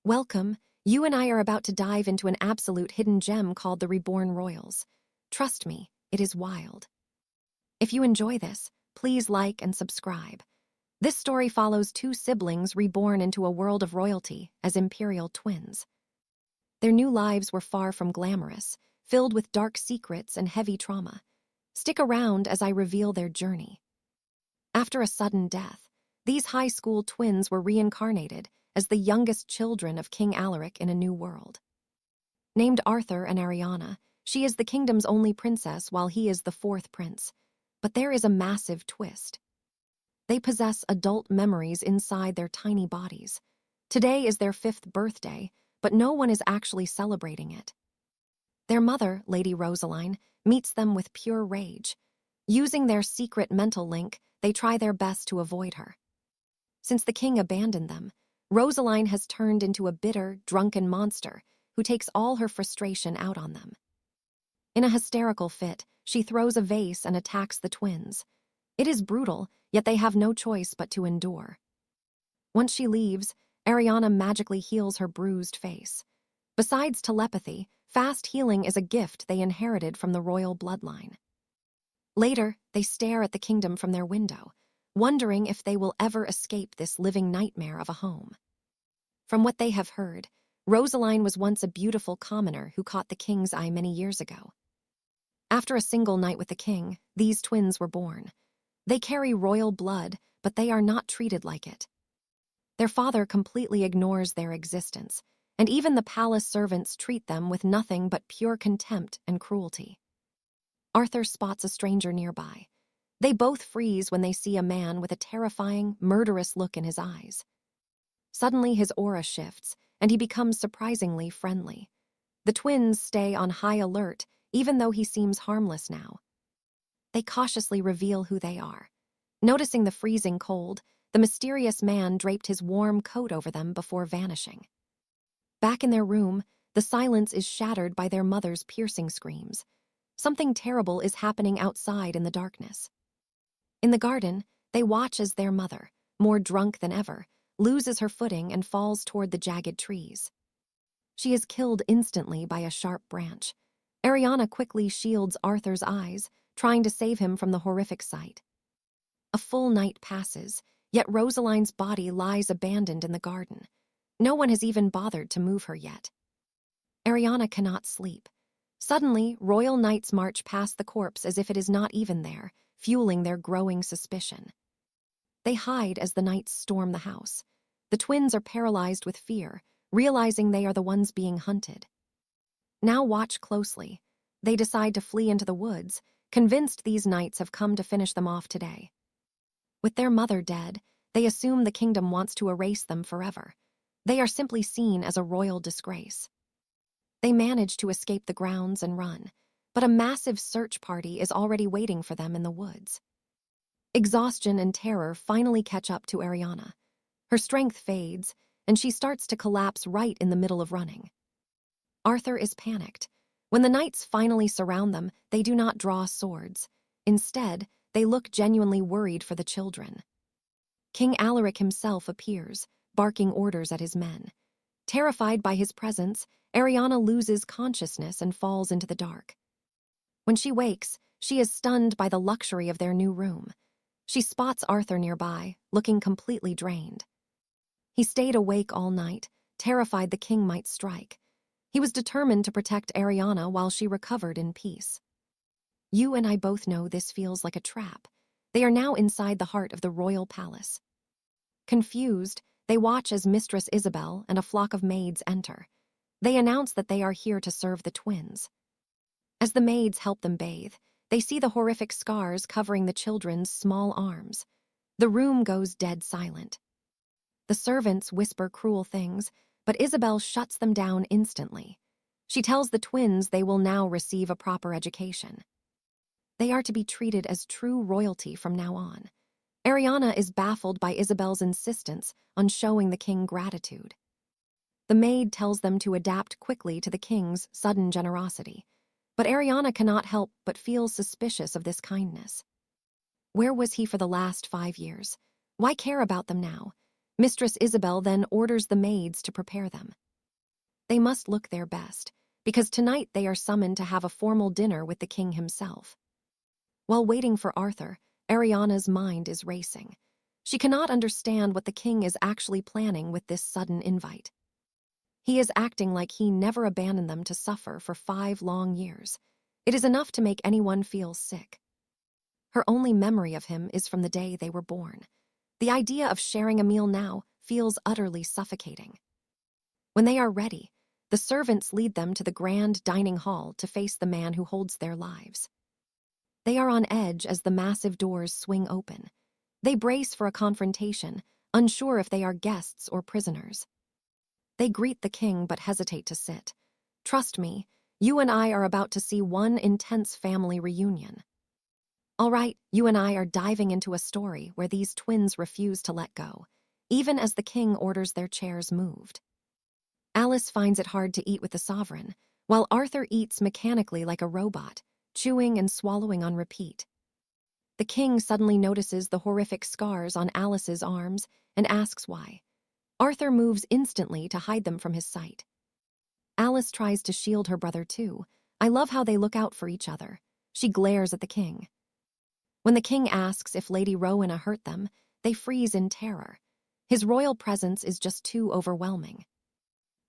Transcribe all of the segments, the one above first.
Welcome, you and I are about to dive into an absolute hidden gem called the Reborn Royals. Trust me, it is wild. If you enjoy this, please like and subscribe. This story follows two siblings reborn into a world of royalty as imperial twins. Their new lives were far from glamorous, filled with dark secrets and heavy trauma. Stick around as I reveal their journey. After a sudden death, these high school twins were reincarnated as the youngest children of King Alaric in a new world. Named Arthur and Ariana, she is the kingdom's only princess while he is the fourth prince. But there is a massive twist. They possess adult memories inside their tiny bodies. Today is their 5th birthday, but no one is actually celebrating it. Their mother, Lady Rosaline, meets them with pure rage. Using their secret mental link, they try their best to avoid her. Since the king abandoned them, Rosaline has turned into a bitter, drunken monster who takes all her frustration out on them. In a hysterical fit, she throws a vase and attacks the twins. It is brutal, yet they have no choice but to endure. Once she leaves, Ariana magically heals her bruised face. Besides telepathy, fast healing is a gift they inherited from the royal bloodline. Later, they stare at the kingdom from their window, wondering if they will ever escape this living nightmare of a home. From what they have heard, Rosaline was once a beautiful commoner who caught the king's eye many years ago. After a single night with the king, these twins were born. They carry royal blood, but they are not treated like it. Their father completely ignores their existence, and even the palace servants treat them with nothing but pure contempt and cruelty. Arthur spots a stranger nearby. They both freeze when they see a man with a terrifying, murderous look in his eyes. Suddenly his aura shifts, and he becomes surprisingly friendly. The twins stay on high alert, even though he seems harmless now. They cautiously reveal who they are. Noticing the freezing cold, the mysterious man draped his warm coat over them before vanishing. Back in their room, the silence is shattered by their mother's piercing screams. Something terrible is happening outside in the darkness. In the garden, they watch as their mother, more drunk than ever, loses her footing and falls toward the jagged trees. She is killed instantly by a sharp branch. Ariana quickly shields Arthur's eyes, trying to save him from the horrific sight. A full night passes, yet Rosaline's body lies abandoned in the garden. No one has even bothered to move her yet. Ariana cannot sleep. Suddenly, royal knights march past the corpse as if it is not even there, fueling their growing suspicion. They hide as the knights storm the house. The twins are paralyzed with fear, realizing they are the ones being hunted. Now watch closely. They decide to flee into the woods, convinced these knights have come to finish them off today. With their mother dead, they assume the kingdom wants to erase them forever. They are simply seen as a royal disgrace. They manage to escape the grounds and run, but a massive search party is already waiting for them in the woods. Exhaustion and terror finally catch up to Ariana. Her strength fades, and she starts to collapse right in the middle of running. Arthur is panicked. When the knights finally surround them, they do not draw swords. Instead, they look genuinely worried for the children. King Alaric himself appears, barking orders at his men. Terrified by his presence, Ariana loses consciousness and falls into the dark. When she wakes, she is stunned by the luxury of their new room. She spots Arthur nearby, looking completely drained. He stayed awake all night, terrified the king might strike. He was determined to protect Ariana while she recovered in peace. You and I both know this feels like a trap. They are now inside the heart of the royal palace. Confused, they watch as Mistress Isabel and a flock of maids enter. They announce that they are here to serve the twins. As the maids help them bathe, they see the horrific scars covering the children's small arms. The room goes dead silent. The servants whisper cruel things, but Isabel shuts them down instantly. She tells the twins they will now receive a proper education. They are to be treated as true royalty from now on. Ariana is baffled by Isabel's insistence on showing the king gratitude. The maid tells them to adapt quickly to the king's sudden generosity, but Ariana cannot help but feel suspicious of this kindness. Where was he for the last 5 years? Why care about them now? Mistress Isabel then orders the maids to prepare them. They must look their best, because tonight they are summoned to have a formal dinner with the king himself. While waiting for Arthur, Ariana's mind is racing. She cannot understand what the king is actually planning with this sudden invite. He is acting like he never abandoned them to suffer for 5 long years. It is enough to make anyone feel sick. Her only memory of him is from the day they were born. The idea of sharing a meal now feels utterly suffocating. When they are ready, the servants lead them to the grand dining hall to face the man who holds their lives. They are on edge as the massive doors swing open. They brace for a confrontation, unsure if they are guests or prisoners. They greet the king but hesitate to sit. Trust me, you and I are about to see one intense family reunion. All right, you and I are diving into a story where these twins refuse to let go, even as the king orders their chairs moved. Alice finds it hard to eat with the sovereign, while Arthur eats mechanically like a robot, chewing and swallowing on repeat. The king suddenly notices the horrific scars on Alice's arms and asks why. Arthur moves instantly to hide them from his sight. Alice tries to shield her brother too. I love how they look out for each other. She glares at the king. When the king asks if Lady Rowena hurt them, they freeze in terror. His royal presence is just too overwhelming.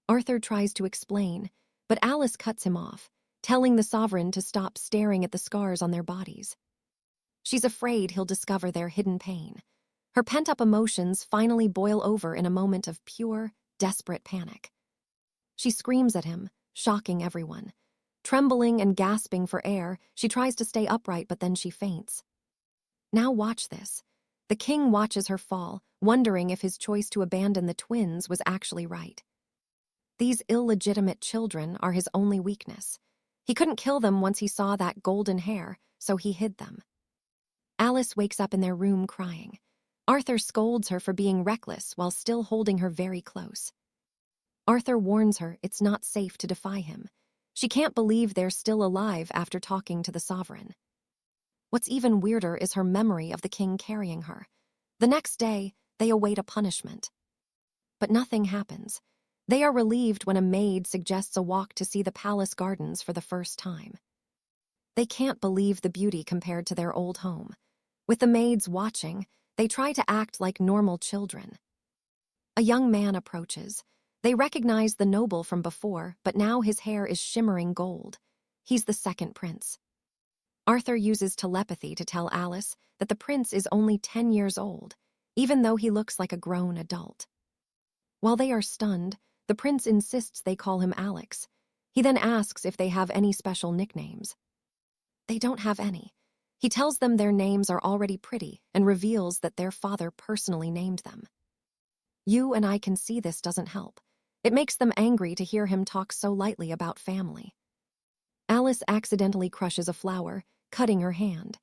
Arthur tries to explain, but Alice cuts him off, telling the sovereign to stop staring at the scars on their bodies. She's afraid he'll discover their hidden pain. Her pent-up emotions finally boil over in a moment of pure, desperate panic. She screams at him, shocking everyone. Trembling and gasping for air, she tries to stay upright, but then she faints. Now watch this. The king watches her fall, wondering if his choice to abandon the twins was actually right. These illegitimate children are his only weakness. He couldn't kill them once he saw that golden hair, so he hid them. Alice wakes up in their room crying. Arthur scolds her for being reckless while still holding her very close. Arthur warns her it's not safe to defy him. She can't believe they're still alive after talking to the sovereign. What's even weirder is her memory of the king carrying her. The next day, they await a punishment. But nothing happens. They are relieved when a maid suggests a walk to see the palace gardens for the first time. They can't believe the beauty compared to their old home. With the maids watching, they try to act like normal children. A young man approaches. They recognize the noble from before, but now his hair is shimmering gold. He's the second prince. Arthur uses telepathy to tell Alice that the prince is only 10 years old, even though he looks like a grown adult. While they are stunned, the prince insists they call him Alex. He then asks if they have any special nicknames. They don't have any. He tells them their names are already pretty and reveals that their father personally named them. You and I can see this doesn't help. It makes them angry to hear him talk so lightly about family. Alice accidentally crushes a flower, cutting her hand.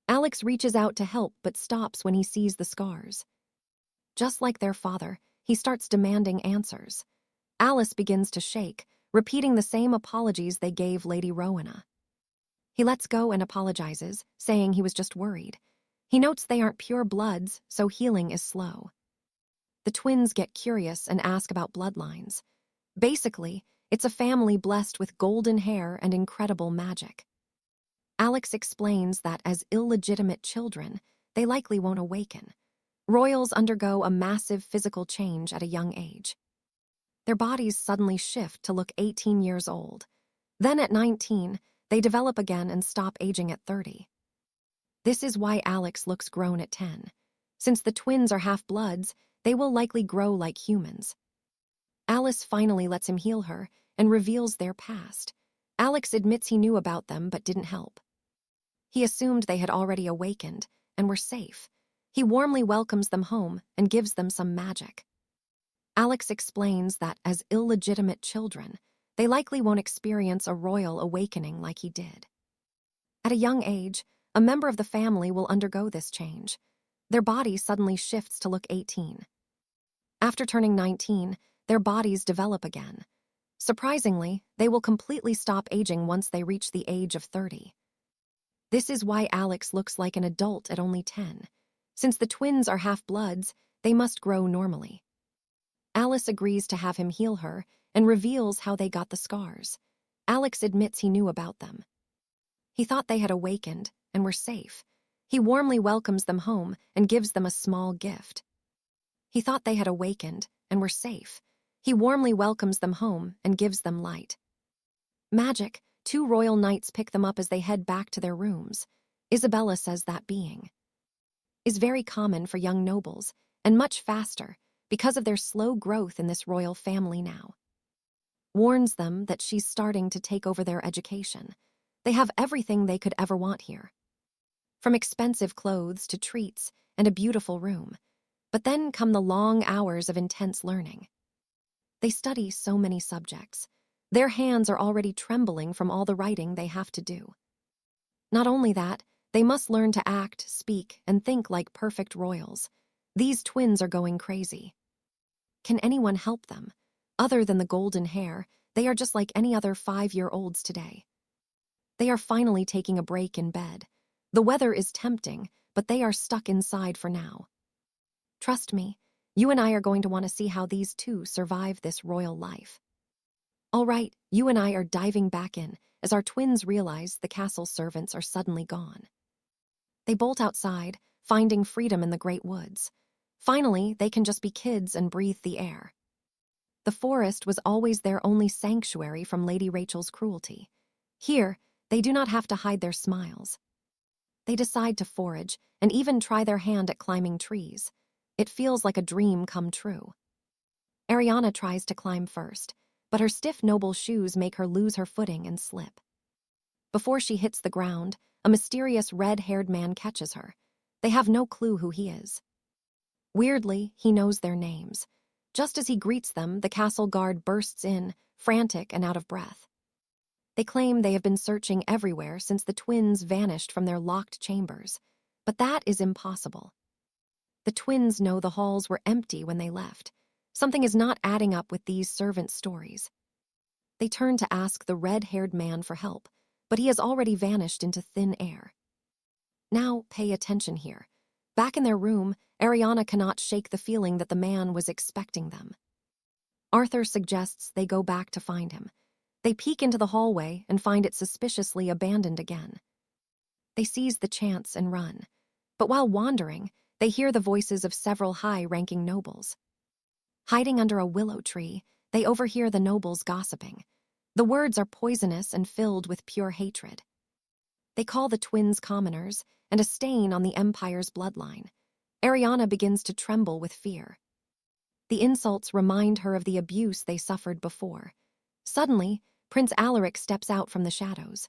Alex reaches out to help but stops when he sees the scars. Just like their father, he starts demanding answers. Alice begins to shake, repeating the same apologies they gave Lady Rowena. He lets go and apologizes, saying he was just worried. He notes they aren't pure bloods, so healing is slow. The twins get curious and ask about bloodlines. Basically, it's a family blessed with golden hair and incredible magic. Alex explains that as illegitimate children, they likely won't awaken. Royals undergo a massive physical change at a young age. Their bodies suddenly shift to look 18 years old. Then at 19, they develop again and stop aging at 30. This is why Alex looks grown at 10. Since the twins are half-bloods, they will likely grow like humans. Alice finally lets him heal her and reveals their past. Alex admits he knew about them but didn't help. He assumed they had already awakened and were safe. He warmly welcomes them home and gives them some magic. Alex explains that as illegitimate children, they likely won't experience a royal awakening like he did. At a young age, a member of the family will undergo this change. Their body suddenly shifts to look 18. After turning 19, their bodies develop again. Surprisingly, they will completely stop aging once they reach the age of 30. This is why Alex looks like an adult at only 10. Since the twins are half-bloods, they must grow normally. Alice agrees to have him heal her and reveals how they got the scars. Alex admits he knew about them. He thought they had awakened and were safe. He warmly welcomes them home and gives them a small gift. He thought they had awakened and were safe. He warmly welcomes them home and gives them light. Magic, 2 royal knights pick them up as they head back to their rooms. Isabella says that being is very common for young nobles and much faster because of their slow growth in this royal family now. Warns them that she's starting to take over their education. They have everything they could ever want here, from expensive clothes to treats and a beautiful room. But then come the long hours of intense learning. They study so many subjects. Their hands are already trembling from all the writing they have to do. Not only that, they must learn to act, speak, and think like perfect royals. These twins are going crazy. Can anyone help them? Other than the golden hair, they are just like any other 5-year-olds today. They are finally taking a break in bed. The weather is tempting, but they are stuck inside for now. Trust me, you and I are going to want to see how these two survive this royal life. All right, you and I are diving back in as our twins realize the castle servants are suddenly gone. They bolt outside, finding freedom in the great woods. Finally, they can just be kids and breathe the air. The forest was always their only sanctuary from Lady Rachel's cruelty. Here, they do not have to hide their smiles. They decide to forage and even try their hand at climbing trees. It feels like a dream come true. Ariana tries to climb first, but her stiff noble shoes make her lose her footing and slip. Before she hits the ground, a mysterious red-haired man catches her. They have no clue who he is. Weirdly, he knows their names. Just as he greets them, the castle guard bursts in, frantic and out of breath. They claim they have been searching everywhere since the twins vanished from their locked chambers. But that is impossible. The twins know the halls were empty when they left. Something is not adding up with these servant stories. They turn to ask the red-haired man for help, but he has already vanished into thin air. Now, pay attention here. Back in their room, Ariana cannot shake the feeling that the man was expecting them. Arthur suggests they go back to find him. They peek into the hallway and find it suspiciously abandoned again. They seize the chance and run. But while wandering, they hear the voices of several high-ranking nobles. Hiding under a willow tree, they overhear the nobles gossiping. The words are poisonous and filled with pure hatred. They call the twins commoners and a stain on the empire's bloodline. Ariana begins to tremble with fear. The insults remind her of the abuse they suffered before. Suddenly, Prince Alaric steps out from the shadows.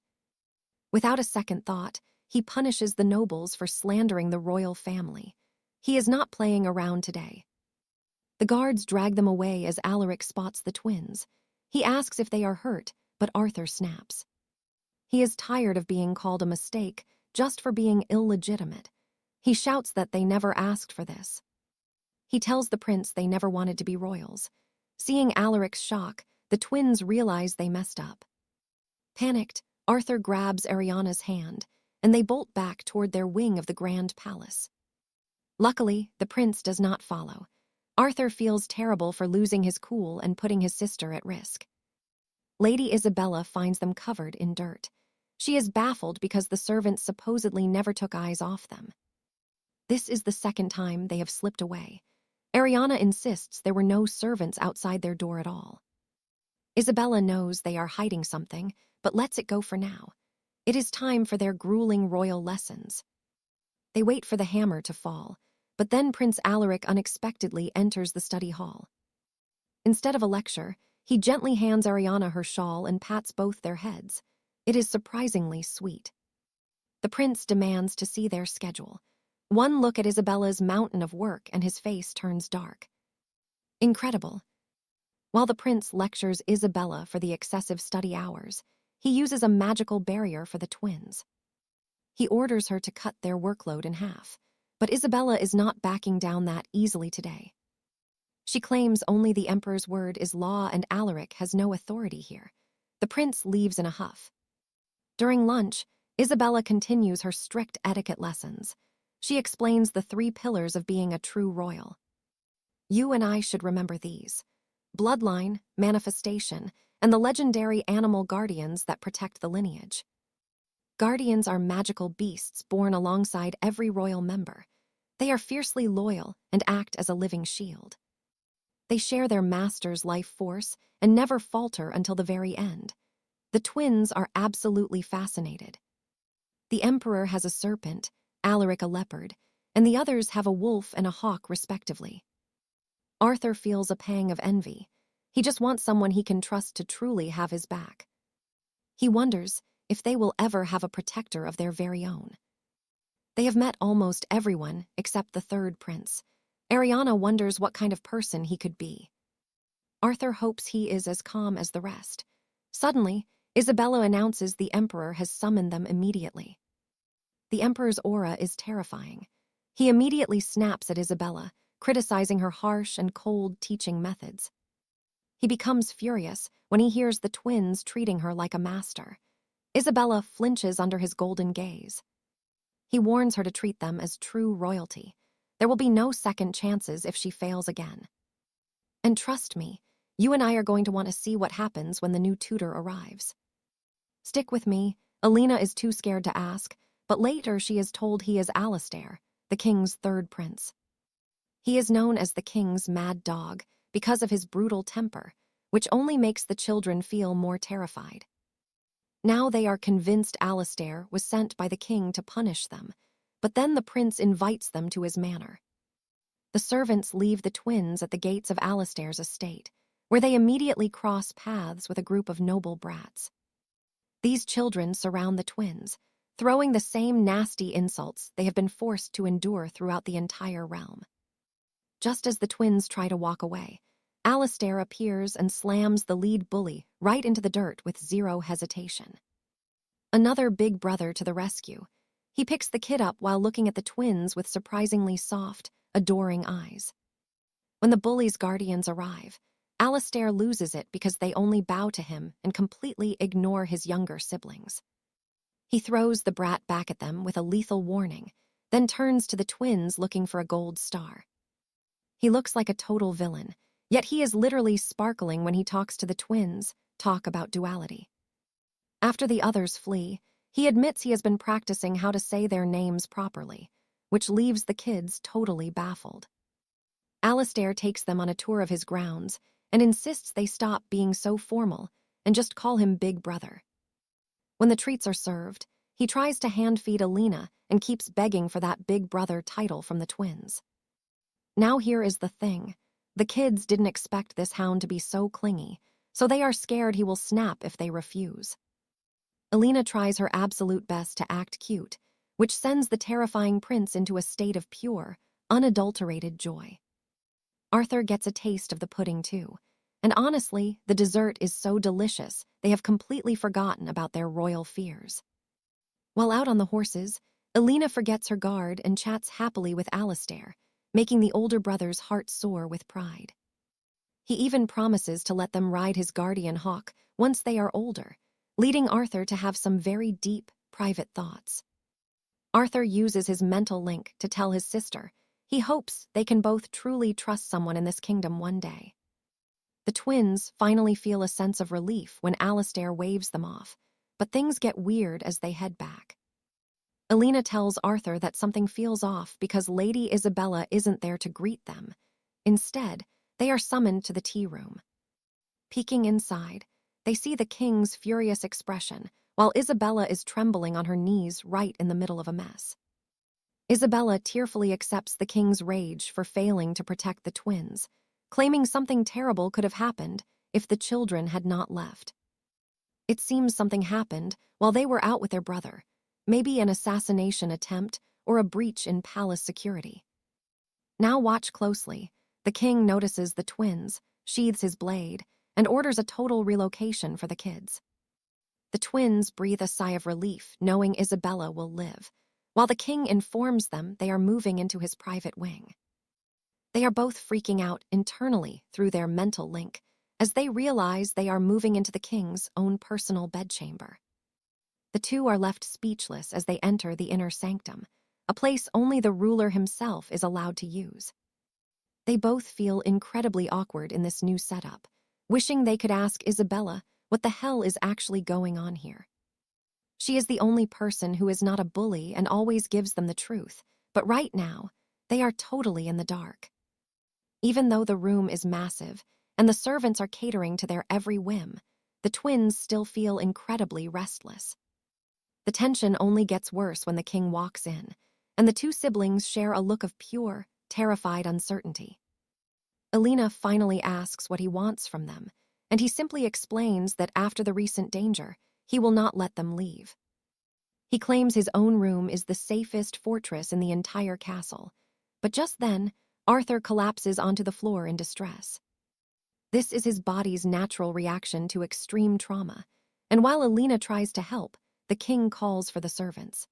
Without a second thought, he punishes the nobles for slandering the royal family. He is not playing around today. The guards drag them away as Alaric spots the twins. He asks if they are hurt, but Arthur snaps. He is tired of being called a mistake just for being illegitimate. He shouts that they never asked for this. He tells the prince they never wanted to be royals. Seeing Alaric's shock, the twins realize they messed up. Panicked, Arthur grabs Ariana's hand, and they bolt back toward their wing of the grand palace. Luckily, the prince does not follow. Arthur feels terrible for losing his cool and putting his sister at risk. Lady Isabella finds them covered in dirt. She is baffled because the servants supposedly never took eyes off them. This is the second time they have slipped away. Ariana insists there were no servants outside their door at all. Isabella knows they are hiding something, but lets it go for now. It is time for their grueling royal lessons. They wait for the hammer to fall, but then Prince Alaric unexpectedly enters the study hall. Instead of a lecture, he gently hands Ariana her shawl and pats both their heads. It is surprisingly sweet. The prince demands to see their schedule. One look at Isabella's mountain of work and his face turns dark. Incredible. While the prince lectures Isabella for the excessive study hours, he uses a magical barrier for the twins. He orders her to cut their workload in half, but Isabella is not backing down that easily today. She claims only the emperor's word is law and Alaric has no authority here. The prince leaves in a huff. During lunch, Isabella continues her strict etiquette lessons. She explains the 3 pillars of being a true royal. You and I should remember these: bloodline, manifestation, and the legendary animal guardians that protect the lineage. Guardians are magical beasts born alongside every royal member. They are fiercely loyal and act as a living shield. They share their master's life force and never falter until the very end. The twins are absolutely fascinated. The emperor has a serpent, Alaric a leopard, and the others have a wolf and a hawk respectively. Arthur feels a pang of envy. He just wants someone he can trust to truly have his back. He wonders if they will ever have a protector of their very own. They have met almost everyone except the third prince. Ariana wonders what kind of person he could be. Arthur hopes he is as calm as the rest. Suddenly, Isabella announces the emperor has summoned them immediately. The emperor's aura is terrifying. He immediately snaps at Isabella, criticizing her harsh and cold teaching methods. He becomes furious when he hears the twins treating her like a master. Isabella flinches under his golden gaze. He warns her to treat them as true royalty. There will be no second chances if she fails again. And trust me, you and I are going to want to see what happens when the new tutor arrives. Stick with me. Alina is too scared to ask, but later she is told he is Alastair, the king's third prince. He is known as the king's mad dog because of his brutal temper, which only makes the children feel more terrified. Now they are convinced Alastair was sent by the king to punish them, but then the prince invites them to his manor. The servants leave the twins at the gates of Alastair's estate, where they immediately cross paths with a group of noble brats. These children surround the twins, throwing the same nasty insults they have been forced to endure throughout the entire realm. Just as the twins try to walk away, Alastair appears and slams the lead bully right into the dirt with zero hesitation. Another big brother to the rescue. He picks the kid up while looking at the twins with surprisingly soft, adoring eyes. When the bully's guardians arrive, Alastair loses it because they only bow to him and completely ignore his younger siblings. He throws the brat back at them with a lethal warning, then turns to the twins looking for a gold star. He looks like a total villain, yet he is literally sparkling when he talks to the twins, talk about duality. After the others flee, he admits he has been practicing how to say their names properly, which leaves the kids totally baffled. Alastair takes them on a tour of his grounds and insists they stop being so formal and just call him Big Brother. When the treats are served, he tries to hand-feed Alina and keeps begging for that Big Brother title from the twins. Now here is the thing. The kids didn't expect this hound to be so clingy, so they are scared he will snap if they refuse. Alina tries her absolute best to act cute, which sends the terrifying prince into a state of pure, unadulterated joy. Arthur gets a taste of the pudding too, and honestly, the dessert is so delicious they have completely forgotten about their royal fears. While out on the horses, Alina forgets her guard and chats happily with Alastair, making the older brother's heart soar with pride. He even promises to let them ride his guardian hawk once they are older, leading Arthur to have some very deep, private thoughts. Arthur uses his mental link to tell his sister he hopes they can both truly trust someone in this kingdom one day. The twins finally feel a sense of relief when Alastair waves them off, but things get weird as they head back. Alina tells Arthur that something feels off because Lady Isabella isn't there to greet them. Instead, they are summoned to the tea room. Peeking inside, they see the king's furious expression, while Isabella is trembling on her knees right in the middle of a mess. Isabella tearfully accepts the king's rage for failing to protect the twins, claiming something terrible could have happened if the children had not left. It seems something happened while they were out with their brother, maybe an assassination attempt or a breach in palace security. Now watch closely. The king notices the twins, sheathes his blade, and orders a total relocation for the kids. The twins breathe a sigh of relief, knowing Isabella will live, while the king informs them they are moving into his private wing. They are both freaking out internally through their mental link, as they realize they are moving into the king's own personal bedchamber. The two are left speechless as they enter the inner sanctum, a place only the ruler himself is allowed to use. They both feel incredibly awkward in this new setup, wishing they could ask Isabella what the hell is actually going on here. She is the only person who is not a bully and always gives them the truth, but right now, they are totally in the dark. Even though the room is massive and the servants are catering to their every whim, the twins still feel incredibly restless. The tension only gets worse when the king walks in, and the two siblings share a look of pure, terrified uncertainty. Alina finally asks what he wants from them, and he simply explains that after the recent danger, he will not let them leave. He claims his own room is the safest fortress in the entire castle, but just then, Arthur collapses onto the floor in distress. This is his body's natural reaction to extreme trauma, and while Alina tries to help, the king calls for the servants.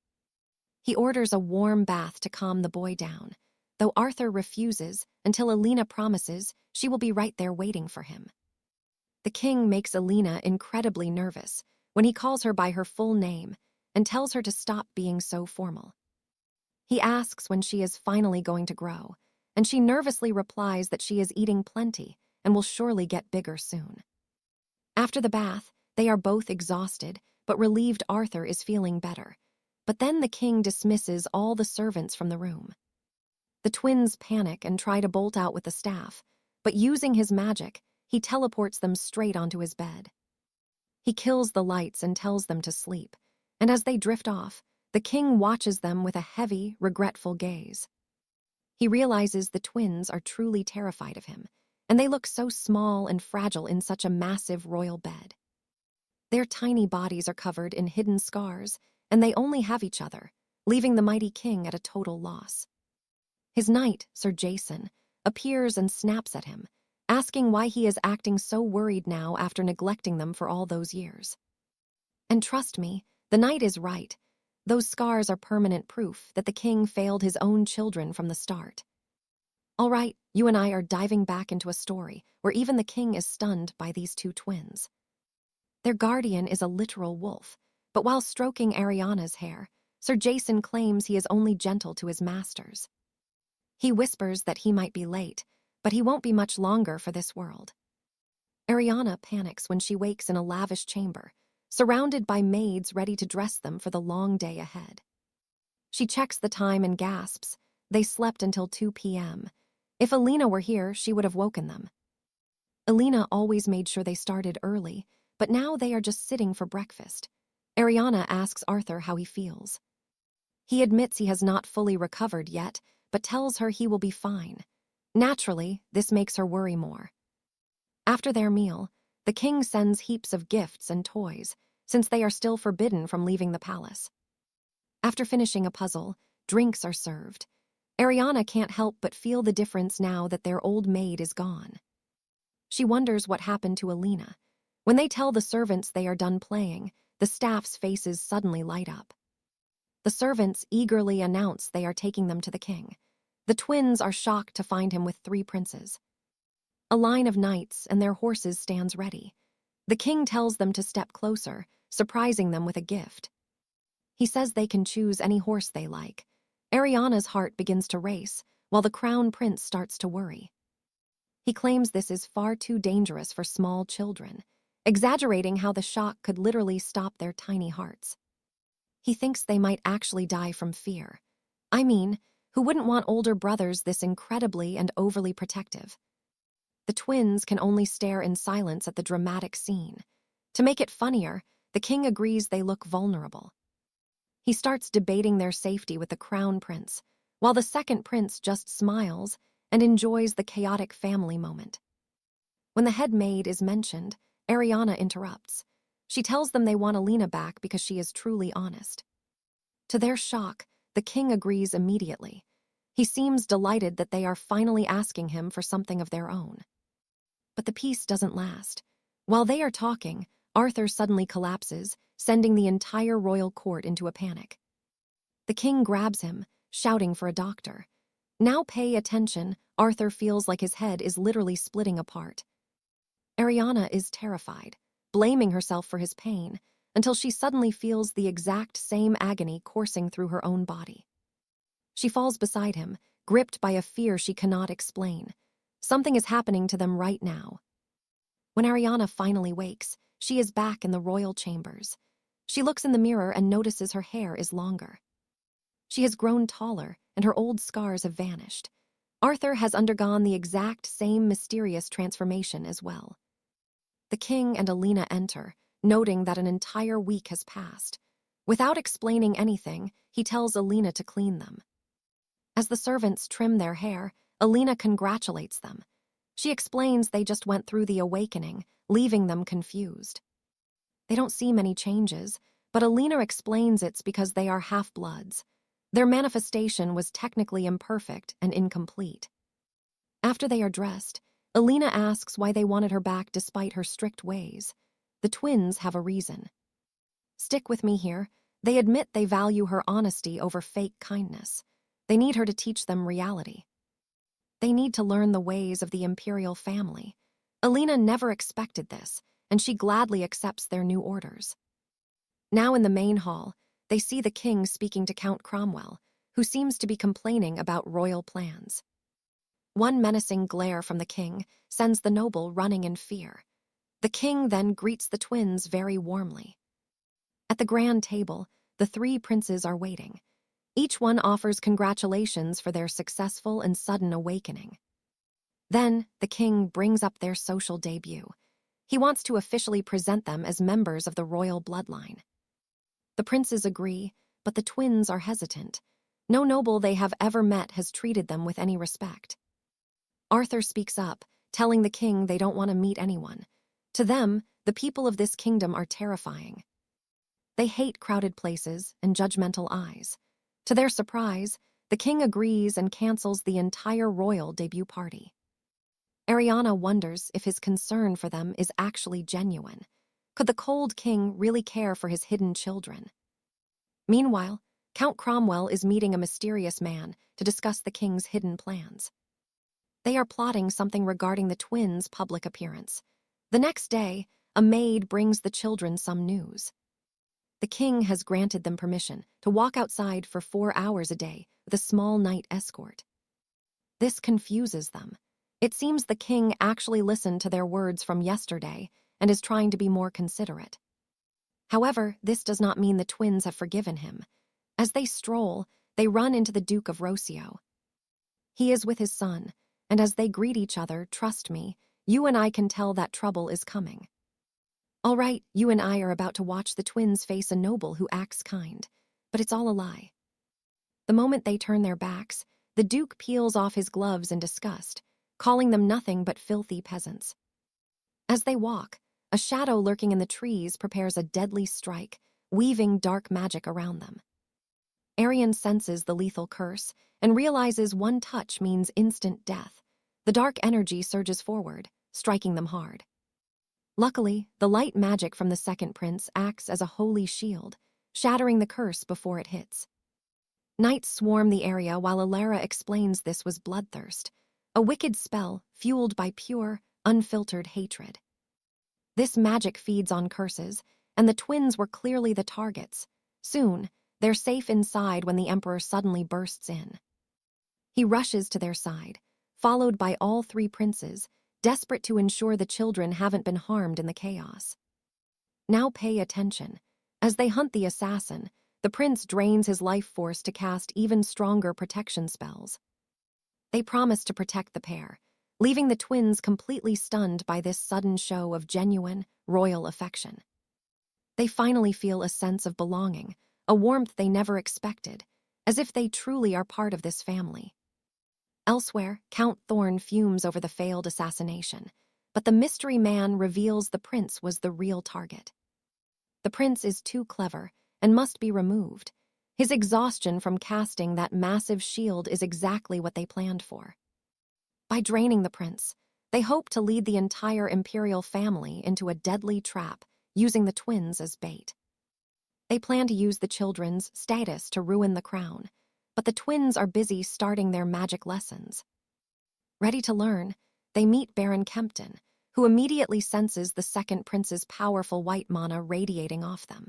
He orders a warm bath to calm the boy down, though Arthur refuses until Alina promises she will be right there waiting for him. The king makes Alina incredibly nervous when he calls her by her full name and tells her to stop being so formal. He asks when she is finally going to grow, and she nervously replies that she is eating plenty and will surely get bigger soon. After the bath, they are both exhausted, but relieved Arthur is feeling better. But then the king dismisses all the servants from the room. The twins panic and try to bolt out with the staff, but using his magic, he teleports them straight onto his bed. He kills the lights and tells them to sleep, and as they drift off, the king watches them with a heavy, regretful gaze. He realizes the twins are truly terrified of him, and they look so small and fragile in such a massive royal bed. Their tiny bodies are covered in hidden scars, and they only have each other, leaving the mighty king at a total loss. His knight, Sir Jason, appears and snaps at him, asking why he is acting so worried now after neglecting them for all those years. And trust me, the knight is right. Those scars are permanent proof that the king failed his own children from the start. All right, you and I are diving back into a story where even the king is stunned by these two twins. Their guardian is a literal wolf, but while stroking Ariana's hair, Sir Jason claims he is only gentle to his masters. He whispers that he might be late, but he won't be much longer for this world. Ariana panics when she wakes in a lavish chamber, surrounded by maids ready to dress them for the long day ahead. She checks the time and gasps. They slept until 2 p.m. If Alina were here, she would have woken them. Alina always made sure they started early, but now they are just sitting for breakfast. Ariana asks Arthur how he feels. He admits he has not fully recovered yet, but tells her he will be fine. Naturally, this makes her worry more. After their meal, the king sends heaps of gifts and toys, since they are still forbidden from leaving the palace. After finishing a puzzle, drinks are served. Ariana can't help but feel the difference now that their old maid is gone. She wonders what happened to Alina. When they tell the servants they are done playing, the staff's faces suddenly light up. The servants eagerly announce they are taking them to the king. The twins are shocked to find him with 3 princes. A line of knights and their horses stands ready. The king tells them to step closer, surprising them with a gift. He says they can choose any horse they like. Ariana's heart begins to race, while the crown prince starts to worry. He claims this is far too dangerous for small children, exaggerating how the shock could literally stop their tiny hearts. He thinks they might actually die from fear. I mean, who wouldn't want older brothers this incredibly and overly protective? The twins can only stare in silence at the dramatic scene. To make it funnier, the king agrees they look vulnerable. He starts debating their safety with the crown prince, while the second prince just smiles and enjoys the chaotic family moment. When the head maid is mentioned, Ariana interrupts. She tells them they want Alina back because she is truly honest. To their shock, the king agrees immediately. He seems delighted that they are finally asking him for something of their own. But the peace doesn't last. While they are talking, Arthur suddenly collapses, sending the entire royal court into a panic. The king grabs him, shouting for a doctor. Now pay attention, Arthur feels like his head is literally splitting apart. Ariana is terrified, blaming herself for his pain, until she suddenly feels the exact same agony coursing through her own body. She falls beside him, gripped by a fear she cannot explain, Something is happening to them right now. When Ariana finally wakes, she is back in the royal chambers. She looks in the mirror and notices her hair is longer. She has grown taller, and her old scars have vanished. Arthur has undergone the exact same mysterious transformation as well. The king and Alina enter, noting that an entire week has passed. Without explaining anything, he tells Alina to clean them. As the servants trim their hair, Alina congratulates them. She explains they just went through the awakening, leaving them confused. They don't see many changes, but Alina explains it's because they are half-bloods. Their manifestation was technically imperfect and incomplete. After they are dressed, Alina asks why they wanted her back despite her strict ways. The twins have a reason. Stick with me here. They admit they value her honesty over fake kindness. They need her to teach them reality. They need to learn the ways of the imperial family. Alina never expected this, and she gladly accepts their new orders. Now in the main hall, they see the king speaking to Count Cromwell, who seems to be complaining about royal plans. One menacing glare from the king sends the noble running in fear. The king then greets the twins very warmly. At the grand table, the three princes are waiting. Each one offers congratulations for their successful and sudden awakening. Then, the king brings up their social debut. He wants to officially present them as members of the royal bloodline. The princes agree, but the twins are hesitant. No noble they have ever met has treated them with any respect. Arthur speaks up, telling the king they don't want to meet anyone. To them, the people of this kingdom are terrifying. They hate crowded places and judgmental eyes. To their surprise, the king agrees and cancels the entire royal debut party. Ariana wonders if his concern for them is actually genuine. Could the cold king really care for his hidden children? Meanwhile, Count Cromwell is meeting a mysterious man to discuss the king's hidden plans. They are plotting something regarding the twins' public appearance. The next day, a maid brings the children some news. The king has granted them permission to walk outside for 4 hours a day with a small night escort. This confuses them. It seems the king actually listened to their words from yesterday and is trying to be more considerate. However, this does not mean the twins have forgiven him. As they stroll, they run into the Duke of Rossio. He is with his son, and as they greet each other, trust me, you and I can tell that trouble is coming. All right, you and I are about to watch the twins face a noble who acts kind, but it's all a lie. The moment they turn their backs, the Duke peels off his gloves in disgust, calling them nothing but filthy peasants. As they walk, a shadow lurking in the trees prepares a deadly strike, weaving dark magic around them. Arian senses the lethal curse and realizes one touch means instant death. The dark energy surges forward, striking them hard. Luckily, the light magic from the second prince acts as a holy shield, shattering the curse before it hits. Knights swarm the area while Alara explains this was bloodthirst, a wicked spell fueled by pure, unfiltered hatred. This magic feeds on curses, and the twins were clearly the targets. Soon, they're safe inside when the Emperor suddenly bursts in. He rushes to their side, followed by all three princes, desperate to ensure the children haven't been harmed in the chaos. Now pay attention. As they hunt the assassin, the prince drains his life force to cast even stronger protection spells. They promise to protect the pair, leaving the twins completely stunned by this sudden show of genuine, royal affection. They finally feel a sense of belonging, a warmth they never expected, as if they truly are part of this family. Elsewhere, Count Thorne fumes over the failed assassination, but the mystery man reveals the prince was the real target. The prince is too clever and must be removed. His exhaustion from casting that massive shield is exactly what they planned for. By draining the prince, they hope to lead the entire imperial family into a deadly trap, using the twins as bait. They plan to use the children's status to ruin the crown, but the twins are busy starting their magic lessons. Ready to learn, they meet Baron Kempton, who immediately senses the second prince's powerful white mana radiating off them.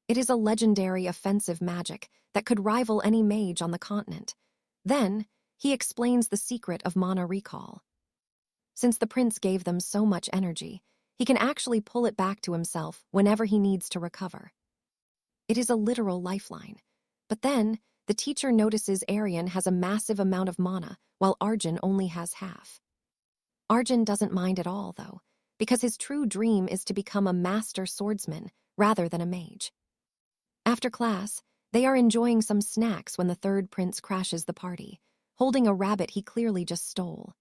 It is a legendary offensive magic that could rival any mage on the continent. Then, he explains the secret of mana recall. Since the prince gave them so much energy, he can actually pull it back to himself whenever he needs to recover. It is a literal lifeline. But then, the teacher notices Aryan has a massive amount of mana, while Arjun only has half. Arjun doesn't mind at all, though, because his true dream is to become a master swordsman rather than a mage. After class, they are enjoying some snacks when the third prince crashes the party, holding a rabbit he clearly just stole.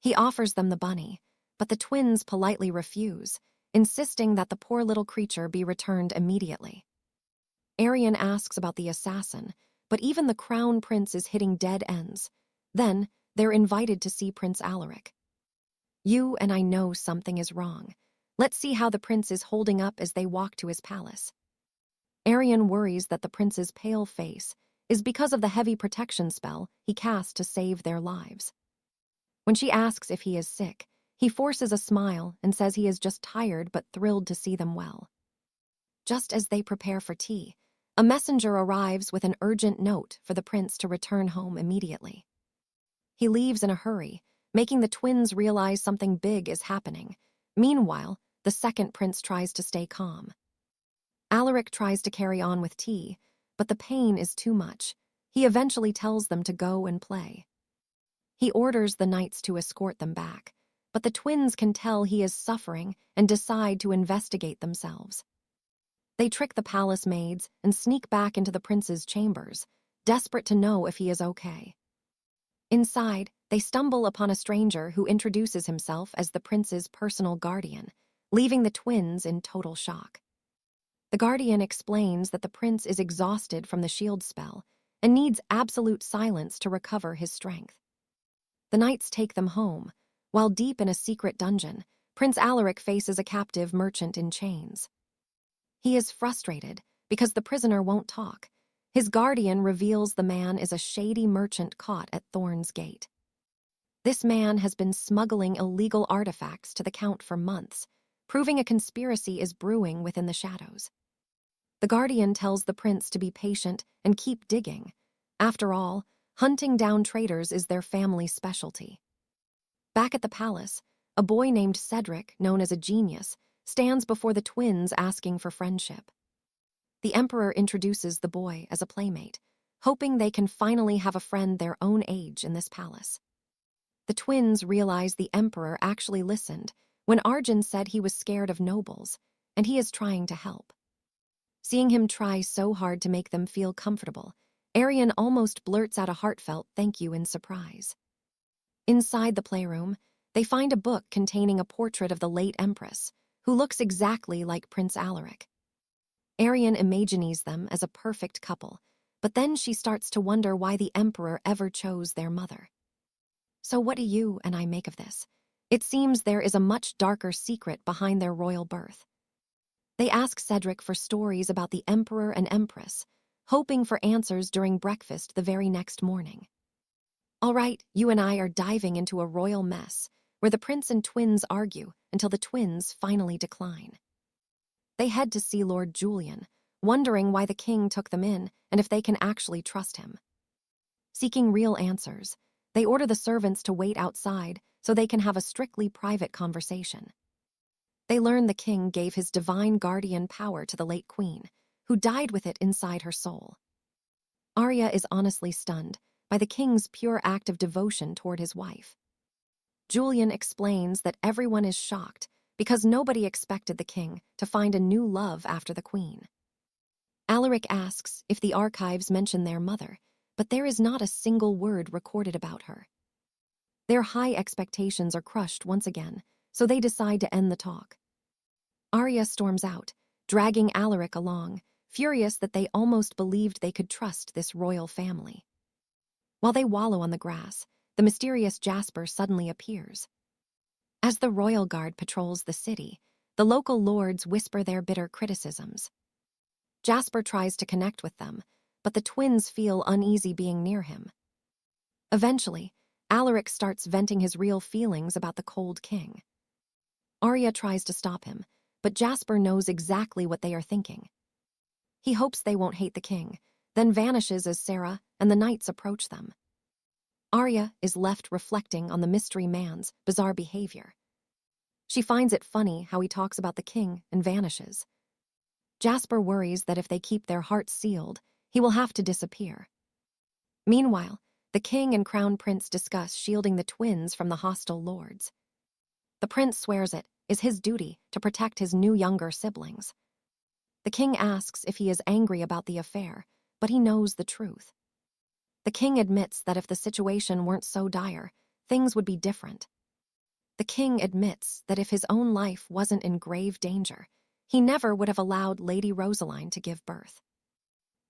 He offers them the bunny, but the twins politely refuse, insisting that the poor little creature be returned immediately. Aryan asks about the assassin, but even the crown prince is hitting dead ends. Then, they're invited to see Prince Alaric. You and I know something is wrong. Let's see how the prince is holding up as they walk to his palace. Aryan worries that the prince's pale face is because of the heavy protection spell he cast to save their lives. When she asks if he is sick, he forces a smile and says he is just tired but thrilled to see them well. Just as they prepare for tea, a messenger arrives with an urgent note for the prince to return home immediately. He leaves in a hurry, making the twins realize something big is happening. Meanwhile, the second prince tries to stay calm. Alaric tries to carry on with tea, but the pain is too much. He eventually tells them to go and play. He orders the knights to escort them back, but the twins can tell he is suffering and decide to investigate themselves. They trick the palace maids and sneak back into the prince's chambers, desperate to know if he is okay. Inside, they stumble upon a stranger who introduces himself as the prince's personal guardian, leaving the twins in total shock. The guardian explains that the prince is exhausted from the shield spell and needs absolute silence to recover his strength. The knights take them home, while deep in a secret dungeon, Prince Alaric faces a captive merchant in chains. He is frustrated because the prisoner won't talk. His guardian reveals the man is a shady merchant caught at Thorn's Gate. This man has been smuggling illegal artifacts to the Count for months, proving a conspiracy is brewing within the shadows. The guardian tells the prince to be patient and keep digging. After all, hunting down traitors is their family specialty. Back at the palace, a boy named Cedric, known as a genius, stands before the twins asking for friendship. The emperor introduces the boy as a playmate, hoping they can finally have a friend their own age in this palace. The twins realize the emperor actually listened when Arjun said he was scared of nobles, and he is trying to help. Seeing him try so hard to make them feel comfortable, Aryan almost blurts out a heartfelt thank you in surprise. Inside the playroom, they find a book containing a portrait of the late empress, who looks exactly like Prince Alaric. Aryan imagines them as a perfect couple, but then she starts to wonder why the emperor ever chose their mother. So what do you and I make of this? It seems there is a much darker secret behind their royal birth. They ask Cedric for stories about the emperor and empress, hoping for answers during breakfast the very next morning. All right, you and I are diving into a royal mess, where the prince and twins argue until the twins finally decline. They head to see Lord Julian, wondering why the king took them in and if they can actually trust him. Seeking real answers, they order the servants to wait outside so they can have a strictly private conversation. They learn the king gave his divine guardian power to the late queen, who died with it inside her soul. Arya is honestly stunned by the king's pure act of devotion toward his wife. Julian explains that everyone is shocked because nobody expected the king to find a new love after the queen. Alaric asks if the archives mention their mother, but there is not a single word recorded about her. Their high expectations are crushed once again, so they decide to end the talk. Arya storms out, dragging Alaric along, furious that they almost believed they could trust this royal family. While they wallow on the grass, the mysterious Jasper suddenly appears. As the royal guard patrols the city, the local lords whisper their bitter criticisms. Jasper tries to connect with them, but the twins feel uneasy being near him. Eventually, Alaric starts venting his real feelings about the cold king. Arya tries to stop him, but Jasper knows exactly what they are thinking. He hopes they won't hate the king, then vanishes as Sarah and the knights approach them. Arya is left reflecting on the mystery man's bizarre behavior. She finds it funny how he talks about the king and vanishes. Jasper worries that if they keep their hearts sealed, he will have to disappear. Meanwhile, the king and crown prince discuss shielding the twins from the hostile lords. The prince swears it is his duty to protect his new younger siblings. The king asks if he is angry about the affair, but he knows the truth. The king admits that if the situation weren't so dire, things would be different. The king admits that if his own life wasn't in grave danger, he never would have allowed Lady Rosaline to give birth.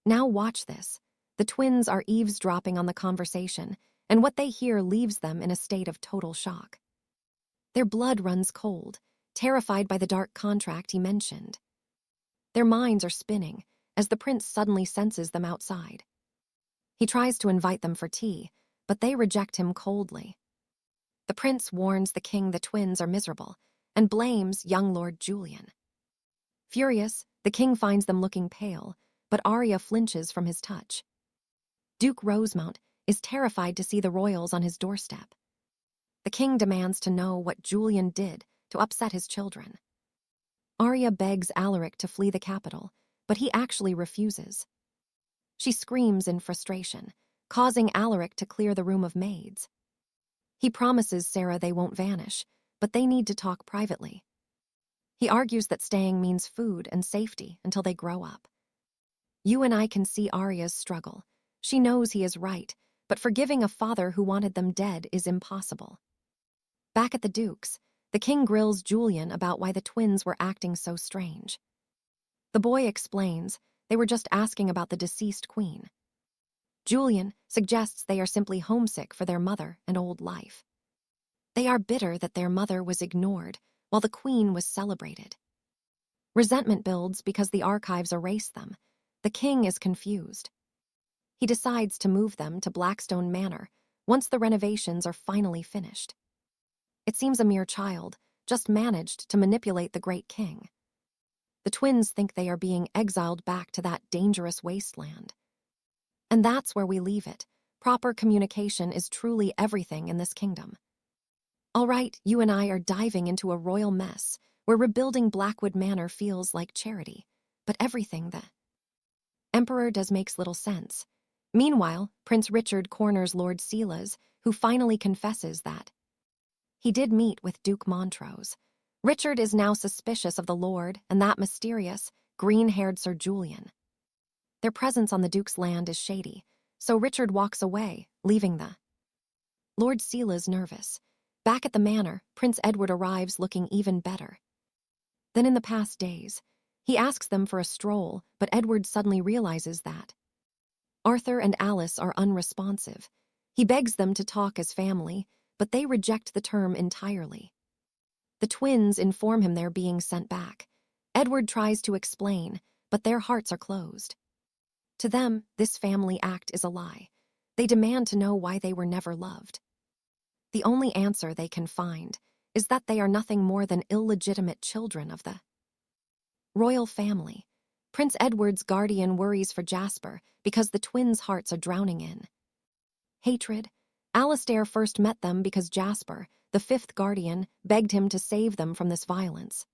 Now watch this. The twins are eavesdropping on the conversation, and what they hear leaves them in a state of total shock. Their blood runs cold, terrified by the dark contract he mentioned. Their minds are spinning as the prince suddenly senses them outside. He tries to invite them for tea, but they reject him coldly. The prince warns the king the twins are miserable and blames young Lord Julian. Furious, the king finds them looking pale, but Arya flinches from his touch. Duke Rosemount is terrified to see the royals on his doorstep. The king demands to know what Julian did to upset his children. Arya begs Alaric to flee the capital, but he actually refuses. She screams in frustration, causing Alaric to clear the room of maids. He promises Sarah they won't vanish, but they need to talk privately. He argues that staying means food and safety until they grow up. You and I can see Arya's struggle. She knows he is right, but forgiving a father who wanted them dead is impossible. Back at the Duke's, the king grills Julian about why the twins were acting so strange. The boy explains they were just asking about the deceased queen. Julian suggests they are simply homesick for their mother and old life. They are bitter that their mother was ignored while the queen was celebrated. Resentment builds because the archives erase them. The king is confused. He decides to move them to Blackstone Manor once the renovations are finally finished. It seems a mere child just managed to manipulate the great king. The twins think they are being exiled back to that dangerous wasteland. And that's where we leave it. Proper communication is truly everything in this kingdom. All right, you and I are diving into a royal mess where rebuilding Blackwood Manor feels like charity, but everything the Emperor does makes little sense. Meanwhile, Prince Richard corners Lord Silas, who finally confesses that he did meet with Duke Montrose. Richard is now suspicious of the Lord and that mysterious, green-haired Sir Julian. Their presence on the Duke's land is shady, so Richard walks away, leaving the Lord Silas nervous. Back at the manor, Prince Edward arrives looking even better than in the past days. He asks them for a stroll, but Edward suddenly realizes that Arthur and Alice are unresponsive. He begs them to talk as family, but they reject the term entirely. The twins inform him they're being sent back. Edward tries to explain, but their hearts are closed. To them, this family act is a lie. They demand to know why they were never loved. The only answer they can find is that they are nothing more than illegitimate children of the royal family. Prince Edward's guardian worries for Jasper because the twins' hearts are drowning in hatred. Alistair first met them because Jasper, the fifth guardian, begged him to save them from this violence.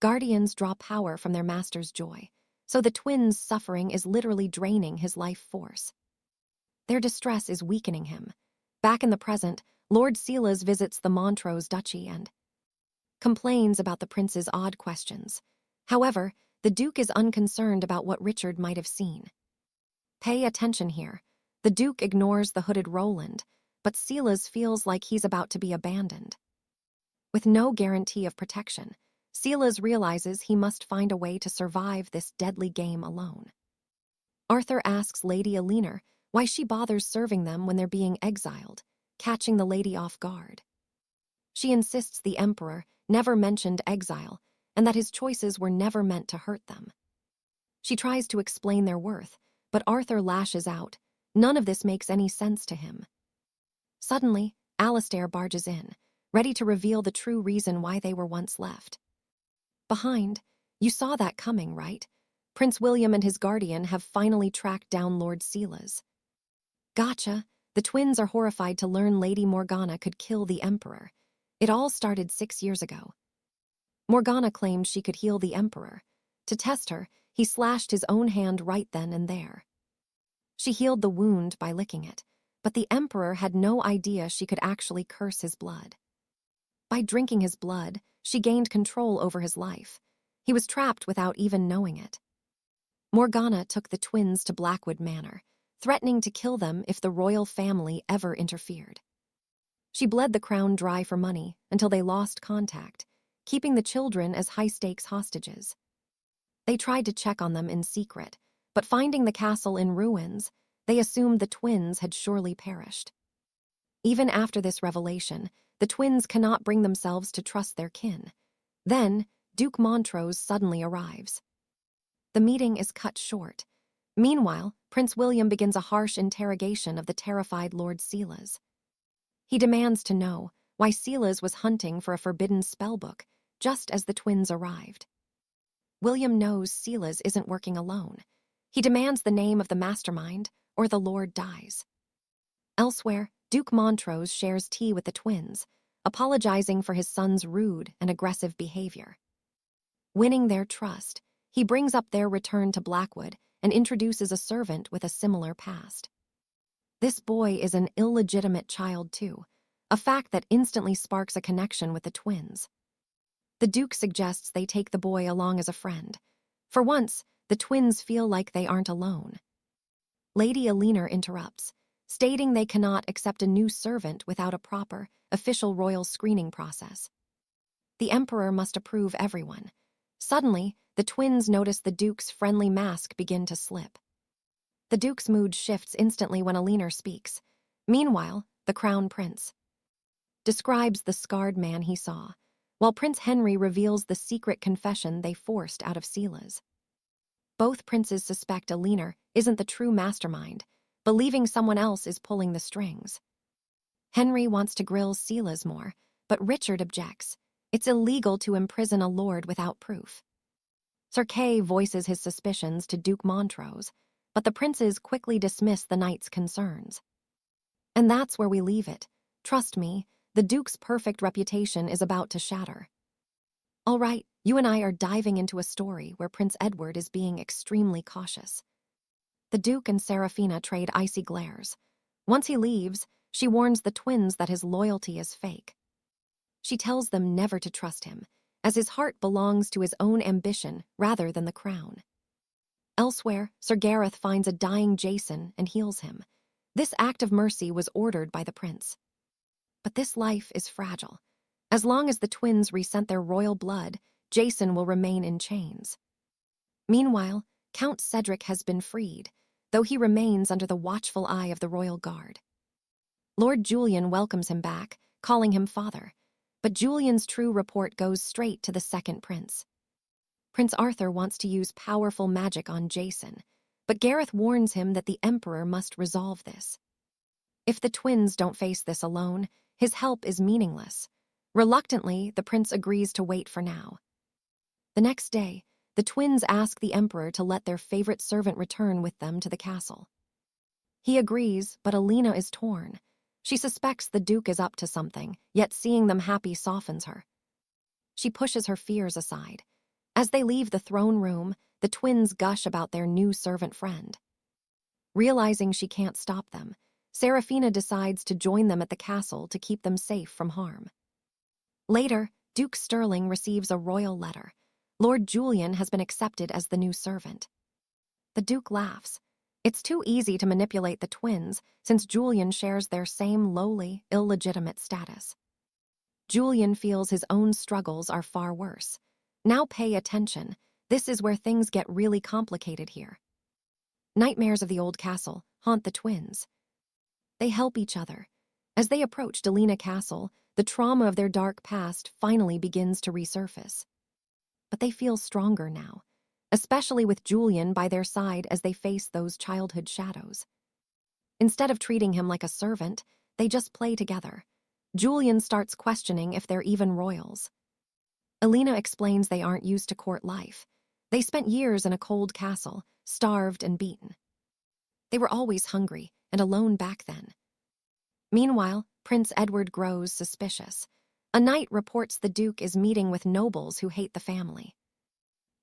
Guardians draw power from their master's joy, so the twins' suffering is literally draining his life force. Their distress is weakening him. Back in the present, Lord Silas visits the Montrose duchy and complains about the prince's odd questions. However, the Duke is unconcerned about what Richard might have seen. Pay attention here. The Duke ignores the hooded Roland, but Silas feels like he's about to be abandoned. With no guarantee of protection, Silas realizes he must find a way to survive this deadly game alone. Arthur asks Lady Alina why she bothers serving them when they're being exiled, catching the lady off guard. She insists the Emperor never mentioned exile and that his choices were never meant to hurt them. She tries to explain their worth, but Arthur lashes out. None of this makes any sense to him. Suddenly, Alistair barges in, ready to reveal the true reason why they were once left. Behind, you saw that coming, right? Prince William and his guardian have finally tracked down Lord Silas. Gotcha. The twins are horrified to learn Lady Morgana could kill the Emperor. It all started 6 years ago. Morgana claimed she could heal the Emperor. To test her, he slashed his own hand right then and there. She healed the wound by licking it, but the Emperor had no idea she could actually curse his blood. By drinking his blood, she gained control over his life. He was trapped without even knowing it. Morgana took the twins to Blackwood Manor, threatening to kill them if the royal family ever interfered. She bled the crown dry for money until they lost contact, keeping the children as high-stakes hostages. They tried to check on them in secret, but finding the castle in ruins, they assumed the twins had surely perished. Even after this revelation, the twins cannot bring themselves to trust their kin. Then, Duke Montrose suddenly arrives. The meeting is cut short. Meanwhile, Prince William begins a harsh interrogation of the terrified Lord Silas. He demands to know why Silas was hunting for a forbidden spellbook just as the twins arrived. William knows Silas isn't working alone. He demands the name of the mastermind, or the Lord dies. Elsewhere, Duke Montrose shares tea with the twins, apologizing for his son's rude and aggressive behavior. Winning their trust, he brings up their return to Blackwood and introduces a servant with a similar past. This boy is an illegitimate child too, a fact that instantly sparks a connection with the twins. The Duke suggests they take the boy along as a friend. For once, the twins feel like they aren't alone. Lady Elinor interrupts, stating they cannot accept a new servant without a proper, official royal screening process. The Emperor must approve everyone. Suddenly, the twins notice the Duke's friendly mask begin to slip. The Duke's mood shifts instantly when Elinor speaks. Meanwhile, the Crown Prince describes the scarred man he saw, while Prince Henry reveals the secret confession they forced out of Silas. Both princes suspect Elinor isn't the true mastermind, believing someone else is pulling the strings. Henry wants to grill Silas more, but Richard objects. It's illegal to imprison a lord without proof. Sir Kay voices his suspicions to Duke Montrose, but the princes quickly dismiss the knight's concerns. And that's where we leave it. Trust me, the Duke's perfect reputation is about to shatter. All right, you and I are diving into a story where Prince Edward is being extremely cautious. The Duke and Seraphina trade icy glares. Once he leaves, she warns the twins that his loyalty is fake. She tells them never to trust him, as his heart belongs to his own ambition rather than the crown. Elsewhere, Sir Gareth finds a dying Jason and heals him. This act of mercy was ordered by the prince. But this life is fragile. As long as the twins resent their royal blood, Jason will remain in chains. Meanwhile, Count Cedric has been freed, though he remains under the watchful eye of the royal guard. Lord Julian welcomes him back, calling him father, but Julian's true report goes straight to the second prince. Prince Arthur wants to use powerful magic on Jason, but Gareth warns him that the Emperor must resolve this. If the twins don't face this alone, his help is meaningless. Reluctantly, the prince agrees to wait for now. The next day, the twins ask the Emperor to let their favorite servant return with them to the castle. He agrees, but Alina is torn. She suspects the Duke is up to something, yet seeing them happy softens her. She pushes her fears aside. As they leave the throne room, the twins gush about their new servant friend. Realizing she can't stop them, Seraphina decides to join them at the castle to keep them safe from harm. Later, Duke Sterling receives a royal letter. Lord Julian has been accepted as the new servant. The Duke laughs. It's too easy to manipulate the twins since Julian shares their same lowly, illegitimate status. Julian feels his own struggles are far worse. Now pay attention. This is where things get really complicated here. Nightmares of the old castle haunt the twins. They help each other. As they approach Delina Castle, the trauma of their dark past finally begins to resurface. But they feel stronger now, especially with Julian by their side as they face those childhood shadows. Instead of treating him like a servant, they just play together. Julian starts questioning if they're even royals. Alina explains they aren't used to court life. They spent years in a cold castle, starved and beaten. They were always hungry and alone back then. Meanwhile, Prince Edward grows suspicious. A knight reports the Duke is meeting with nobles who hate the family.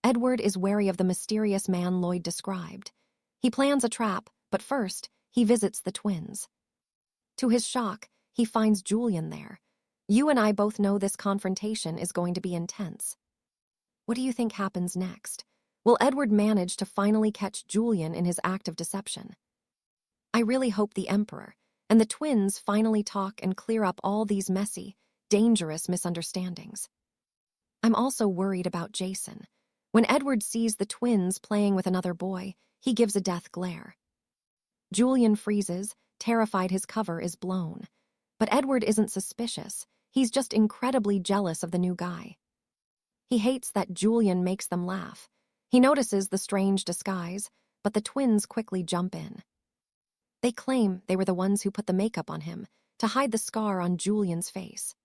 Edward is wary of the mysterious man Lloyd described. He plans a trap, but first, he visits the twins. To his shock, he finds Julian there. You and I both know this confrontation is going to be intense. What do you think happens next? Will Edward manage to finally catch Julian in his act of deception? I really hope the Emperor and the twins finally talk and clear up all these messy, dangerous misunderstandings. I'm also worried about Jason. When Edward sees the twins playing with another boy, he gives a death glare. Julian freezes, terrified his cover is blown. But Edward isn't suspicious, he's just incredibly jealous of the new guy. He hates that Julian makes them laugh. He notices the strange disguise, but the twins quickly jump in. They claim they were the ones who put the makeup on him to hide the scar on Julian's face.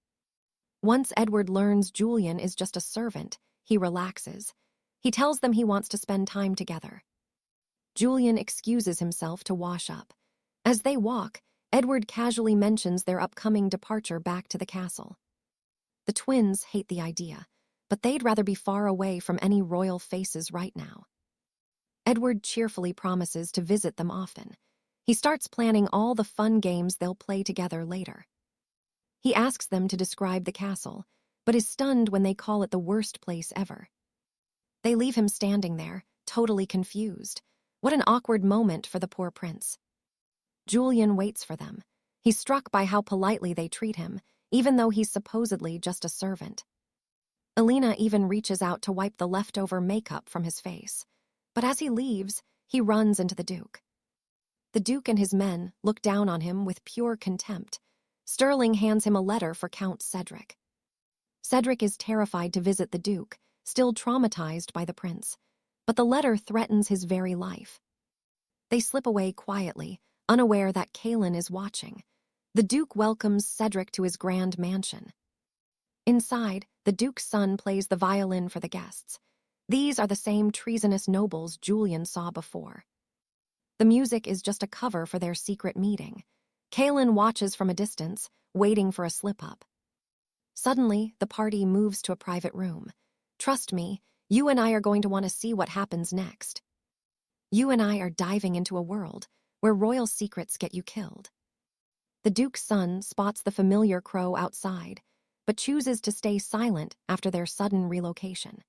Once Edward learns Julian is just a servant, he relaxes. He tells them he wants to spend time together. Julian excuses himself to wash up. As they walk, Edward casually mentions their upcoming departure back to the castle. The twins hate the idea, but they'd rather be far away from any royal faces right now. Edward cheerfully promises to visit them often. He starts planning all the fun games they'll play together later. He asks them to describe the castle, but is stunned when they call it the worst place ever. They leave him standing there, totally confused. What an awkward moment for the poor prince. Julian waits for them. He's struck by how politely they treat him, even though he's supposedly just a servant. Alina even reaches out to wipe the leftover makeup from his face. But as he leaves, he runs into the Duke. The Duke and his men look down on him with pure contempt. Sterling hands him a letter for Count Cedric. Cedric is terrified to visit the Duke, still traumatized by the prince. But the letter threatens his very life. They slip away quietly, unaware that Kaelin is watching. The Duke welcomes Cedric to his grand mansion. Inside, the Duke's son plays the violin for the guests. These are the same treasonous nobles Julian saw before. The music is just a cover for their secret meeting. Kaelin watches from a distance, waiting for a slip-up. Suddenly, the party moves to a private room. Trust me, you and I are going to want to see what happens next. You and I are diving into a world where royal secrets get you killed. The Duke's son spots the familiar crow outside, but chooses to stay silent after their sudden relocation.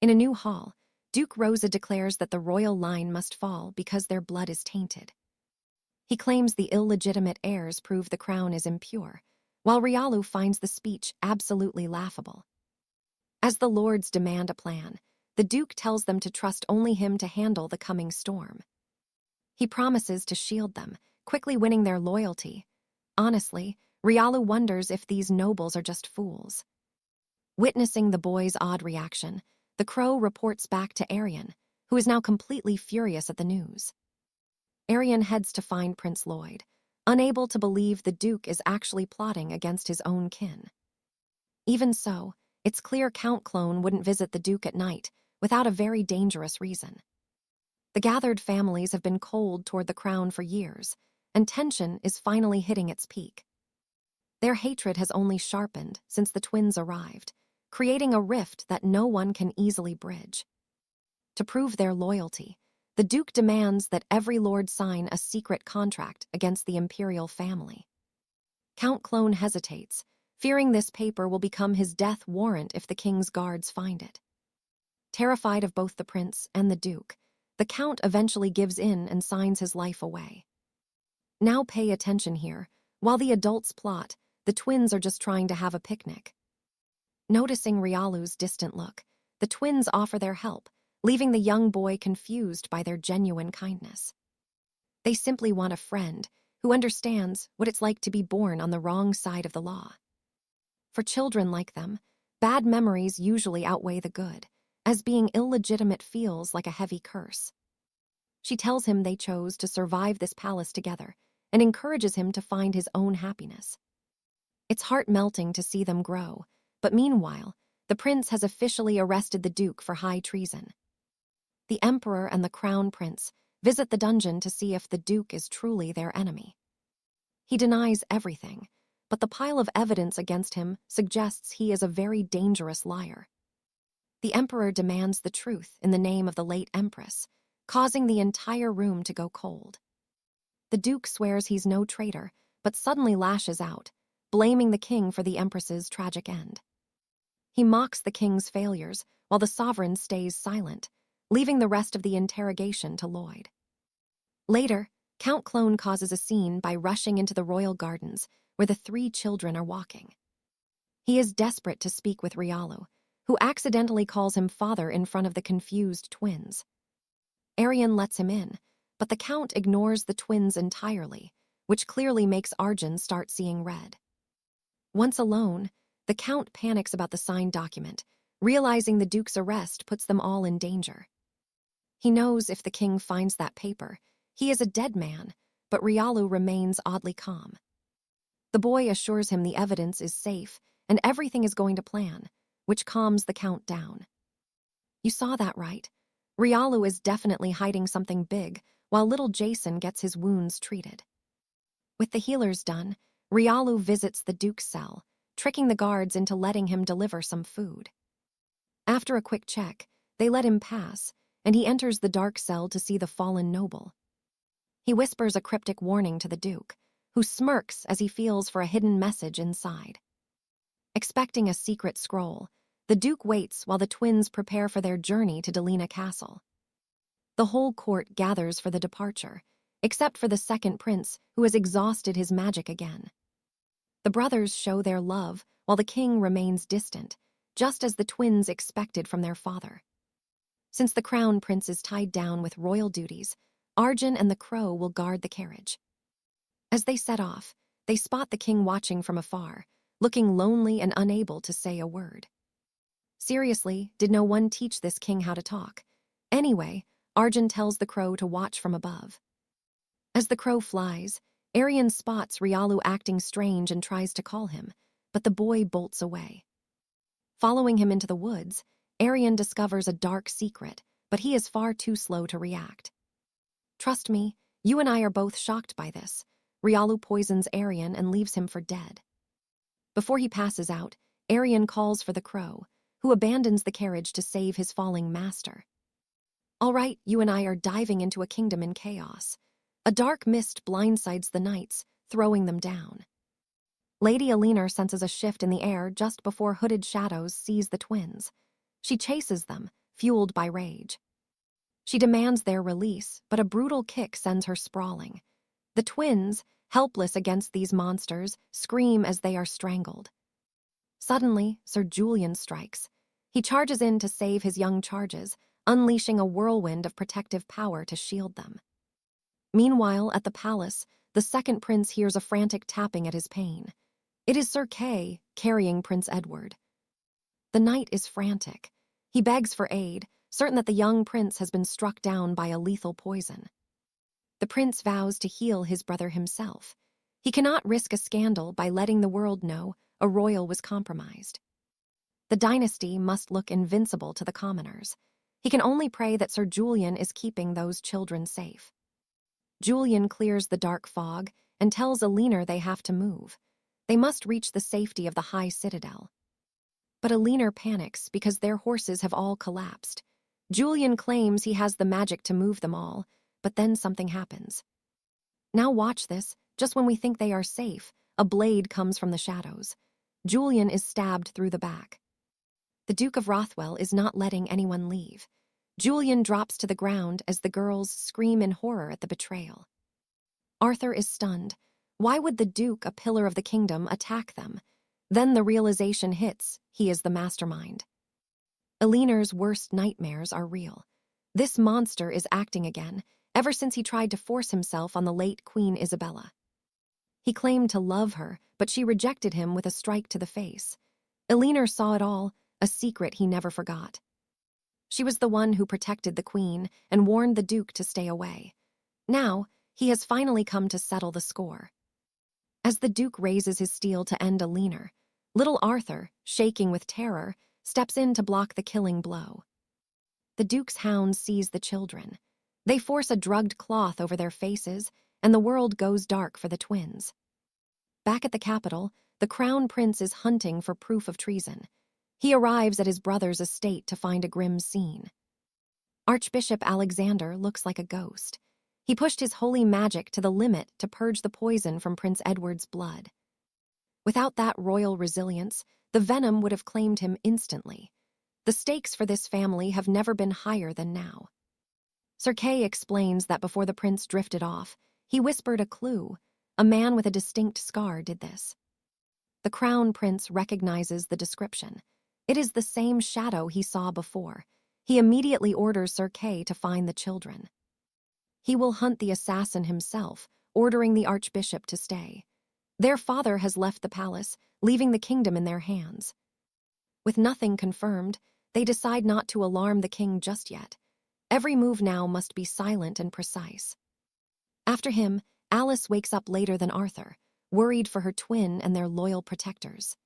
In a new hall, Duke Rosa declares that the royal line must fall because their blood is tainted. He claims the illegitimate heirs prove the crown is impure, while Rialu finds the speech absolutely laughable. As the lords demand a plan, the Duke tells them to trust only him to handle the coming storm. He promises to shield them, quickly winning their loyalty. Honestly, Rialu wonders if these nobles are just fools. Witnessing the boy's odd reaction, the crow reports back to Arian, who is now completely furious at the news. Arian heads to find Prince Lloyd, unable to believe the Duke is actually plotting against his own kin. Even so, it's clear Count Clone wouldn't visit the Duke at night without a very dangerous reason. The gathered families have been cold toward the crown for years, and tension is finally hitting its peak. Their hatred has only sharpened since the twins arrived, creating a rift that no one can easily bridge. To prove their loyalty, the Duke demands that every lord sign a secret contract against the imperial family. Count Clone hesitates, fearing this paper will become his death warrant if the king's guards find it. Terrified of both the prince and the Duke, the Count eventually gives in and signs his life away. Now pay attention here. While the adults plot, the twins are just trying to have a picnic. Noticing Rialu's distant look, the twins offer their help, leaving the young boy confused by their genuine kindness. They simply want a friend who understands what it's like to be born on the wrong side of the law. For children like them, bad memories usually outweigh the good, as being illegitimate feels like a heavy curse. She tells him they chose to survive this palace together and encourages him to find his own happiness. It's heart-melting to see them grow, but meanwhile, the prince has officially arrested the Duke for high treason. The Emperor and the Crown Prince visit the dungeon to see if the Duke is truly their enemy. He denies everything, but the pile of evidence against him suggests he is a very dangerous liar. The emperor demands the truth in the name of the late empress, causing the entire room to go cold. The duke swears he's no traitor, but suddenly lashes out, blaming the king for the empress's tragic end. He mocks the king's failures while the sovereign stays silent, leaving the rest of the interrogation to Lloyd. Later, Count Clone causes a scene by rushing into the royal gardens where the 3 children are walking. He is desperate to speak with Rialu, who accidentally calls him father in front of the confused twins. Arian lets him in, but the Count ignores the twins entirely, which clearly makes Arjun start seeing red. Once alone, the Count panics about the signed document, realizing the Duke's arrest puts them all in danger. He knows if the king finds that paper, he is a dead man, but Rialu remains oddly calm. The boy assures him the evidence is safe and everything is going to plan, which calms the Count down. You saw that right. Rialu is definitely hiding something big, while little Jason gets his wounds treated. With the healers done, Rialu visits the Duke's cell, tricking the guards into letting him deliver some food. After a quick check, they let him pass, and he enters the dark cell to see the fallen noble. He whispers a cryptic warning to the Duke, who smirks as he feels for a hidden message inside. Expecting a secret scroll, the Duke waits while the twins prepare for their journey to Delina Castle. The whole court gathers for the departure, except for the second prince, who has exhausted his magic again. The brothers show their love while the king remains distant, just as the twins expected from their father. Since the crown prince is tied down with royal duties, Arjun and the crow will guard the carriage. As they set off, they spot the king watching from afar, looking lonely and unable to say a word. Seriously, did no one teach this king how to talk? Anyway, Arjun tells the crow to watch from above. As the crow flies, Arian spots Rialu acting strange and tries to call him, but the boy bolts away. Following him into the woods, Arian discovers a dark secret, but he is far too slow to react. Trust me, you and I are both shocked by this. Rialu poisons Arian and leaves him for dead. Before he passes out, Arian calls for the crow, who abandons the carriage to save his falling master. All right, you and I are diving into a kingdom in chaos. A dark mist blindsides the knights, throwing them down. Lady Alina senses a shift in the air just before hooded shadows seize the twins. She chases them, fueled by rage. She demands their release, but a brutal kick sends her sprawling. The twins, helpless against these monsters, scream as they are strangled. Suddenly, Sir Julian strikes. He charges in to save his young charges, unleashing a whirlwind of protective power to shield them. Meanwhile, at the palace, the second prince hears a frantic tapping at his pane. It is Sir Kay, carrying Prince Edward. The knight is frantic. He begs for aid, certain that the young prince has been struck down by a lethal poison. The prince vows to heal his brother himself. He cannot risk a scandal by letting the world know a royal was compromised. The dynasty must look invincible to the commoners. He can only pray that Sir Julian is keeping those children safe. Julian clears the dark fog and tells Alina they have to move. They must reach the safety of the high citadel. But Alina panics because their horses have all collapsed. Julian claims he has the magic to move them all, but then something happens. Now watch this, just when we think they are safe, a blade comes from the shadows. Julian is stabbed through the back. The Duke of Rothwell is not letting anyone leave. Julian drops to the ground as the girls scream in horror at the betrayal. Arthur is stunned. Why would the Duke, a pillar of the kingdom, attack them? Then the realization hits, he is the mastermind. Alina's worst nightmares are real. This monster is acting again, ever since he tried to force himself on the late Queen Isabella. He claimed to love her, but she rejected him with a strike to the face. Alina saw it all, a secret he never forgot. She was the one who protected the Queen and warned the Duke to stay away. Now, he has finally come to settle the score. As the Duke raises his steel to end Alina, little Arthur, shaking with terror, steps in to block the killing blow. The Duke's hounds seize the children. They force a drugged cloth over their faces, and the world goes dark for the twins. Back at the capital, the crown prince is hunting for proof of treason. He arrives at his brother's estate to find a grim scene. Archbishop Alexander looks like a ghost. He pushed his holy magic to the limit to purge the poison from Prince Edward's blood. Without that royal resilience, the venom would have claimed him instantly. The stakes for this family have never been higher than now. Sir Kay explains that before the prince drifted off, he whispered a clue. A man with a distinct scar did this. The crown prince recognizes the description. It is the same shadow he saw before. He immediately orders Sir Kay to find the children. He will hunt the assassin himself, ordering the archbishop to stay. Their father has left the palace, leaving the kingdom in their hands. With nothing confirmed, they decide not to alarm the king just yet. Every move now must be silent and precise. After him, Alice wakes up later than Arthur, worried for her twin and their loyal protectors.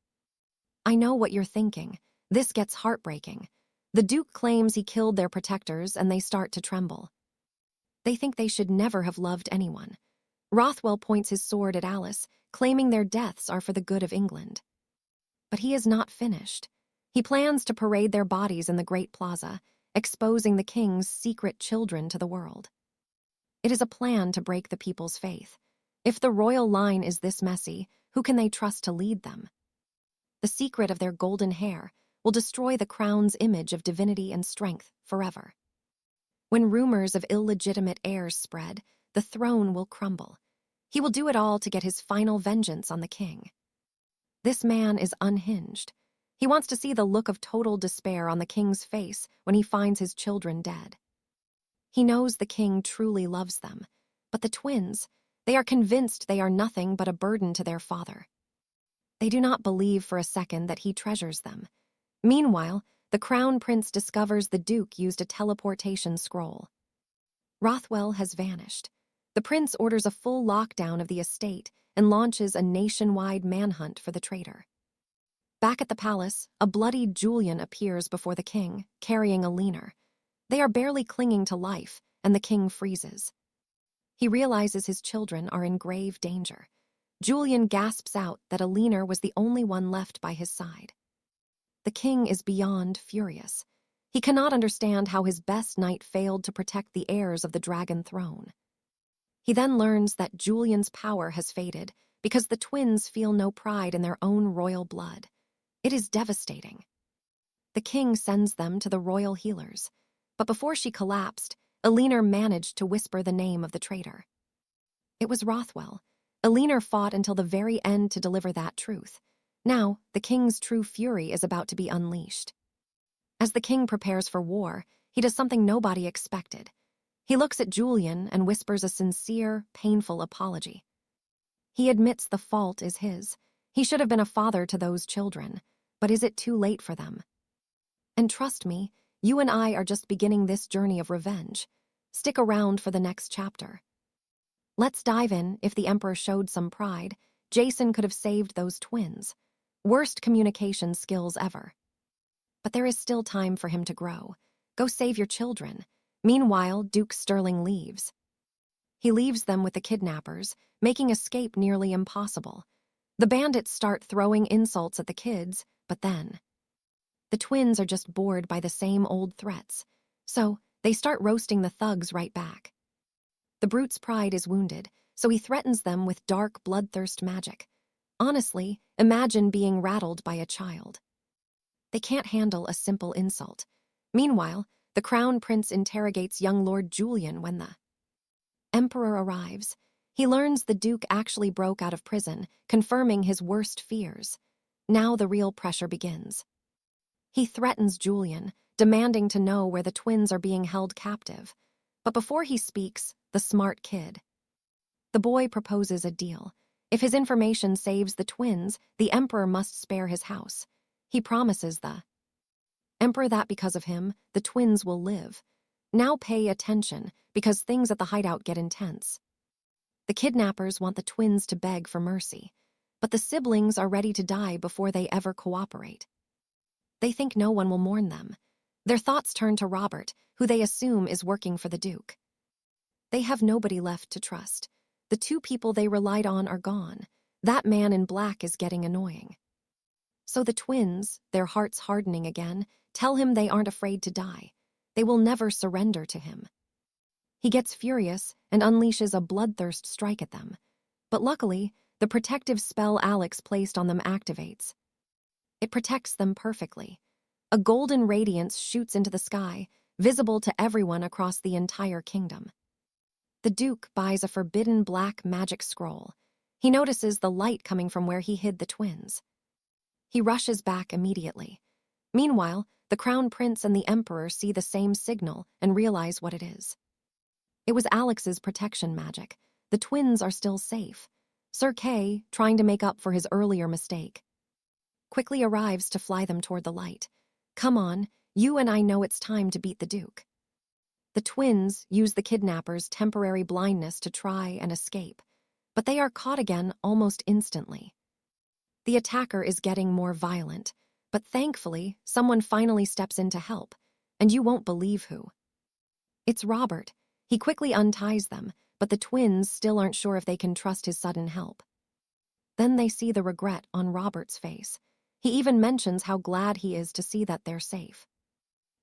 I know what you're thinking. This gets heartbreaking. The Duke claims he killed their protectors and they start to tremble. They think they should never have loved anyone. Rothwell points his sword at Alice, claiming their deaths are for the good of England. But he is not finished. He plans to parade their bodies in the Great Plaza, exposing the king's secret children to the world. It is a plan to break the people's faith. If the royal line is this messy, who can they trust to lead them? The secret of their golden hair will destroy the crown's image of divinity and strength forever. When rumors of illegitimate heirs spread, the throne will crumble. He will do it all to get his final vengeance on the king. This man is unhinged. He wants to see the look of total despair on the king's face when he finds his children dead. He knows the king truly loves them, but the twins, they are convinced they are nothing but a burden to their father. They do not believe for a second that he treasures them. Meanwhile, the crown prince discovers the Duke used a teleportation scroll. Rothwell has vanished. The prince orders a full lockdown of the estate and launches a nationwide manhunt for the traitor. Back at the palace, a bloodied Julian appears before the king, carrying a leaner. They are barely clinging to life, and the king freezes. He realizes his children are in grave danger. Julian gasps out that a leaner was the only one left by his side. The king is beyond furious. He cannot understand how his best knight failed to protect the heirs of the dragon throne. He then learns that Julian's power has faded because the twins feel no pride in their own royal blood. It is devastating. The king sends them to the royal healers, but before she collapsed, Elinor managed to whisper the name of the traitor. It was Rothwell. Elinor fought until the very end to deliver that truth. Now, the king's true fury is about to be unleashed. As the king prepares for war, he does something nobody expected. He looks at Julian and whispers a sincere, painful apology. He admits the fault is his. He should have been a father to those children, but is it too late for them? And trust me, you and I are just beginning this journey of revenge. Stick around for the next chapter. Let's dive in. If the Emperor showed some pride, Jason could have saved those twins. Worst communication skills ever. But there is still time for him to grow. Go save your children. Meanwhile, Duke Sterling leaves. He leaves them with the kidnappers, making escape nearly impossible. The bandits start throwing insults at the kids, but then the twins are just bored by the same old threats, so they start roasting the thugs right back. The brute's pride is wounded, so he threatens them with dark bloodthirst magic. Honestly, imagine being rattled by a child. They can't handle a simple insult. Meanwhile, the crown prince interrogates young Lord Julian when the Emperor arrives. He learns the Duke actually broke out of prison, confirming his worst fears. Now the real pressure begins. He threatens Julian, demanding to know where the twins are being held captive. But before he speaks, the smart kid. The boy proposes a deal. If his information saves the twins, the Emperor must spare his house. He promises the Emperor that because of him, the twins will live. Now pay attention, because things at the hideout get intense. The kidnappers want the twins to beg for mercy, but the siblings are ready to die before they ever cooperate. They think no one will mourn them. Their thoughts turn to Robert, who they assume is working for the Duke. They have nobody left to trust. The two people they relied on are gone. That man in black is getting annoying. So the twins, their hearts hardening again, tell him they aren't afraid to die. They will never surrender to him. He gets furious and unleashes a bloodthirst strike at them. But luckily, the protective spell Alex placed on them activates. It protects them perfectly. A golden radiance shoots into the sky, visible to everyone across the entire kingdom. The Duke buys a forbidden black magic scroll. He notices the light coming from where he hid the twins. He rushes back immediately. Meanwhile, the Crown Prince and the Emperor see the same signal and realize what it is. It was Alex's protection magic. The twins are still safe. Sir Kay, trying to make up for his earlier mistake, quickly arrives to fly them toward the light. Come on, you and I know it's time to beat the Duke. The twins use the kidnapper's temporary blindness to try and escape, but they are caught again almost instantly. The attacker is getting more violent, but thankfully, someone finally steps in to help, and you won't believe who. It's Robert. He quickly unties them, but the twins still aren't sure if they can trust his sudden help. Then they see the regret on Robert's face. He even mentions how glad he is to see that they're safe.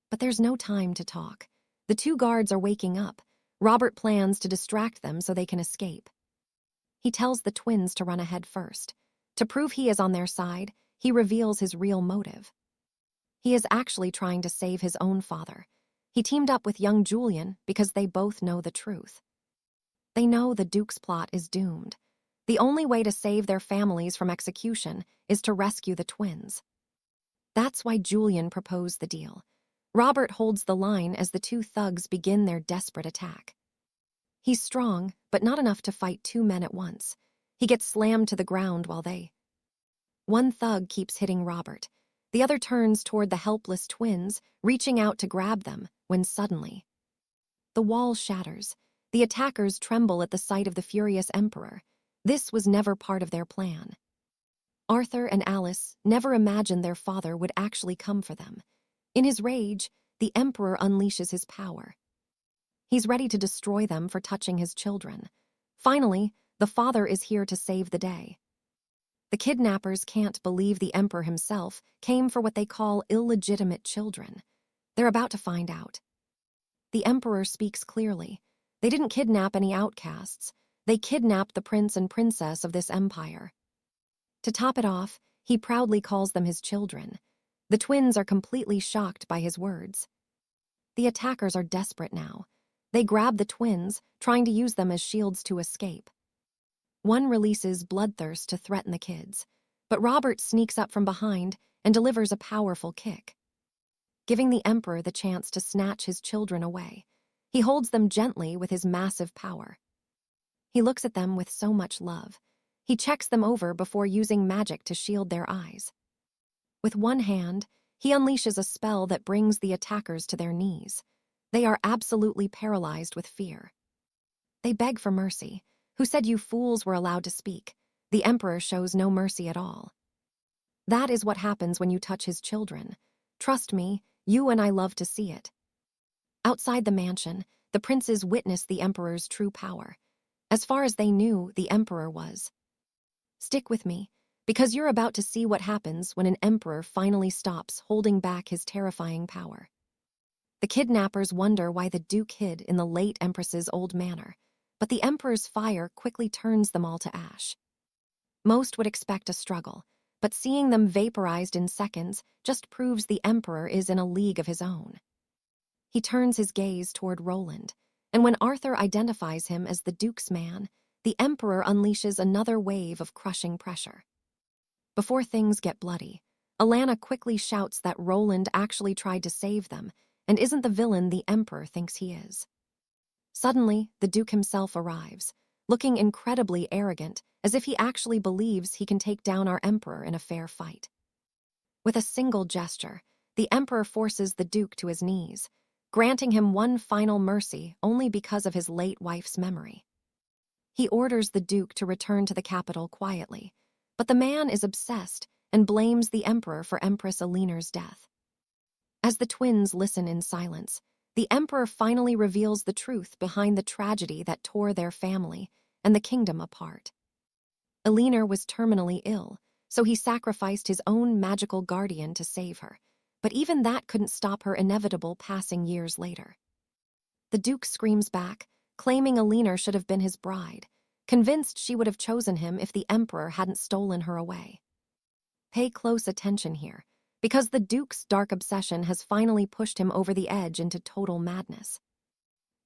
But there's no time to talk. The two guards are waking up. Robert plans to distract them so they can escape. He tells the twins to run ahead first. To prove he is on their side, he reveals his real motive. He is actually trying to save his own father. He teamed up with young Julian because they both know the truth. They know the Duke's plot is doomed. The only way to save their families from execution is to rescue the twins. That's why Julian proposed the deal. Robert holds the line as the two thugs begin their desperate attack. He's strong, but not enough to fight two men at once. He gets slammed to the ground while One thug keeps hitting Robert. The other turns toward the helpless twins, reaching out to grab them, when suddenly the wall shatters. The attackers tremble at the sight of the furious Emperor. This was never part of their plan. Arthur and Alice never imagined their father would actually come for them. In his rage, the Emperor unleashes his power. He's ready to destroy them for touching his children. Finally, the father is here to save the day. The kidnappers can't believe the Emperor himself came for what they call illegitimate children. They're about to find out. The Emperor speaks clearly. They didn't kidnap any outcasts. They kidnapped the prince and princess of this empire. To top it off, he proudly calls them his children. The twins are completely shocked by his words. The attackers are desperate now. They grab the twins, trying to use them as shields to escape. One releases bloodthirst to threaten the kids, but Robert sneaks up from behind and delivers a powerful kick, giving the Emperor the chance to snatch his children away. He holds them gently with his massive power. He looks at them with so much love. He checks them over before using magic to shield their eyes. With one hand, he unleashes a spell that brings the attackers to their knees. They are absolutely paralyzed with fear. They beg for mercy. Who said you fools were allowed to speak? The Emperor shows no mercy at all. That is what happens when you touch his children. Trust me, you and I love to see it. Outside the mansion, the princes witness the Emperor's true power. As far as they knew, the Emperor was. Stick with me, because you're about to see what happens when an emperor finally stops holding back his terrifying power. The kidnappers wonder why the Duke hid in the late Empress's old manor, but the Emperor's fire quickly turns them all to ash. Most would expect a struggle, but seeing them vaporized in seconds just proves the Emperor is in a league of his own. He turns his gaze toward Roland, and when Arthur identifies him as the Duke's man, the Emperor unleashes another wave of crushing pressure. Before things get bloody, Alana quickly shouts that Roland actually tried to save them and isn't the villain the Emperor thinks he is. Suddenly, the Duke himself arrives, looking incredibly arrogant, as if he actually believes he can take down our Emperor in a fair fight. With a single gesture, the Emperor forces the Duke to his knees, granting him one final mercy only because of his late wife's memory. He orders the Duke to return to the capital quietly, but the man is obsessed and blames the Emperor for Empress Alina's death. As the twins listen in silence, the Emperor finally reveals the truth behind the tragedy that tore their family and the kingdom apart. Elinor was terminally ill, so he sacrificed his own magical guardian to save her, but even that couldn't stop her inevitable passing years later. The Duke screams back, claiming Elinor should have been his bride, convinced she would have chosen him if the Emperor hadn't stolen her away. Pay close attention here, because the Duke's dark obsession has finally pushed him over the edge into total madness.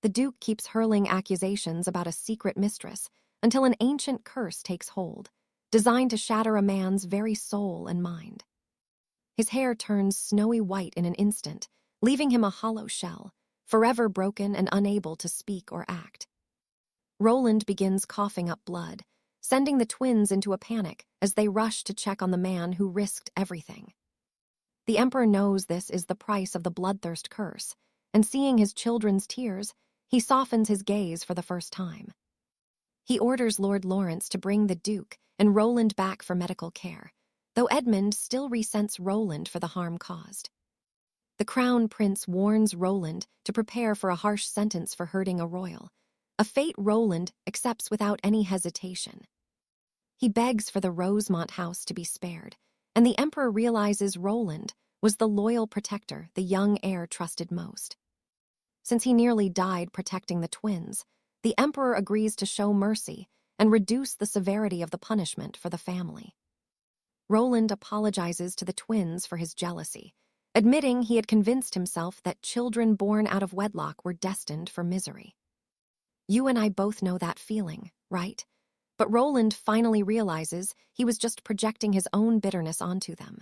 The Duke keeps hurling accusations about a secret mistress until an ancient curse takes hold, designed to shatter a man's very soul and mind. His hair turns snowy white in an instant, leaving him a hollow shell, forever broken and unable to speak or act. Roland begins coughing up blood, sending the twins into a panic as they rush to check on the man who risked everything. The Emperor knows this is the price of the bloodthirst curse, and seeing his children's tears, he softens his gaze for the first time. He orders Lord Lawrence to bring the Duke and Roland back for medical care, though Edmund still resents Roland for the harm caused. The Crown Prince warns Roland to prepare for a harsh sentence for hurting a royal, a fate Roland accepts without any hesitation. He begs for the Rosemont house to be spared, and the Emperor realizes Roland was the loyal protector the young heir trusted most. Since he nearly died protecting the twins, the Emperor agrees to show mercy and reduce the severity of the punishment for the family. Roland apologizes to the twins for his jealousy, admitting he had convinced himself that children born out of wedlock were destined for misery. You and I both know that feeling, right? But Roland finally realizes he was just projecting his own bitterness onto them.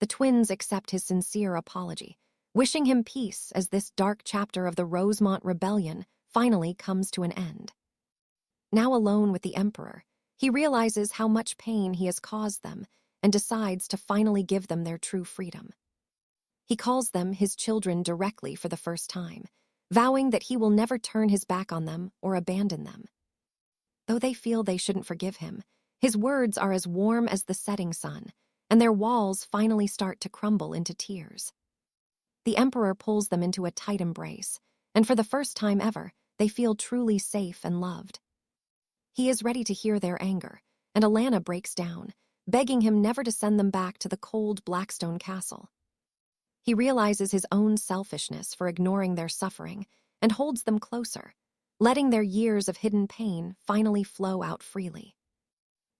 The twins accept his sincere apology, wishing him peace as this dark chapter of the Rosemont Rebellion finally comes to an end. Now alone with the Emperor, he realizes how much pain he has caused them and decides to finally give them their true freedom. He calls them his children directly for the first time, vowing that he will never turn his back on them or abandon them. Though they feel they shouldn't forgive him, his words are as warm as the setting sun, and their walls finally start to crumble into tears. The Emperor pulls them into a tight embrace, and for the first time ever, they feel truly safe and loved. He is ready to hear their anger, and Alana breaks down, begging him never to send them back to the cold Blackstone Castle. He realizes his own selfishness for ignoring their suffering and holds them closer, letting their years of hidden pain finally flow out freely.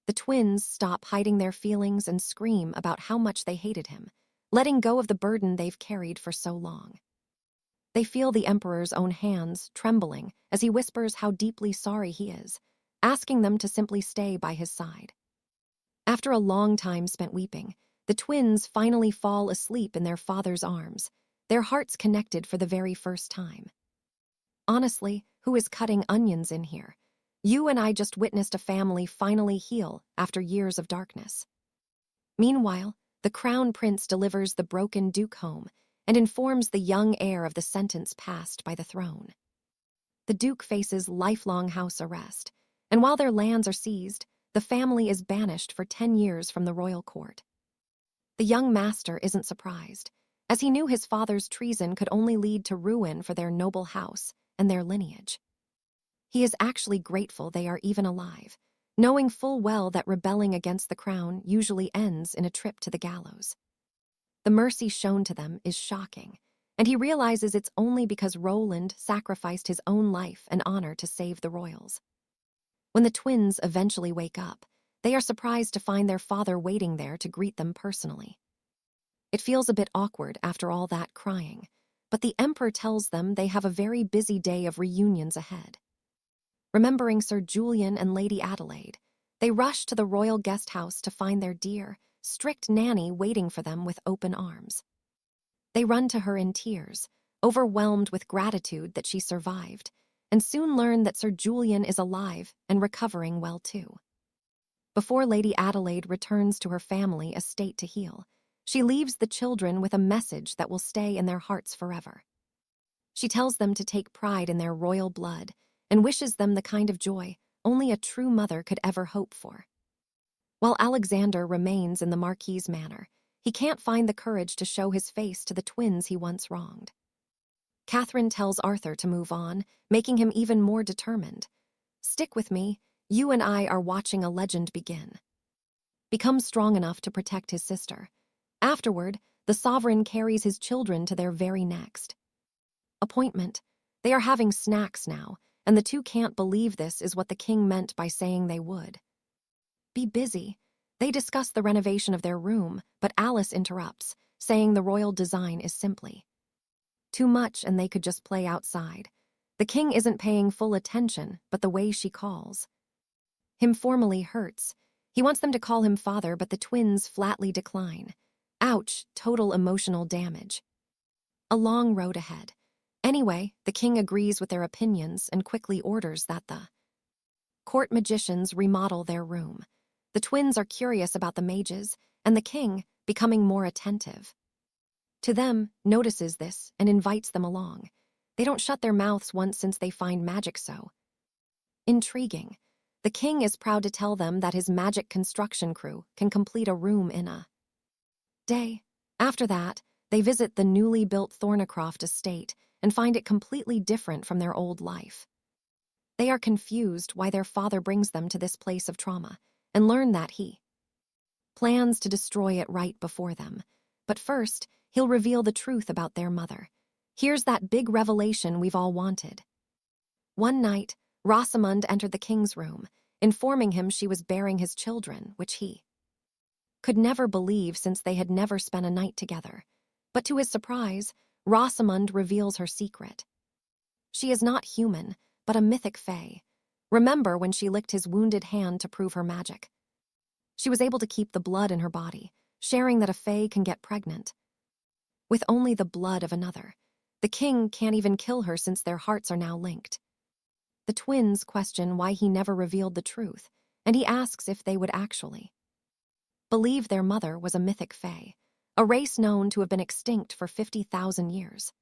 The twins stop hiding their feelings and scream about how much they hated him, letting go of the burden they've carried for so long. They feel the Emperor's own hands trembling as he whispers how deeply sorry he is, asking them to simply stay by his side. After a long time spent weeping, the twins finally fall asleep in their father's arms, their hearts connected for the very first time. Honestly, who is cutting onions in here? You and I just witnessed a family finally heal after years of darkness. Meanwhile, the Crown Prince delivers the broken Duke home and informs the young heir of the sentence passed by the throne. The Duke faces lifelong house arrest, and while their lands are seized, the family is banished for 10 years from the royal court. The young master isn't surprised, as he knew his father's treason could only lead to ruin for their noble house and their lineage. He is actually grateful they are even alive, knowing full well that rebelling against the crown usually ends in a trip to the gallows. The mercy shown to them is shocking, and he realizes it's only because Roland sacrificed his own life and honor to save the royals. When the twins eventually wake up, they are surprised to find their father waiting there to greet them personally. It feels a bit awkward after all that crying, but the Emperor tells them they have a very busy day of reunions ahead. Remembering Sir Julian and Lady Adelaide, they rush to the royal guest house to find their dear, strict nanny waiting for them with open arms. They run to her in tears, overwhelmed with gratitude that she survived, and soon learn that Sir Julian is alive and recovering well too. Before Lady Adelaide returns to her family estate to heal, she leaves the children with a message that will stay in their hearts forever. She tells them to take pride in their royal blood and wishes them the kind of joy only a true mother could ever hope for. While Alexander remains in the Marquis's manor, he can't find the courage to show his face to the twins he once wronged. Catherine tells Arthur to move on, making him even more determined. "Stick with me. You and I are watching a legend begin. Become strong enough to protect his sister. Afterward, the sovereign carries his children to their very next appointment. They are having snacks now, and the two can't believe this is what the king meant by saying they would. Be busy. They discuss the renovation of their room, but Alice interrupts, saying the royal design is simply too much and they could just play outside. The king isn't paying full attention, but the way she calls him formally hurts. He wants them to call him father, but the twins flatly decline. Ouch, total emotional damage. A long road ahead. Anyway, the king agrees with their opinions and quickly orders that the court magicians remodel their room. The twins are curious about the mages, and the king, becoming more attentive to them, notices this and invites them along. They don't shut their mouths once since they find magic so intriguing. The king is proud to tell them that his magic construction crew can complete a room in a day. After that, they visit the newly built 𝒉𝒄𝒏𝒄𝒆 estate and find it completely different from their old life. They are confused why their father brings them to this place of trauma and learn that he plans to destroy it right before them. But first, he'll reveal the truth about their mother. Here's that big revelation we've all wanted. One night, Rosamund entered the king's room, informing him she was bearing his children, which he could never believe since they had never spent a night together. But to his surprise, Rosamund reveals her secret. She is not human, but a mythic fae. Remember when she licked his wounded hand to prove her magic? She was able to keep the blood in her body, sharing that a fae can get pregnant with only the blood of another. The king can't even kill her since their hearts are now linked. The twins question why he never revealed the truth, and he asks if they would actually believe their mother was a mythic fae, a race known to have been extinct for 50,000 years.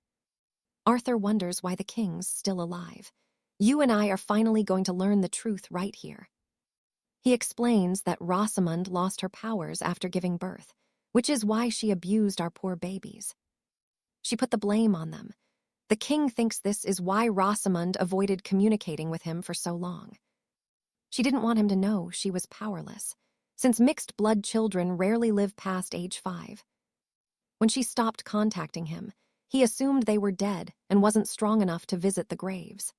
Arthur wonders why the king's still alive. You and I are finally going to learn the truth right here. He explains that Rosamund lost her powers after giving birth, which is why she abused our poor babies. She put the blame on them. The king thinks this is why Rosamund avoided communicating with him for so long. She didn't want him to know she was powerless, since mixed-blood children rarely live past age 5. When she stopped contacting him, he assumed they were dead and wasn't strong enough to visit the graves.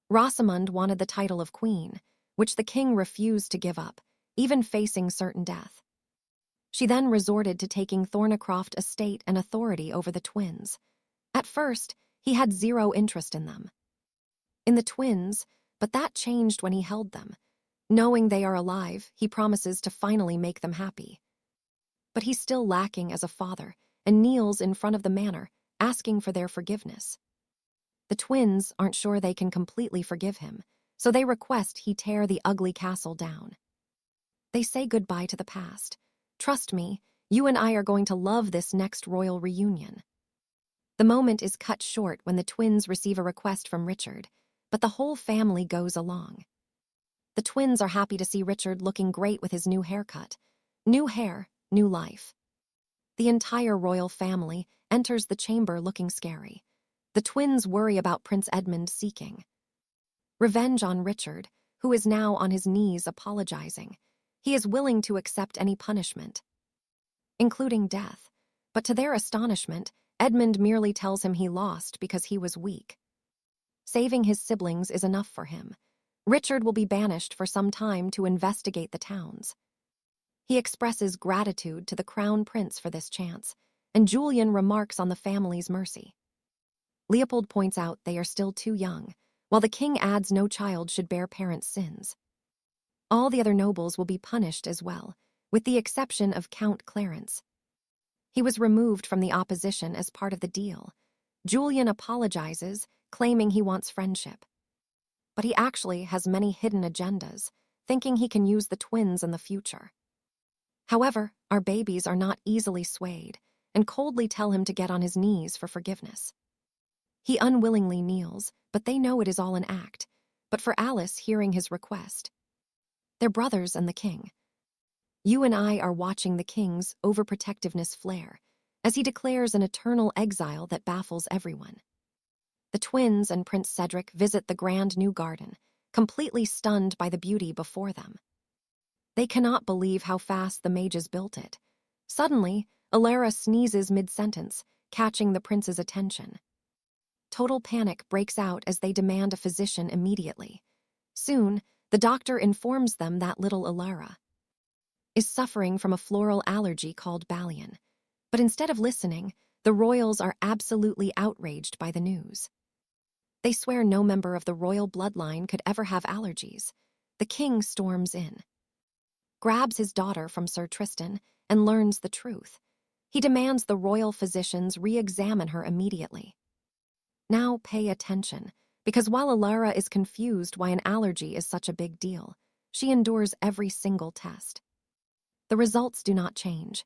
Rosamund wanted the title of queen, which the king refused to give up, even facing certain death. She then resorted to taking 𝒉𝒄𝒏𝒄𝒆 estate and authority over the twins. At first, he had zero interest in them. In the twins, but that changed when he held them. Knowing they are alive, he promises to finally make them happy. But he's still lacking as a father and kneels in front of the manor, asking for their forgiveness. The twins aren't sure they can completely forgive him, so they request he tear the ugly castle down. They say goodbye to the past. Trust me, you and I are going to love this next royal reunion. The moment is cut short when the twins receive a request from Richard, but the whole family goes along. The twins are happy to see Richard looking great with his new haircut. New hair, new life. The entire royal family enters the chamber looking scary. The twins worry about Prince Edmund seeking revenge on Richard, who is now on his knees apologizing. He is willing to accept any punishment, including death. But to their astonishment, Edmund merely tells him he lost because he was weak. Saving his siblings is enough for him. Richard will be banished for some time to investigate the towns. He expresses gratitude to the crown prince for this chance, and Julian remarks on the family's mercy. Leopold points out they are still too young, while the king adds no child should bear parents' sins. All the other nobles will be punished as well, with the exception of Count Clarence. He was removed from the opposition as part of the deal. Julian apologizes, claiming he wants friendship. But he actually has many hidden agendas, thinking he can use the twins in the future. However, our babies are not easily swayed, and coldly tell him to get on his knees for forgiveness. He unwillingly kneels, but they know it is all an act. But for Alice hearing his request, they're brothers and the king. You and I are watching the king's overprotectiveness flare, as he declares an eternal exile that baffles everyone. The twins and Prince Cedric visit the grand new garden, completely stunned by the beauty before them. They cannot believe how fast the mages built it. Suddenly, Alara sneezes mid-sentence, catching the prince's attention. Total panic breaks out as they demand a physician immediately. Soon, the doctor informs them that little Alara is suffering from a floral allergy called balian. But instead of listening, the royals are absolutely outraged by the news. They swear no member of the royal bloodline could ever have allergies. The king storms in, grabs his daughter from Sir Tristan, and learns the truth. He demands the royal physicians re-examine her immediately. Now pay attention, because while Alara is confused why an allergy is such a big deal, she endures every single test. The results do not change.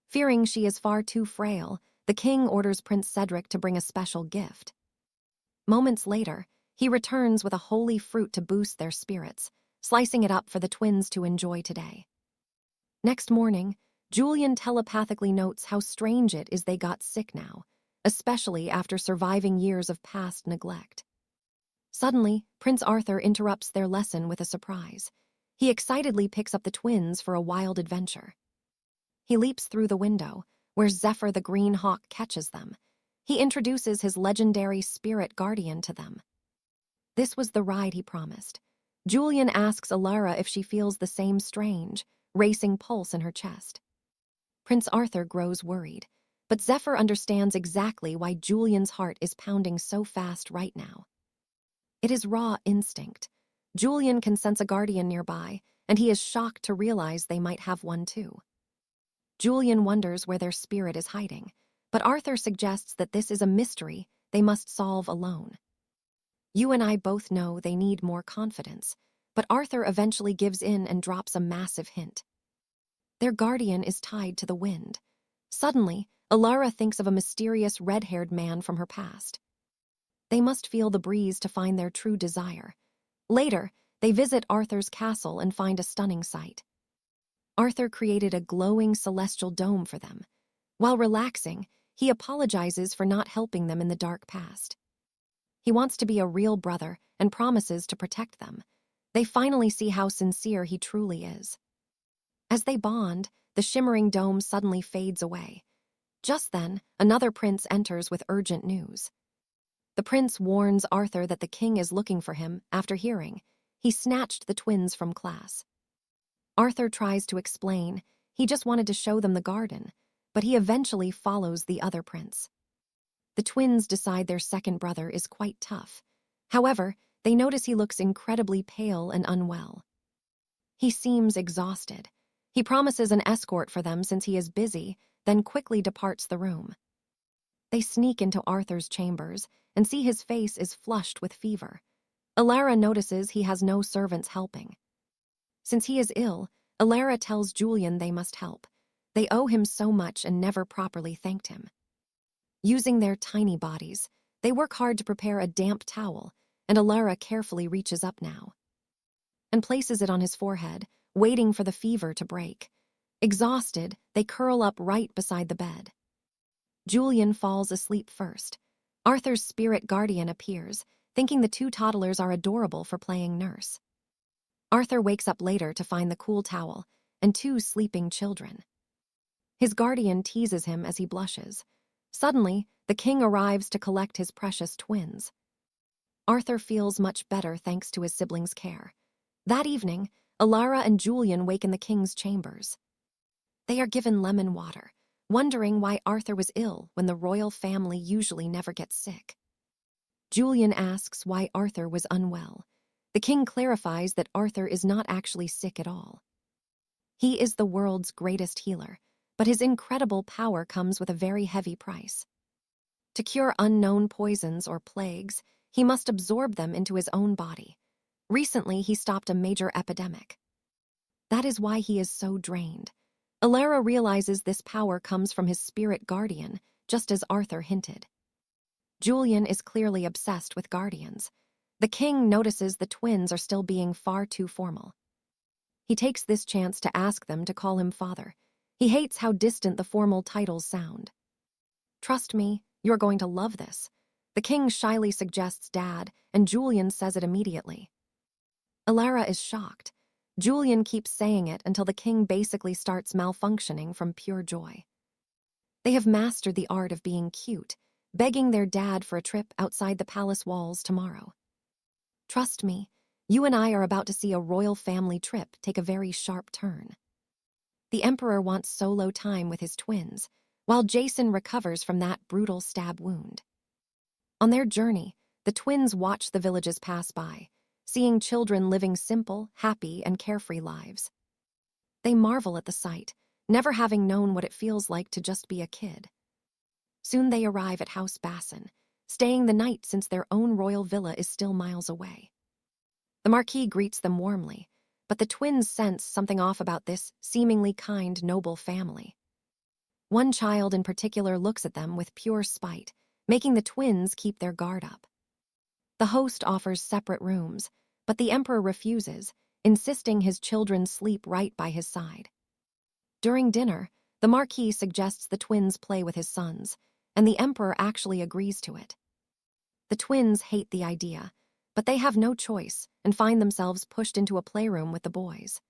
Fearing she is far too frail, the king orders Prince Cedric to bring a special gift. Moments later, he returns with a holy fruit to boost their spirits, slicing it up for the twins to enjoy today. Next morning, Julian telepathically notes how strange it is they got sick now, especially after surviving years of past neglect. Suddenly, Prince Arthur interrupts their lesson with a surprise. He excitedly picks up the twins for a wild adventure. He leaps through the window, where Zephyr the Green Hawk catches them. He introduces his legendary spirit guardian to them. This was the ride he promised. Julian asks Alara if she feels the same strange, racing pulse in her chest. Prince Arthur grows worried, but Zephyr understands exactly why Julian's heart is pounding so fast right now. It is raw instinct. Julian can sense a guardian nearby, and he is shocked to realize they might have one too. Julian wonders where their spirit is hiding, but Arthur suggests that this is a mystery they must solve alone. You and I both know they need more confidence, but Arthur eventually gives in and drops a massive hint. Their guardian is tied to the wind. Suddenly, Alara thinks of a mysterious red-haired man from her past. They must feel the breeze to find their true desire. Later, they visit Arthur's castle and find a stunning sight. Arthur created a glowing celestial dome for them. While relaxing, he apologizes for not helping them in the dark past. He wants to be a real brother and promises to protect them. They finally see how sincere he truly is. As they bond, the shimmering dome suddenly fades away. Just then, another prince enters with urgent news. The prince warns Arthur that the king is looking for him. After hearing, he snatched the twins from class. Arthur tries to explain he just wanted to show them the garden, but he eventually follows the other prince. The twins decide their second brother is quite tough. However, they notice he looks incredibly pale and unwell. He seems exhausted. He promises an escort for them since he is busy, then quickly departs the room. They sneak into Arthur's chambers and see his face is flushed with fever. Alara notices he has no servants helping. Since he is ill, Alara tells Julian they must help. They owe him so much and never properly thanked him. Using their tiny bodies, they work hard to prepare a damp towel, and Alara carefully reaches up now and places it on his forehead, waiting for the fever to break. Exhausted, they curl up right beside the bed. Julian falls asleep first. Arthur's spirit guardian appears, thinking the two toddlers are adorable for playing nurse. Arthur wakes up later to find the cool towel and two sleeping children. His guardian teases him as he blushes. Suddenly, the king arrives to collect his precious twins. Arthur feels much better thanks to his siblings' care. That evening, Alara and Julian wake in the king's chambers. They are given lemon water, wondering why Arthur was ill when the royal family usually never gets sick. Julian asks why Arthur was unwell. The king clarifies that Arthur is not actually sick at all. He is the world's greatest healer, but his incredible power comes with a very heavy price. To cure unknown poisons or plagues, he must absorb them into his own body. Recently, he stopped a major epidemic. That is why he is so drained. Alara realizes this power comes from his spirit guardian, just as Arthur hinted. Julian is clearly obsessed with guardians. The king notices the twins are still being far too formal. He takes this chance to ask them to call him father. He hates how distant the formal titles sound. Trust me, you're going to love this. The king shyly suggests dad, and Julian says it immediately. Alara is shocked. Julian keeps saying it until the king basically starts malfunctioning from pure joy. They have mastered the art of being cute, begging their dad for a trip outside the palace walls tomorrow. Trust me, you and I are about to see a royal family trip take a very sharp turn. The emperor wants solo time with his twins, while Jason recovers from that brutal stab wound. On their journey, the twins watch the villages pass by, seeing children living simple, happy, and carefree lives. They marvel at the sight, never having known what it feels like to just be a kid. Soon they arrive at House Bassin, staying the night since their own royal villa is still miles away. The Marquis greets them warmly, but the twins sense something off about this seemingly kind, noble family. One child in particular looks at them with pure spite, making the twins keep their guard up. The host offers separate rooms, but the emperor refuses, insisting his children sleep right by his side. During dinner, the Marquis suggests the twins play with his sons, and the emperor actually agrees to it. The twins hate the idea, but they have no choice and find themselves pushed into a playroom with the boys.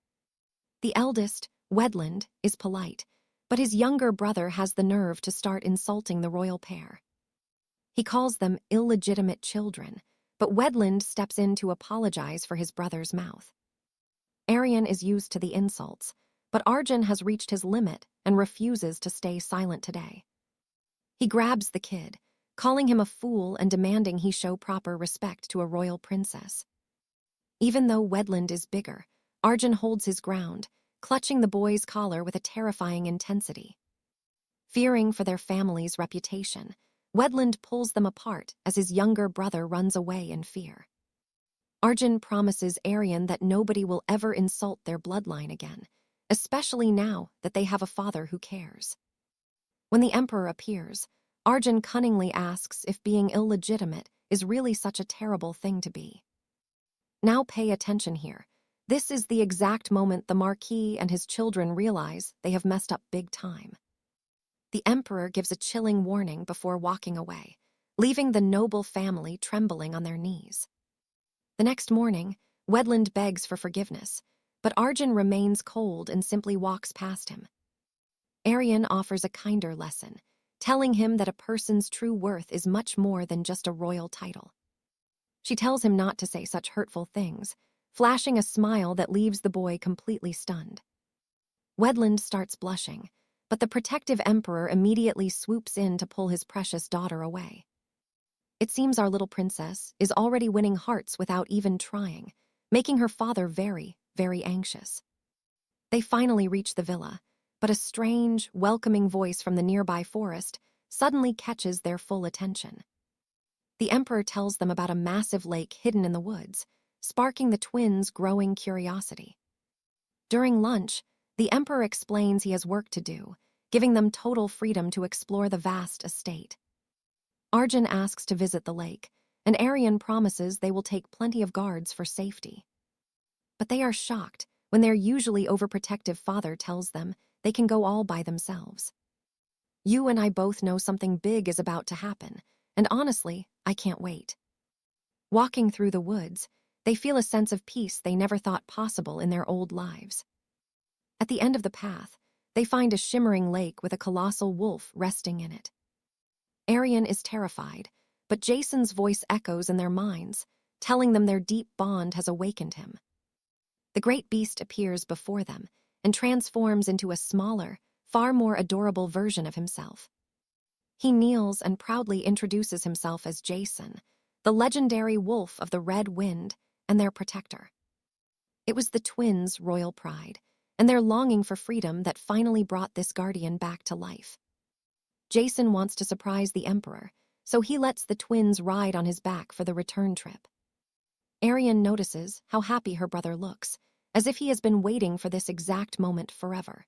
The eldest, Wedland, is polite, but his younger brother has the nerve to start insulting the royal pair. He calls them illegitimate children, but Wedland steps in to apologize for his brother's mouth. Arian is used to the insults, but Arjun has reached his limit and refuses to stay silent today. He grabs the kid, calling him a fool and demanding he show proper respect to a royal princess. Even though Wedland is bigger, Arjun holds his ground, clutching the boy's collar with a terrifying intensity. Fearing for their family's reputation, Wedland pulls them apart as his younger brother runs away in fear. Arjun promises Arian that nobody will ever insult their bloodline again, especially now that they have a father who cares. When the emperor appears, Arjun cunningly asks if being illegitimate is really such a terrible thing to be. Now pay attention here. This is the exact moment the Marquis and his children realize they have messed up big time. The emperor gives a chilling warning before walking away, leaving the noble family trembling on their knees. The next morning, Wedland begs for forgiveness, but Arjun remains cold and simply walks past him. Arian offers a kinder lesson, telling him that a person's true worth is much more than just a royal title. She tells him not to say such hurtful things, flashing a smile that leaves the boy completely stunned. Wedland starts blushing, but the protective emperor immediately swoops in to pull his precious daughter away. It seems our little princess is already winning hearts without even trying, making her father very, very anxious. They finally reach the villa, but a strange, welcoming voice from the nearby forest suddenly catches their full attention. The emperor tells them about a massive lake hidden in the woods, sparking the twins' growing curiosity. During lunch, the emperor explains he has work to do, giving them total freedom to explore the vast estate. Arjun asks to visit the lake, and Arian promises they will take plenty of guards for safety. But they are shocked when their usually overprotective father tells them they can go all by themselves. You and I both know something big is about to happen, and honestly, I can't wait. Walking through the woods, they feel a sense of peace they never thought possible in their old lives. At the end of the path, they find a shimmering lake with a colossal wolf resting in it. Arian is terrified, but Jason's voice echoes in their minds, telling them their deep bond has awakened him. The great beast appears before them and transforms into a smaller, far more adorable version of himself. He kneels and proudly introduces himself as Jason, the legendary wolf of the Red Wind and their protector. It was the twins' royal pride and their longing for freedom that finally brought this guardian back to life. Jason wants to surprise the emperor, so he lets the twins ride on his back for the return trip. Arian notices how happy her brother looks, as if he has been waiting for this exact moment forever.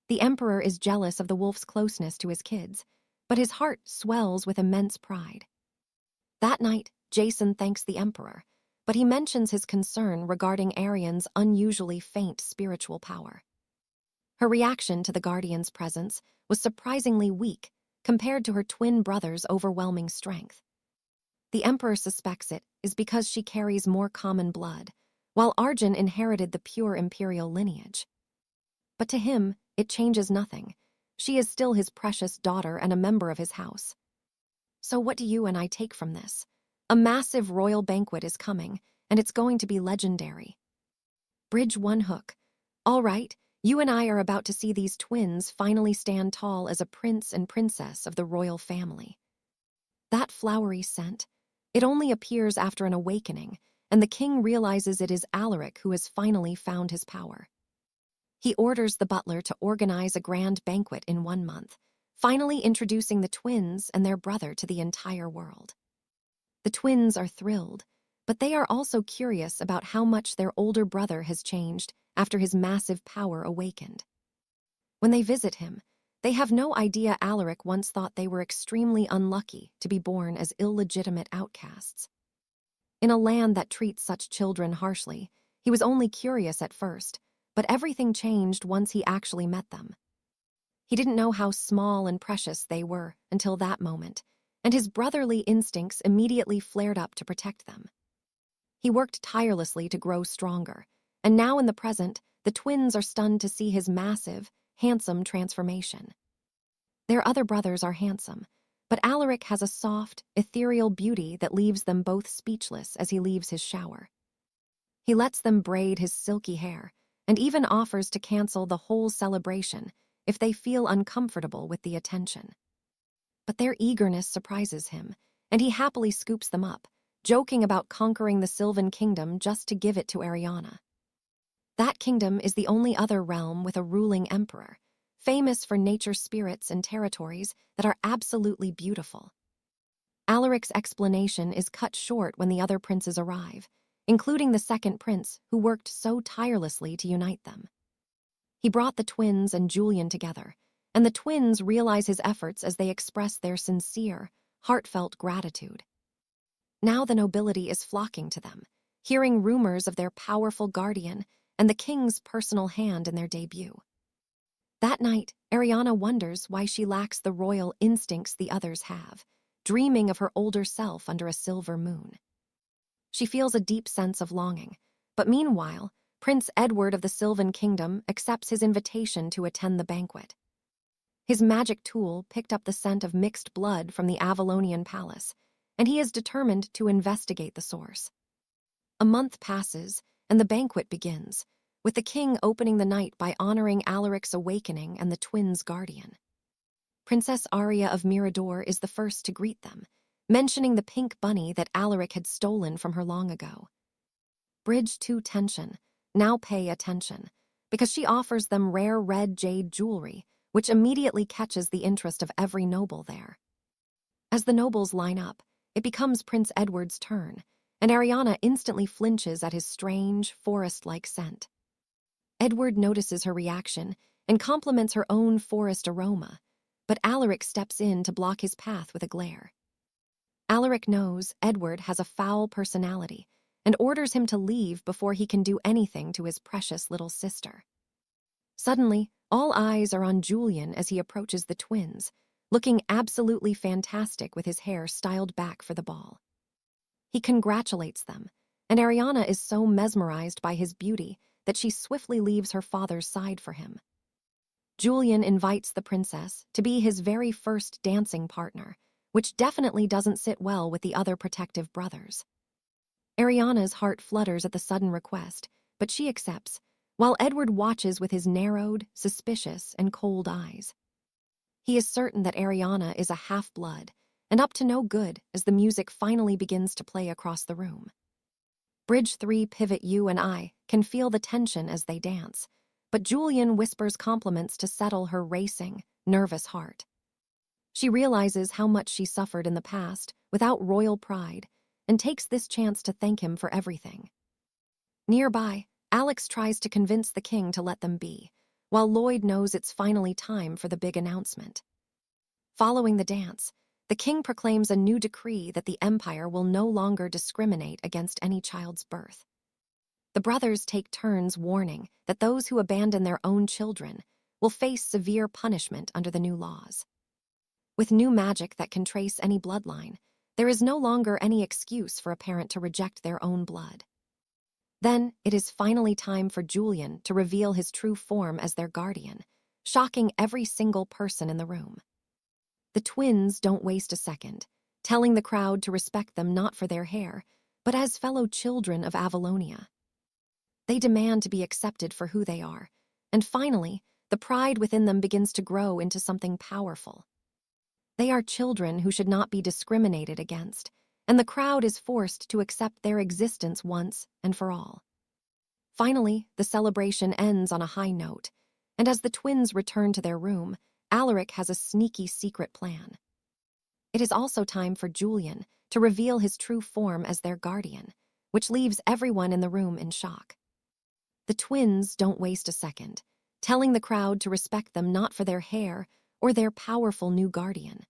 The emperor is jealous of the wolf's closeness to his kids, but his heart swells with immense pride. That night, Jason thanks the emperor, but he mentions his concern regarding Arian's unusually faint spiritual power. Her reaction to the guardian's presence was surprisingly weak compared to her twin brother's overwhelming strength. The emperor suspects it is because she carries more common blood, while Arjun inherited the pure imperial lineage. But to him, it changes nothing. She is still his precious daughter and a member of his house. So what do you and I take from this? A massive royal banquet is coming, and it's going to be legendary. Bridge one hook. All right, you and I are about to see these twins finally stand tall as a prince and princess of the royal family. That flowery scent, it only appears after an awakening, and the king realizes it is Alaric who has finally found his power. He orders the butler to organize a grand banquet in 1 month, finally introducing the twins and their brother to the entire world. The twins are thrilled, but they are also curious about how much their older brother has changed after his massive power awakened. When they visit him, they have no idea Alaric once thought they were extremely unlucky to be born as illegitimate outcasts. In a land that treats such children harshly, he was only curious at first, but everything changed once he actually met them. He didn't know how small and precious they were until that moment, and his brotherly instincts immediately flared up to protect them. He worked tirelessly to grow stronger, and now in the present, the twins are stunned to see his massive, handsome transformation. Their other brothers are handsome, but Alaric has a soft, ethereal beauty that leaves them both speechless as he leaves his shower. He lets them braid his silky hair, and even offers to cancel the whole celebration if they feel uncomfortable with the attention. But their eagerness surprises him, and he happily scoops them up, joking about conquering the Sylvan kingdom just to give it to Ariana. That kingdom is the only other realm with a ruling emperor, famous for nature spirits and territories that are absolutely beautiful. Alaric's explanation is cut short when the other princes arrive, including the second prince who worked so tirelessly to unite them. He brought the twins and Julian together, and the twins realize his efforts as they express their sincere, heartfelt gratitude. Now the nobility is flocking to them, hearing rumors of their powerful guardian and the king's personal hand in their debut. That night, Ariana wonders why she lacks the royal instincts the others have, dreaming of her older self under a silver moon. She feels a deep sense of longing, but meanwhile, Prince Edward of the Sylvan Kingdom accepts his invitation to attend the banquet. His magic tool picked up the scent of mixed blood from the Avalonian palace, and he is determined to investigate the source. A month passes, and the banquet begins, with the king opening the night by honoring Alaric's awakening and the twins' guardian. Princess Arya of Mirador is the first to greet them, mentioning the pink bunny that Alaric had stolen from her long ago. Bridge 2 tension, now pay attention, because she offers them rare red jade jewelry, which immediately catches the interest of every noble there. As the nobles line up, it becomes Prince Edward's turn, and Ariana instantly flinches at his strange, forest-like scent. Edward notices her reaction and compliments her own forest aroma, but Alaric steps in to block his path with a glare. Alaric knows Edward has a foul personality and orders him to leave before he can do anything to his precious little sister. Suddenly, all eyes are on Julian as he approaches the twins, looking absolutely fantastic with his hair styled back for the ball. He congratulates them, and Ariana is so mesmerized by his beauty that she swiftly leaves her father's side for him. Julian invites the princess to be his very first dancing partner, which definitely doesn't sit well with the other protective brothers. Ariana's heart flutters at the sudden request, but she accepts, while Edward watches with his narrowed, suspicious, and cold eyes. He is certain that Ariana is a half-blood, and up to no good as the music finally begins to play across the room. Bridge 3 pivot you and I can feel the tension as they dance, but Julian whispers compliments to settle her racing, nervous heart. She realizes how much she suffered in the past without royal pride and takes this chance to thank him for everything. Nearby, Alex tries to convince the king to let them be, while Lloyd knows it's finally time for the big announcement. Following the dance, the king proclaims a new decree that the empire will no longer discriminate against any child's birth. The brothers take turns warning that those who abandon their own children will face severe punishment under the new laws. With new magic that can trace any bloodline, there is no longer any excuse for a parent to reject their own blood. Then, it is finally time for Julian to reveal his true form as their guardian, shocking every single person in the room. The twins don't waste a second, telling the crowd to respect them not for their hair, but as fellow children of Avalonia. They demand to be accepted for who they are, and finally, the pride within them begins to grow into something powerful. They are children who should not be discriminated against, and the crowd is forced to accept their existence once and for all. Finally, the celebration ends on a high note, and as the twins return to their room, Alaric has a sneaky secret plan. It is also time for Julian to reveal his true form as their guardian, which leaves everyone in the room in shock. The twins don't waste a second, telling the crowd to respect them not for their hair or their powerful new guardian.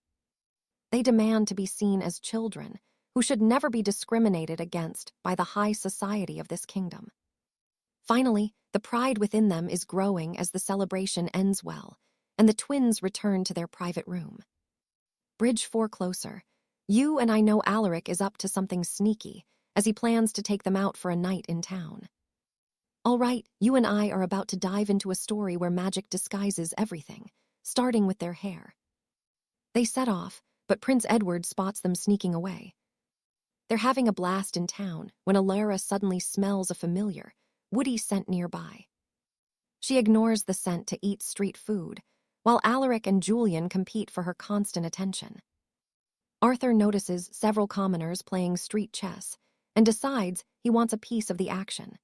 They demand to be seen as children who should never be discriminated against by the high society of this kingdom. Finally, the pride within them is growing as the celebration ends well, and the twins return to their private room. Bridge 4 closer. You and I know Alaric is up to something sneaky, as he plans to take them out for a night in town. All right, you and I are about to dive into a story where magic disguises everything, starting with their hair. They set off, but Prince Edward spots them sneaking away. They're having a blast in town when Alara suddenly smells a familiar, woody scent nearby. She ignores the scent to eat street food, while Alaric and Julian compete for her constant attention. Arthur notices several commoners playing street chess and decides he wants a piece of the action.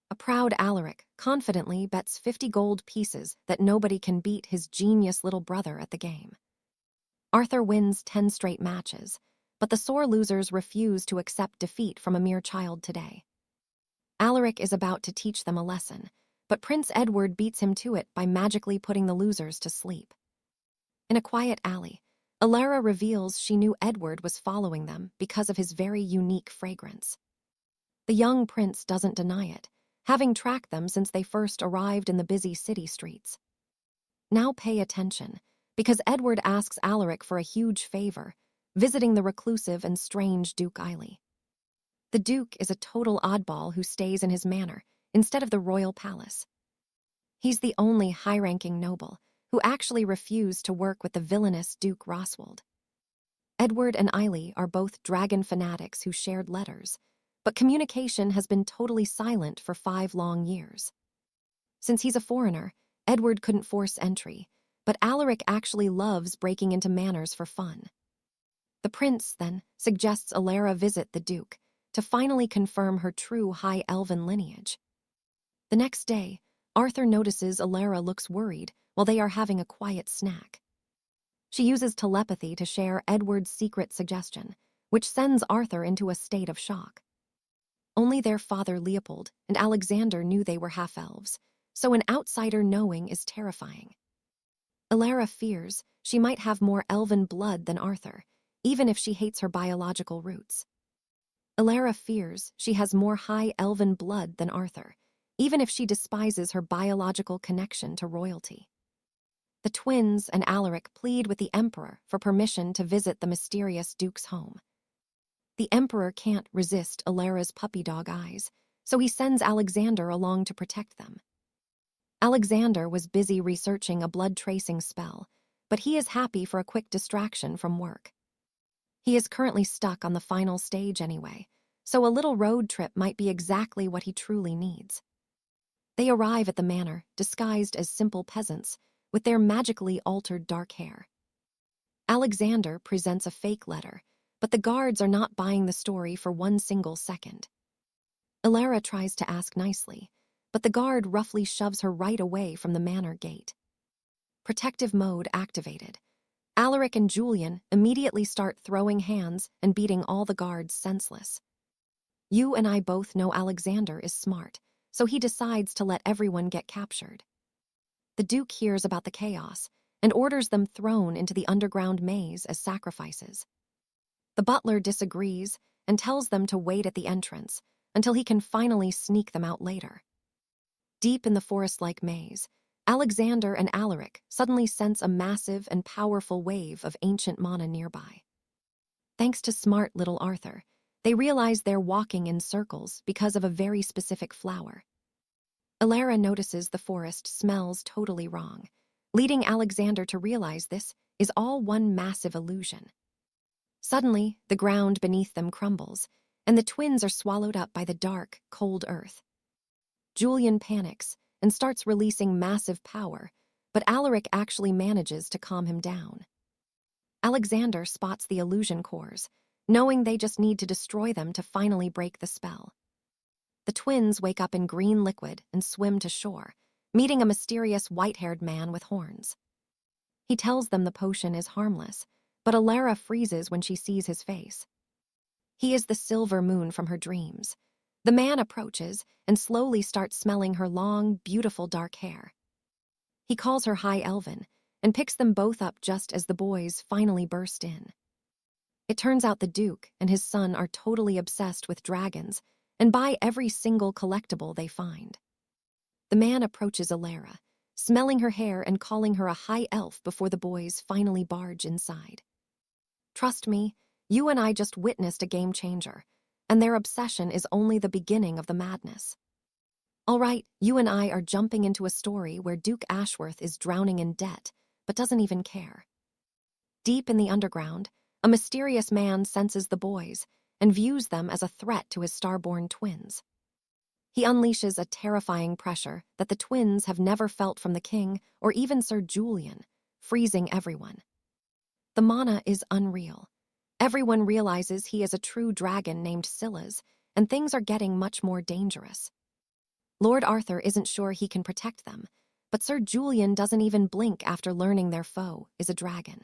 A proud Alaric confidently bets 50 gold pieces that nobody can beat his genius little brother at the game. Arthur wins 10 straight matches, but the sore losers refuse to accept defeat from a mere child today. Alaric is about to teach them a lesson, but Prince Edward beats him to it by magically putting the losers to sleep. In a quiet alley, Alara reveals she knew Edward was following them because of his very unique fragrance. The young prince doesn't deny it, having tracked them since they first arrived in the busy city streets. Now pay attention, because Edward asks Alaric for a huge favor, visiting the reclusive and strange Duke Eiley. The Duke is a total oddball who stays in his manor instead of the royal palace. He's the only high-ranking noble who actually refused to work with the villainous Duke Roswald. Edward and Eiley are both dragon fanatics who shared letters, but communication has been totally silent for 5 long years. Since he's a foreigner, Edward couldn't force entry, but Alaric actually loves breaking into manors for fun. The prince, then, suggests Alara visit the Duke to finally confirm her true High Elven lineage. The next day, Arthur notices Alara looks worried while they are having a quiet snack. She uses telepathy to share Edward's secret suggestion, which sends Arthur into a state of shock. Only their father Leopold and Alexander knew they were half-elves, so an outsider knowing is terrifying. Alara fears she might have more elven blood than Arthur, even if she hates her biological roots. Alara fears she has more high elven blood than Arthur, even if she despises her biological connection to royalty. The twins and Alaric plead with the Emperor for permission to visit the mysterious Duke's home. The Emperor can't resist Alara's puppy dog eyes, so he sends Alexander along to protect them. Alexander was busy researching a blood-tracing spell, but he is happy for a quick distraction from work. He is currently stuck on the final stage anyway, so a little road trip might be exactly what he truly needs. They arrive at the manor, disguised as simple peasants, with their magically altered dark hair. Alexander presents a fake letter, but the guards are not buying the story for 1 single second. Alara tries to ask nicely, but the guard roughly shoves her right away from the manor gate. Protective mode activated. Alaric and Julian immediately start throwing hands and beating all the guards senseless. You and I both know Alexander is smart, so he decides to let everyone get captured. The Duke hears about the chaos and orders them thrown into the underground maze as sacrifices. The butler disagrees and tells them to wait at the entrance until he can finally sneak them out later. Deep in the forest-like maze, Alexander and Alaric suddenly sense a massive and powerful wave of ancient mana nearby. Thanks to smart little Arthur, They realize they're walking in circles because of a very specific flower. Alara notices the forest smells totally wrong, leading Alexander to realize this is all one massive illusion. Suddenly, the ground beneath them crumbles, and the twins are swallowed up by the dark, cold earth. Julian panics and starts releasing massive power, but Alaric actually manages to calm him down. Alexander spots the illusion cores, knowing they just need to destroy them to finally break the spell. The twins wake up in green liquid and swim to shore, meeting a mysterious white-haired man with horns. He tells them the potion is harmless, but Alara freezes when she sees his face. He is the silver moon from her dreams. The man approaches and slowly starts smelling her long, beautiful dark hair. He calls her High Elven and picks them both up just as the boys finally burst in. It turns out the Duke and his son are totally obsessed with dragons and buy every single collectible they find. The man approaches Alara, smelling her hair and calling her a high elf before the boys finally barge inside. Trust me, you and I just witnessed a game changer, and their obsession is only the beginning of the madness. All right, you and I are jumping into a story where Duke Ashworth is drowning in debt, but doesn't even care. Deep in the underground, a mysterious man senses the boys and views them as a threat to his starborn twins. He unleashes a terrifying pressure that the twins have never felt from the king or even Sir Julian, freezing everyone. The mana is unreal. Everyone realizes he is a true dragon named Scylla's, and things are getting much more dangerous. Lord Arthur isn't sure he can protect them, but Sir Julian doesn't even blink after learning their foe is a dragon.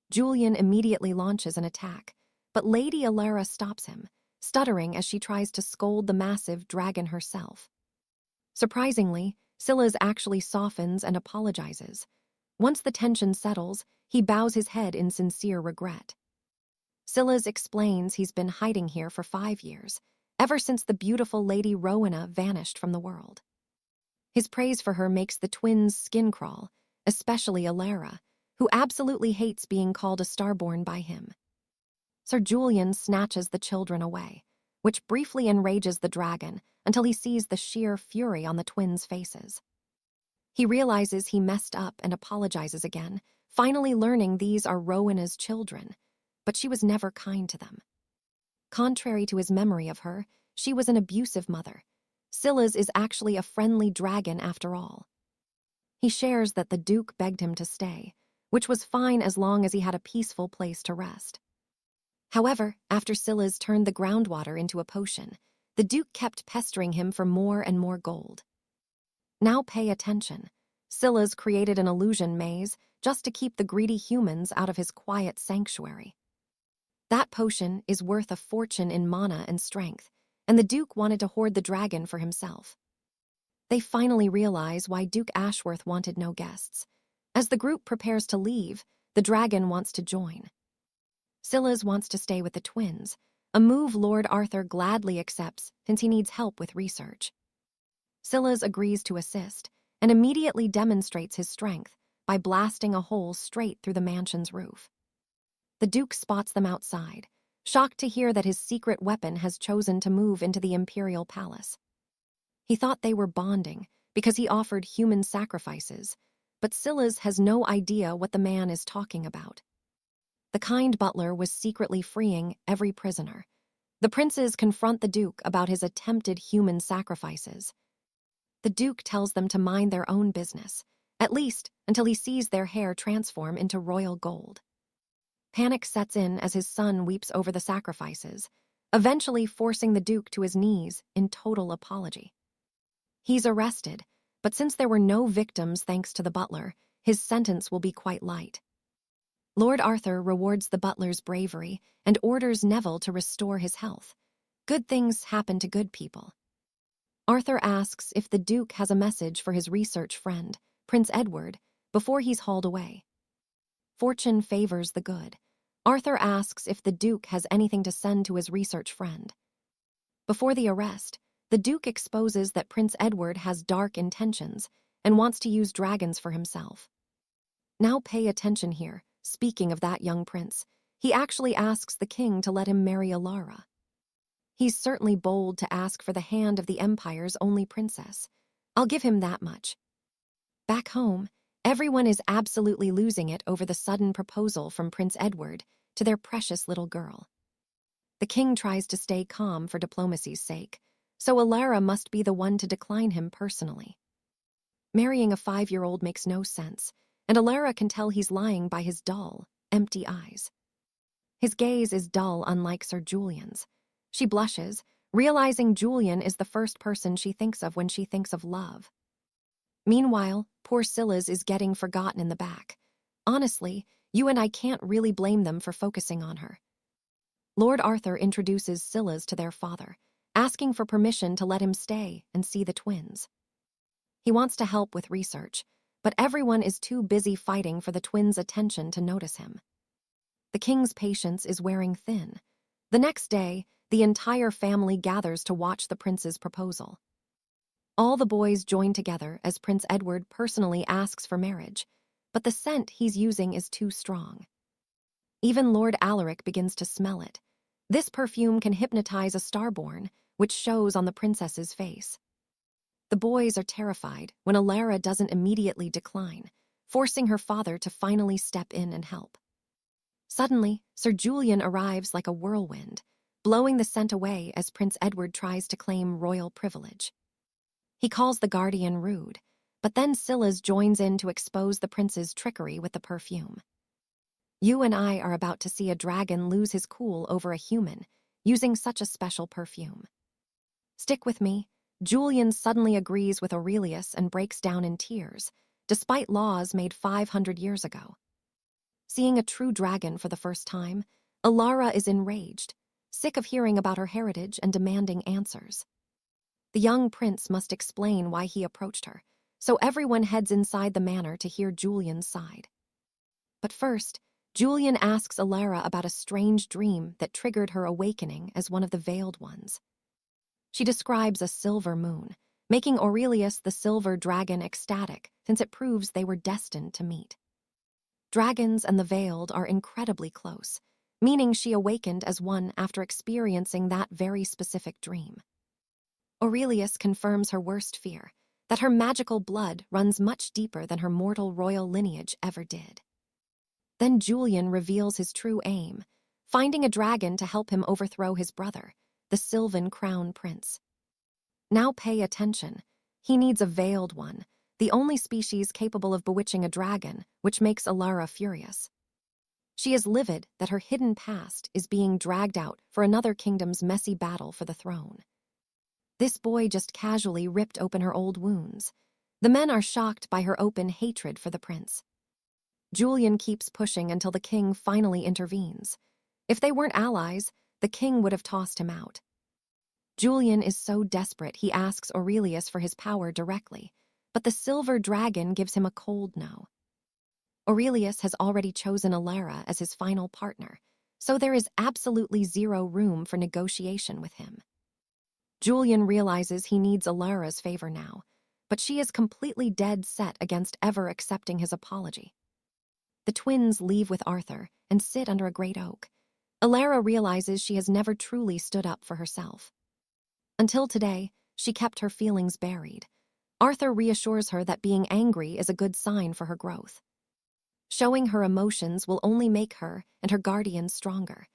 Julian immediately launches an attack, but Lady Alara stops him, stuttering as she tries to scold the massive dragon herself. Surprisingly, Scylla's actually softens and apologizes. Once the tension settles, he bows his head in sincere regret. Scylla's explains he's been hiding here for 5 years, ever since the beautiful Lady Rowena vanished from the world. His praise for her makes the twins' skin crawl, especially Alara, who absolutely hates being called a starborn by him. Sir Julian snatches the children away, which briefly enrages the dragon until he sees the sheer fury on the twins' faces. He realizes he messed up and apologizes again, finally learning these are Rowena's children, but she was never kind to them. Contrary to his memory of her, she was an abusive mother. Scylla's is actually a friendly dragon after all. He shares that the Duke begged him to stay, which was fine as long as he had a peaceful place to rest. However, after Scylla's turned the groundwater into a potion, the Duke kept pestering him for more and more gold. Now pay attention. Scylla's created an illusion maze just to keep the greedy humans out of his quiet sanctuary. That potion is worth a fortune in mana and strength, and the Duke wanted to hoard the dragon for himself. They finally realize why Duke Ashworth wanted no guests. As the group prepares to leave, the dragon wants to join. Scylla's wants to stay with the twins, a move Lord Arthur gladly accepts since he needs help with research. Scylla's agrees to assist and immediately demonstrates his strength by blasting a hole straight through the mansion's roof. The Duke spots them outside, shocked to hear that his secret weapon has chosen to move into the imperial palace. He thought they were bonding because he offered human sacrifices, but Scylla's has no idea what the man is talking about. The kind butler was secretly freeing every prisoner. The princes confront the Duke about his attempted human sacrifices. The Duke tells them to mind their own business, at least until he sees their hair transform into royal gold. Panic sets in as his son weeps over the sacrifices, eventually forcing the Duke to his knees in total apology. He's arrested, but since there were no victims thanks to the butler, his sentence will be quite light. Lord Arthur rewards the butler's bravery and orders Neville to restore his health. Good things happen to good people. Arthur asks if the Duke has a message for his research friend, Prince Edward, before he's hauled away. Fortune favors the good. Arthur asks if the Duke has anything to send to his research friend. Before the arrest, the Duke exposes that Prince Edward has dark intentions and wants to use dragons for himself. Now pay attention here. Speaking of that young prince, he actually asks the king to let him marry Alara. He's certainly bold to ask for the hand of the Empire's only princess. I'll give him that much. Back home, everyone is absolutely losing it over the sudden proposal from Prince Edward to their precious little girl. The king tries to stay calm for diplomacy's sake, so Alara must be the one to decline him personally. Marrying a 5-year-old makes no sense, and Alara can tell he's lying by his dull, empty eyes. His gaze is dull, unlike Sir Julian's. She blushes, realizing Julian is the first person she thinks of when she thinks of love. Meanwhile, poor Scylla's is getting forgotten in the back. Honestly, you and I can't really blame them for focusing on her. Lord Arthur introduces Scylla's to their father, asking for permission to let him stay and see the twins. He wants to help with research, but everyone is too busy fighting for the twins' attention to notice him. The king's patience is wearing thin. The next day, the entire family gathers to watch the prince's proposal. All the boys join together as Prince Edward personally asks for marriage, but the scent he's using is too strong. Even Lord Alaric begins to smell it. This perfume can hypnotize a starborn, which shows on the princess's face. The boys are terrified when Alara doesn't immediately decline, forcing her father to finally step in and help. Suddenly, Sir Julian arrives like a whirlwind, blowing the scent away as Prince Edward tries to claim royal privilege. He calls the guardian rude, but then Scylla's joins in to expose the prince's trickery with the perfume. You and I are about to see a dragon lose his cool over a human, using such a special perfume. Stick with me. Julian suddenly agrees with Aurelius and breaks down in tears, despite laws made 500 years ago. Seeing a true dragon for the first time, Alara is enraged, sick of hearing about her heritage and demanding answers. The young prince must explain why he approached her, so everyone heads inside the manor to hear Julian's side. But first, Julian asks Alara about a strange dream that triggered her awakening as one of the veiled ones. She describes a silver moon, making Aurelius the silver dragon ecstatic since it proves they were destined to meet. Dragons and the veiled are incredibly close, meaning she awakened as one after experiencing that very specific dream. Aurelius confirms her worst fear, that her magical blood runs much deeper than her mortal royal lineage ever did. Then Julian reveals his true aim, finding a dragon to help him overthrow his brother, the Sylvan Crown Prince. Now pay attention. He needs a veiled one, the only species capable of bewitching a dragon, which makes Alara furious. She is livid that her hidden past is being dragged out for another kingdom's messy battle for the throne. This boy just casually ripped open her old wounds. The men are shocked by her open hatred for the prince. Julian keeps pushing until the king finally intervenes. If they weren't allies, the king would have tossed him out. Julian is so desperate he asks Aurelius for his power directly, but the silver dragon gives him a cold no. Aurelius has already chosen Alara as his final partner, so there is absolutely zero room for negotiation with him. Julian realizes he needs Alara's favor now, but she is completely dead set against ever accepting his apology. The twins leave with Arthur and sit under a great oak. Alara realizes she has never truly stood up for herself. Until today, she kept her feelings buried. Arthur reassures her that being angry is a good sign for her growth. Showing her emotions will only make her and her guardians stronger.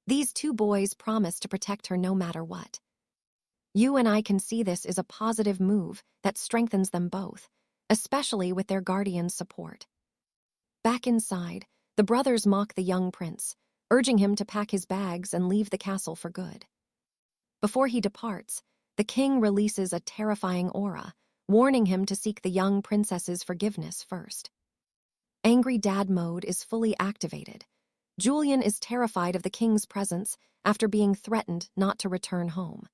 These two boys promise to protect her no matter what. You and I can see this is a positive move that strengthens them both, especially with their guardian's support. Back inside, the brothers mock the young prince, urging him to pack his bags and leave the castle for good. Before he departs, the king releases a terrifying aura, warning him to seek the young princess's forgiveness first. Angry dad mode is fully activated. Julian is terrified of the king's presence after being threatened not to return home.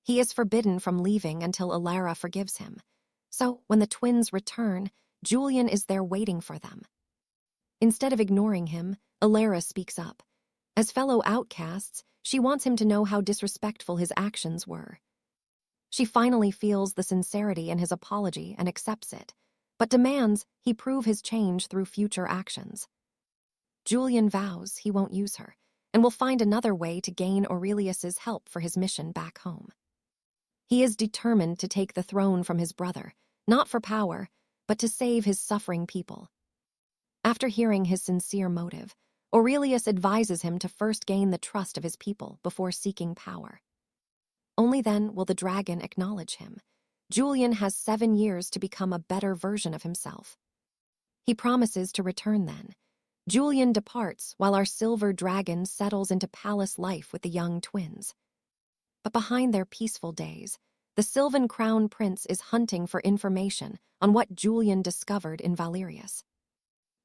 He is forbidden from leaving until Alara forgives him. So, when the twins return, Julian is there waiting for them. Instead of ignoring him, Alara speaks up. As fellow outcasts, she wants him to know how disrespectful his actions were. She finally feels the sincerity in his apology and accepts it, but demands he prove his change through future actions. Julian vows he won't use her, and will find another way to gain Aurelius's help for his mission back home. He is determined to take the throne from his brother, not for power, but to save his suffering people. After hearing his sincere motive, Aurelius advises him to first gain the trust of his people before seeking power. Only then will the dragon acknowledge him. Julian has 7 years to become a better version of himself. He promises to return then. Julian departs while our silver dragon settles into palace life with the young twins. But behind their peaceful days, the Sylvan crown prince is hunting for information on what Julian discovered in Valerius.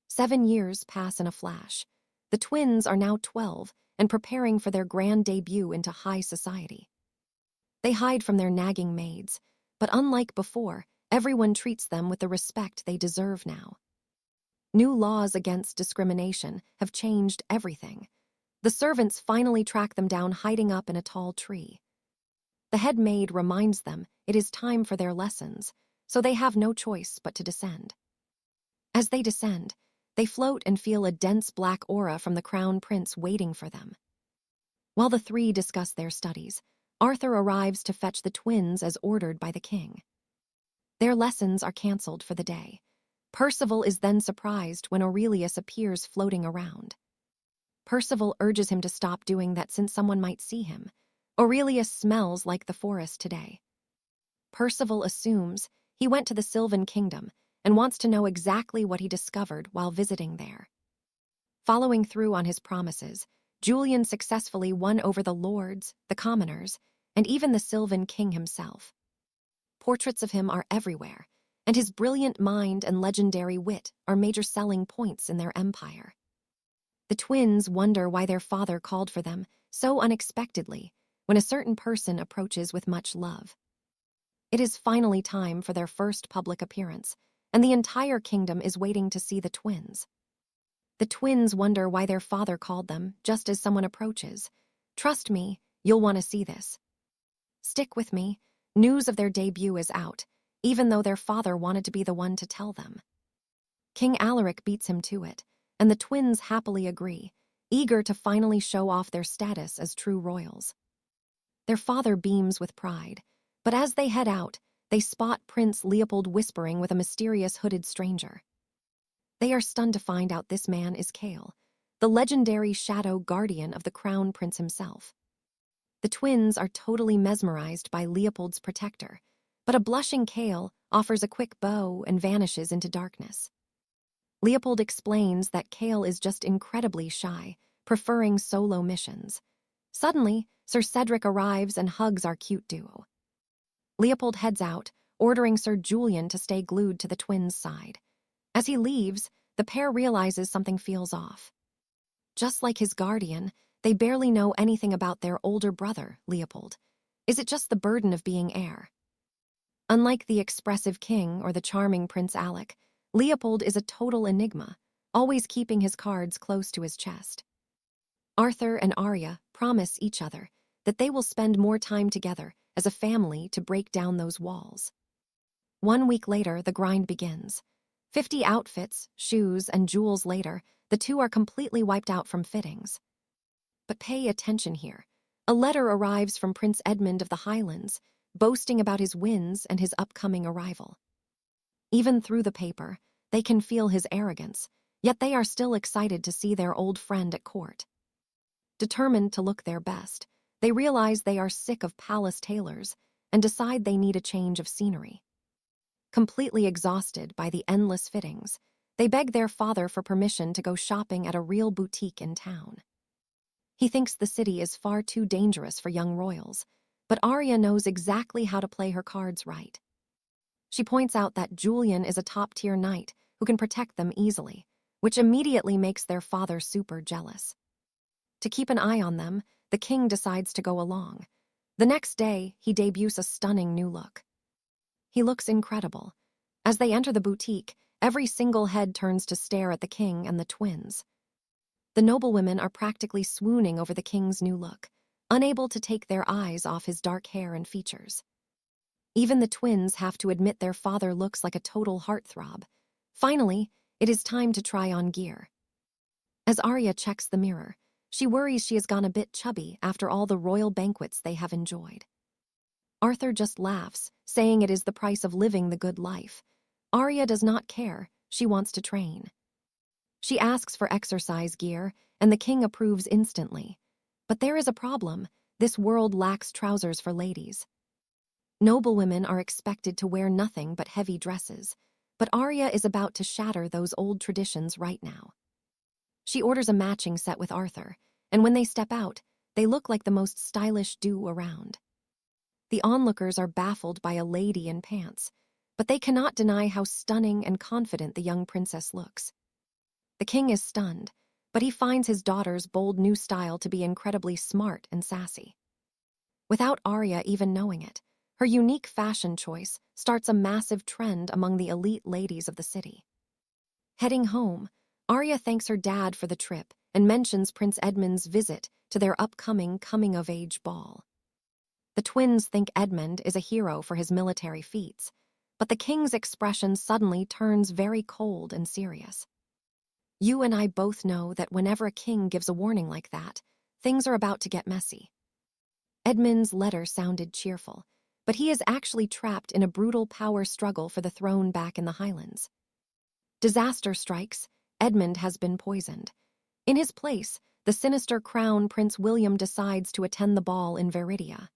7 years pass in a flash. The twins are now 12 and preparing for their grand debut into high society. They hide from their nagging maids, but unlike before, everyone treats them with the respect they deserve now. New laws against discrimination have changed everything. The servants finally track them down hiding up in a tall tree. The head maid reminds them it is time for their lessons, so they have no choice but to descend. As they descend, they float and feel a dense black aura from the crown prince waiting for them. While the three discuss their studies, Arthur arrives to fetch the twins as ordered by the king. Their lessons are cancelled for the day. Percival is then surprised when Aurelius appears floating around. Percival urges him to stop doing that since someone might see him. Aurelius smells like the forest today. Percival assumes he went to the Sylvan kingdom and wants to know exactly what he discovered while visiting there. Following through on his promises, Julian successfully won over the lords, the commoners, and even the Sylvan king himself. Portraits of him are everywhere, and his brilliant mind and legendary wit are major selling points in their empire. The twins wonder why their father called for them so unexpectedly when a certain person approaches with much love. It is finally time for their first public appearance, and the entire kingdom is waiting to see the twins. The twins wonder why their father called them just as someone approaches. Trust me, you'll want to see this. Stick with me. News of their debut is out, even though their father wanted to be the one to tell them. King Alaric beats him to it, and the twins happily agree, eager to finally show off their status as true royals. Their father beams with pride, but as they head out, they spot Prince Leopold whispering with a mysterious hooded stranger. They are stunned to find out this man is Kale, the legendary shadow guardian of the crown prince himself. The twins are totally mesmerized by Leopold's protector, but a blushing Kale offers a quick bow and vanishes into darkness. Leopold explains that Kale is just incredibly shy, preferring solo missions. Suddenly, Sir Cedric arrives and hugs our cute duo. Leopold heads out, ordering Sir Julian to stay glued to the twins' side. As he leaves, the pair realizes something feels off. Just like his guardian, they barely know anything about their older brother, Leopold. Is it just the burden of being heir? Unlike the expressive king or the charming Prince Alec, Leopold is a total enigma, always keeping his cards close to his chest. Arthur and Arya promise each other that they will spend more time together as a family to break down those walls. 1 week later, the grind begins. 50 outfits, shoes, and jewels later, the two are completely wiped out from fittings. But pay attention here. A letter arrives from Prince Edmund of the Highlands, boasting about his wins and his upcoming arrival. Even through the paper, they can feel his arrogance, yet they are still excited to see their old friend at court. Determined to look their best, they realize they are sick of palace tailors and decide they need a change of scenery. Completely exhausted by the endless fittings, they beg their father for permission to go shopping at a real boutique in town. He thinks the city is far too dangerous for young royals, but Arya knows exactly how to play her cards right. She points out that Julian is a top-tier knight who can protect them easily, which immediately makes their father super jealous. To keep an eye on them, the king decides to go along. The next day, he debuts a stunning new look. He looks incredible. As they enter the boutique, every single head turns to stare at the king and the twins. The noblewomen are practically swooning over the king's new look, unable to take their eyes off his dark hair and features. Even the twins have to admit their father looks like a total heartthrob. Finally, it is time to try on gear. As Arya checks the mirror, She worries she has gone a bit chubby after all the royal banquets they have enjoyed. Arthur just laughs, saying it is the price of living the good life. Arya does not care, she wants to train. She asks for exercise gear, and the king approves instantly. But there is a problem: this world lacks trousers for ladies. Noblewomen are expected to wear nothing but heavy dresses, but Arya is about to shatter those old traditions right now. She orders a matching set with Arthur, and when they step out, they look like the most stylish duo around. The onlookers are baffled by a lady in pants, but they cannot deny how stunning and confident the young princess looks. The king is stunned, but he finds his daughter's bold new style to be incredibly smart and sassy. Without Arya even knowing it, her unique fashion choice starts a massive trend among the elite ladies of the city. Heading home, Arya thanks her dad for the trip and mentions Prince Edmund's visit to their upcoming coming-of-age ball. The twins think Edmund is a hero for his military feats, but the king's expression suddenly turns very cold and serious. You and I both know that whenever a king gives a warning like that, things are about to get messy. Edmund's letter sounded cheerful, but he is actually trapped in a brutal power struggle for the throne back in the Highlands. Disaster strikes. Edmund has been poisoned. In his place, the sinister Crown Prince William decides to attend the ball in Veridia.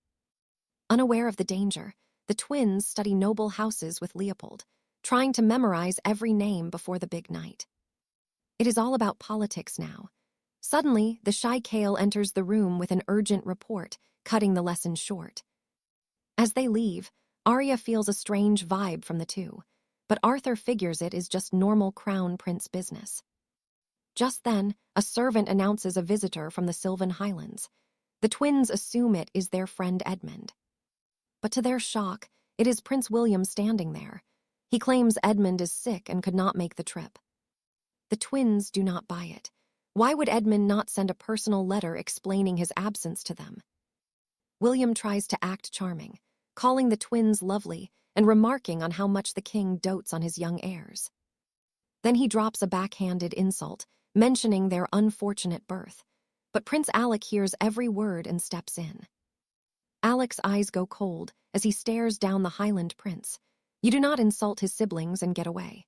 Unaware of the danger, the twins study noble houses with Leopold, trying to memorize every name before the big night. It is all about politics now. Suddenly, the shy Kale enters the room with an urgent report, cutting the lesson short. As they leave, Arya feels a strange vibe from the two, but Arthur figures it is just normal crown prince business. Just then, a servant announces a visitor from the Sylvan Highlands. The twins assume it is their friend Edmund. But to their shock, it is Prince William standing there. He claims Edmund is sick and could not make the trip. The twins do not buy it. Why would Edmund not send a personal letter explaining his absence to them? William tries to act charming, calling the twins lovely and remarking on how much the king dotes on his young heirs. Then he drops a backhanded insult, mentioning their unfortunate birth, but Prince Alec hears every word and steps in. Alec's eyes go cold as he stares down the Highland prince. You do not insult his siblings and get away.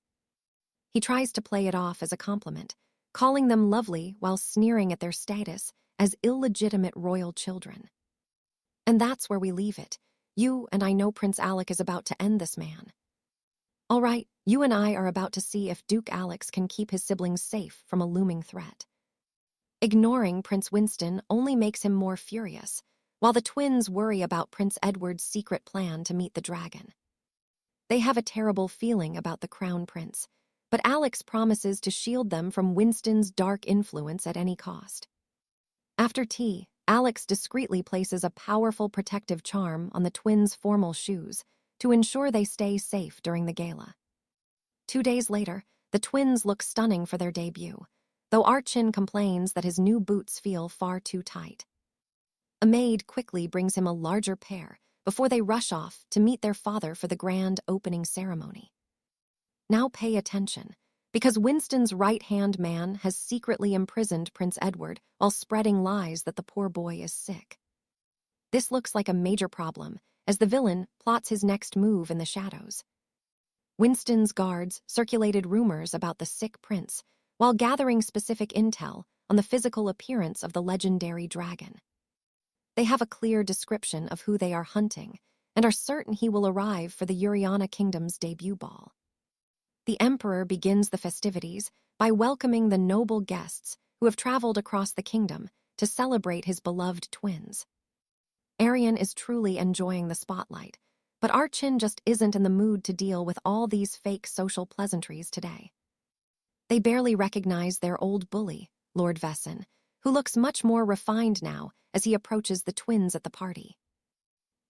He tries to play it off as a compliment, calling them lovely while sneering at their status as illegitimate royal children. And that's where we leave it. You and I know Prince Alec is about to end this man. All right, you and I are about to see if Duke Alex can keep his siblings safe from a looming threat. Ignoring Prince Winston only makes him more furious, while the twins worry about Prince Edward's secret plan to meet the dragon. They have a terrible feeling about the crown prince, but Alex promises to shield them from Winston's dark influence at any cost. After tea, Alex discreetly places a powerful protective charm on the twins' formal shoes to ensure they stay safe during the gala. 2 days later, the twins look stunning for their debut, though Archon complains that his new boots feel far too tight. A maid quickly brings him a larger pair before they rush off to meet their father for the grand opening ceremony. Now pay attention, because Winston's right-hand man has secretly imprisoned Prince Edward while spreading lies that the poor boy is sick. This looks like a major problem, as the villain plots his next move in the shadows. Winston's guards circulated rumors about the sick prince, while gathering specific intel on the physical appearance of the legendary dragon. They have a clear description of who they are hunting, and are certain he will arrive for the Uriana Kingdom's debut ball. The Emperor begins the festivities by welcoming the noble guests who have traveled across the kingdom to celebrate his beloved twins. Arian is truly enjoying the spotlight, but Archon just isn't in the mood to deal with all these fake social pleasantries today. They barely recognize their old bully, Lord Vesson, who looks much more refined now as he approaches the twins at the party.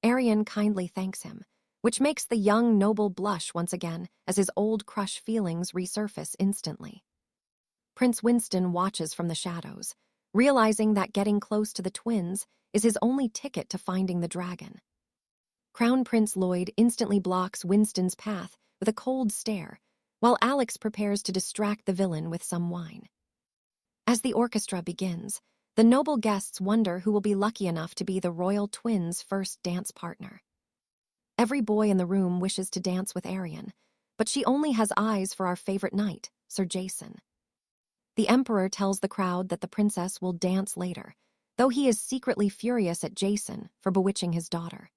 Arian kindly thanks him, which makes the young noble blush once again as his old crush feelings resurface instantly. Prince Winston watches from the shadows, realizing that getting close to the twins is his only ticket to finding the dragon. Crown Prince Lloyd instantly blocks Winston's path with a cold stare, while Alex prepares to distract the villain with some wine. As the orchestra begins, The noble guests wonder who will be lucky enough to be the royal twins' first dance partner. Every boy in the room wishes to dance with Arian, but she only has eyes for our favorite knight, Sir Jason. The emperor tells the crowd that the princess will dance later, though he is secretly furious at Jason for bewitching his daughter.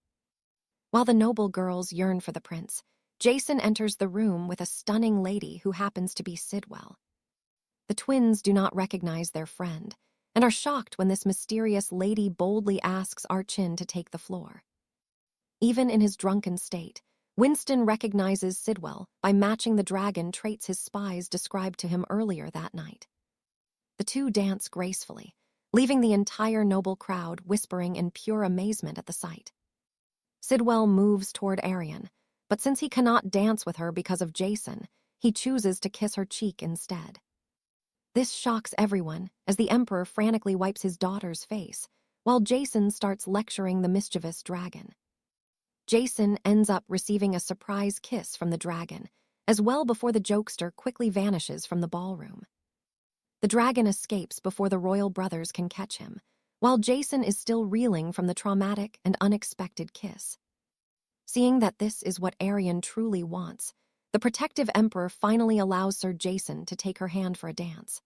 While the noble girls yearn for the prince, Jason enters the room with a stunning lady who happens to be Sidwell. The twins do not recognize their friend and are shocked when this mysterious lady boldly asks Archin to take the floor. Even in his drunken state, Winston recognizes Sidwell by matching the dragon traits his spies described to him earlier that night. The two dance gracefully, leaving the entire noble crowd whispering in pure amazement at the sight. Sidwell moves toward Arian, but since he cannot dance with her because of Jason, he chooses to kiss her cheek instead. This shocks everyone as the emperor frantically wipes his daughter's face, while Jason starts lecturing the mischievous dragon. Jason ends up receiving a surprise kiss from the dragon, as well before the jokester quickly vanishes from the ballroom. The dragon escapes before the royal brothers can catch him, while Jason is still reeling from the traumatic and unexpected kiss. Seeing that this is what Arian truly wants, the protective emperor finally allows Sir Jason to take her hand for a dance.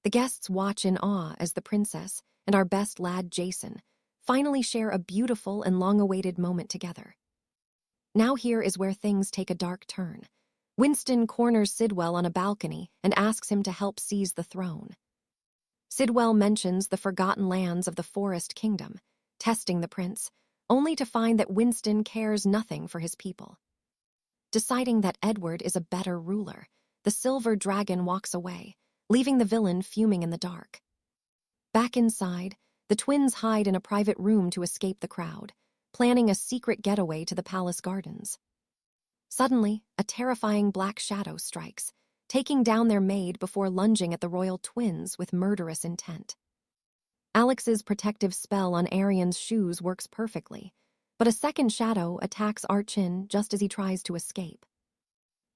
The guests watch in awe as the princess and our best lad Jason finally share a beautiful and long-awaited moment together. Now here is where things take a dark turn. Winston corners Sidwell on a balcony and asks him to help seize the throne. Sidwell mentions the forgotten lands of the Forest Kingdom, testing the prince, only to find that Winston cares nothing for his people. Deciding that Edward is a better ruler, the silver dragon walks away, leaving the villain fuming in the dark. Back inside, the twins hide in a private room to escape the crowd, planning a secret getaway to the palace gardens. Suddenly, a terrifying black shadow strikes, taking down their maid before lunging at the royal twins with murderous intent. Alex's protective spell on Arian's shoes works perfectly, but a second shadow attacks Archin just as he tries to escape.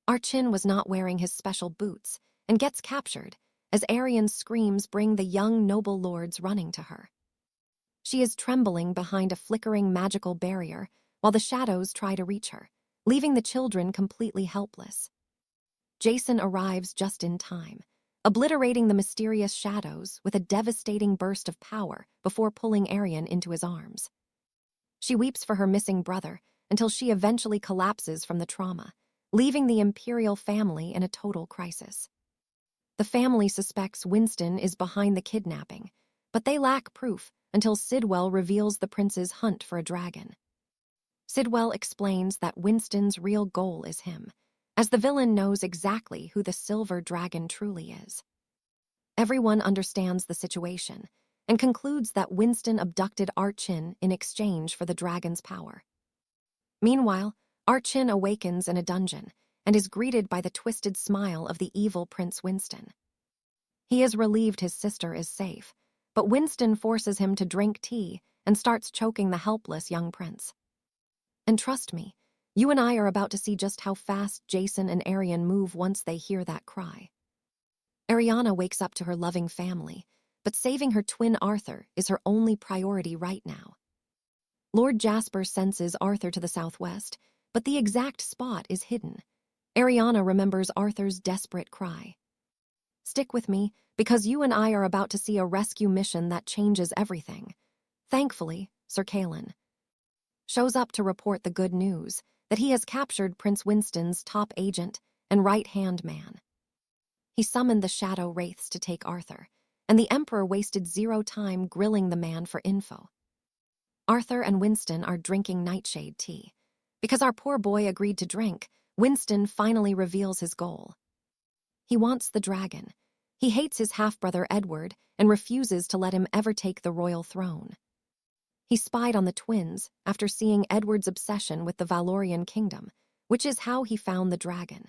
Archin was not wearing his special boots and gets captured as Arian's screams bring the young noble lords running to her. She is trembling behind a flickering magical barrier while the shadows try to reach her, leaving the children completely helpless. Jason arrives just in time, obliterating the mysterious shadows with a devastating burst of power before pulling Arian into his arms. She weeps for her missing brother until she eventually collapses from the trauma, leaving the imperial family in a total crisis. The family suspects Winston is behind the kidnapping, but they lack proof until Sidwell reveals the prince's hunt for a dragon. Sidwell explains that Winston's real goal is him, as the villain knows exactly who the silver dragon truly is. Everyone understands the situation and concludes that Winston abducted Archin in exchange for the dragon's power. Meanwhile, Archin awakens in a dungeon and is greeted by the twisted smile of the evil Prince Winston. He is relieved his sister is safe, but Winston forces him to drink tea and starts choking the helpless young prince. And trust me, you and I are about to see just how fast Jason and Arian move once they hear that cry. Ariana wakes up to her loving family, but saving her twin Arthur is her only priority right now. Lord Jasper senses Arthur to the southwest, but the exact spot is hidden. Ariana remembers Arthur's desperate cry. Stick with me, because you and I are about to see a rescue mission that changes everything. Thankfully, Sir Kalen shows up to report the good news that he has captured Prince Winston's top agent and right-hand man. He summoned the shadow wraiths to take Arthur, and the Emperor wasted zero time grilling the man for info. Arthur and Winston are drinking nightshade tea. Because our poor boy agreed to drink, Winston finally reveals his goal. He wants the dragon. He hates his half-brother Edward and refuses to let him ever take the royal throne. He spied on the twins after seeing Edward's obsession with the Valorian kingdom, which is how he found the dragon.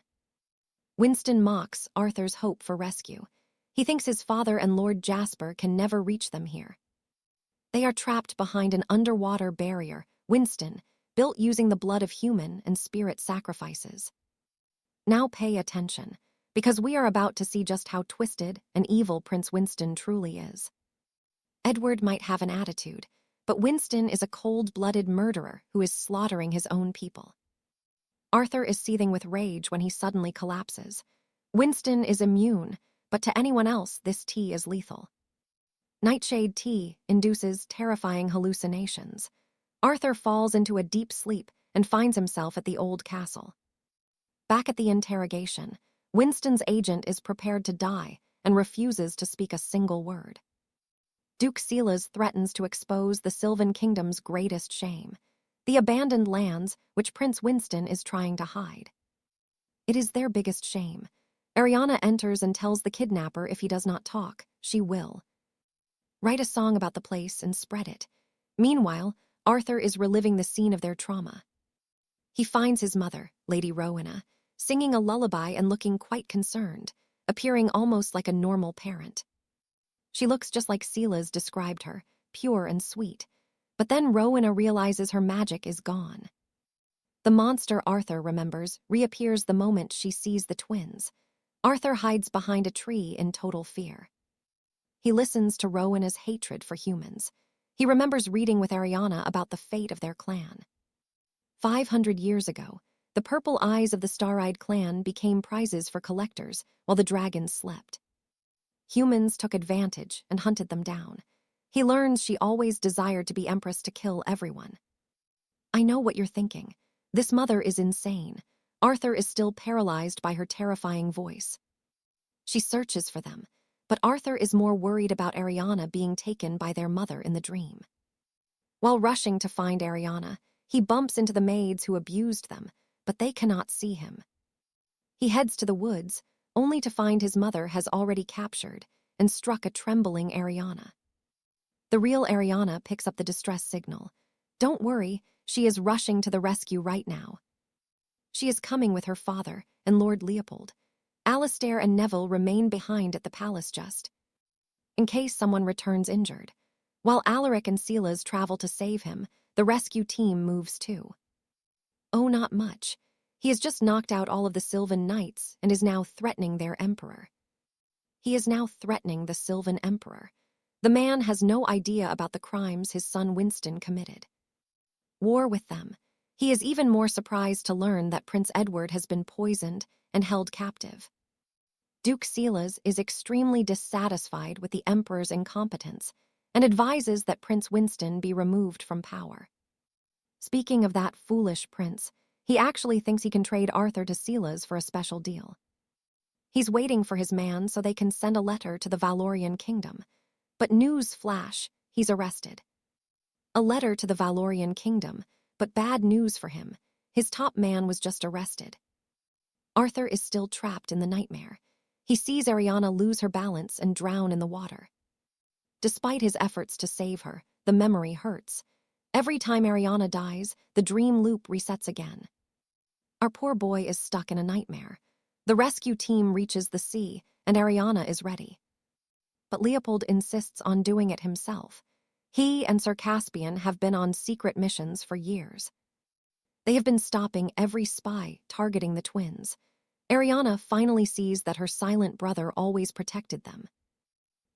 Winston mocks Arthur's hope for rescue. He thinks his father and Lord Jasper can never reach them here. They are trapped behind an underwater barrier, Winston, built using the blood of human and spirit sacrifices. Now pay attention, because we are about to see just how twisted and evil Prince Winston truly is. Edward might have an attitude, but Winston is a cold-blooded murderer who is slaughtering his own people. Arthur is seething with rage when he suddenly collapses. Winston is immune, but to anyone else, this tea is lethal. Nightshade tea induces terrifying hallucinations. Arthur falls into a deep sleep and finds himself at the old castle. Back at the interrogation, Winston's agent is prepared to die and refuses to speak a single word. 𝒂𝒊𝒏𝒄𝒆 threatens to expose the Sylvan Kingdom's greatest shame, the abandoned lands which Prince Winston is trying to hide. It is their biggest shame. Ariana enters and tells the kidnapper if he does not talk, she will. Write a song about the place and spread it. Meanwhile, Arthur is reliving the scene of their trauma. He finds his mother, Lady Rowena, singing a lullaby and looking quite concerned, appearing almost like a normal parent. She looks just like Silas described her, pure and sweet. But then Rowena realizes her magic is gone. The monster Arthur remembers reappears the moment she sees the twins. Arthur hides behind a tree in total fear. He listens to Rowena's hatred for humans. He remembers reading with Ariana about the fate of their clan. 500 years ago, the purple eyes of the Star-Eyed clan became prizes for collectors while the dragons slept. Humans took advantage and hunted them down. He learns she always desired to be empress to kill everyone. I know what you're thinking. This mother is insane. Arthur is still paralyzed by her terrifying voice. She searches for them, but Arthur is more worried about Ariana being taken by their mother in the dream. While rushing to find Ariana, he bumps into the maids who abused them, but they cannot see him. He heads to the woods, only to find his mother has already captured and struck a trembling Ariana. The real Ariana picks up the distress signal. Don't worry, she is rushing to the rescue right now. She is coming with her father and Lord Leopold. Alistair and Neville remain behind at the palace just in case someone returns injured. While Alaric and Silas travel to save him, the rescue team moves too. Oh, not much. He has just knocked out all of the Sylvan knights and is now threatening their emperor. He is now threatening the Sylvan emperor. The man has no idea about the crimes his son Winston committed. War with them. He is even more surprised to learn that Prince Edward has been poisoned and held captive. 𝒂𝒊𝒏𝒄𝒆 is extremely dissatisfied with the emperor's incompetence and advises that Prince Winston be removed from power. Speaking of that foolish prince, he actually thinks he can trade Arthur to Silas for a special deal. He's waiting for his man so they can send a letter to the Valorian kingdom. But news flash, he's arrested. A letter to the Valorian kingdom, but bad news for him. His top man was just arrested. Arthur is still trapped in the nightmare. He sees Ariana lose her balance and drown in the water. Despite his efforts to save her, the memory hurts. Every time Ariana dies, the dream loop resets again. Our poor boy is stuck in a nightmare. The rescue team reaches the sea, and Ariana is ready. But Leopold insists on doing it himself. He and Sir Caspian have been on secret missions for years. They have been stopping every spy targeting the twins. Ariana finally sees that her silent brother always protected them.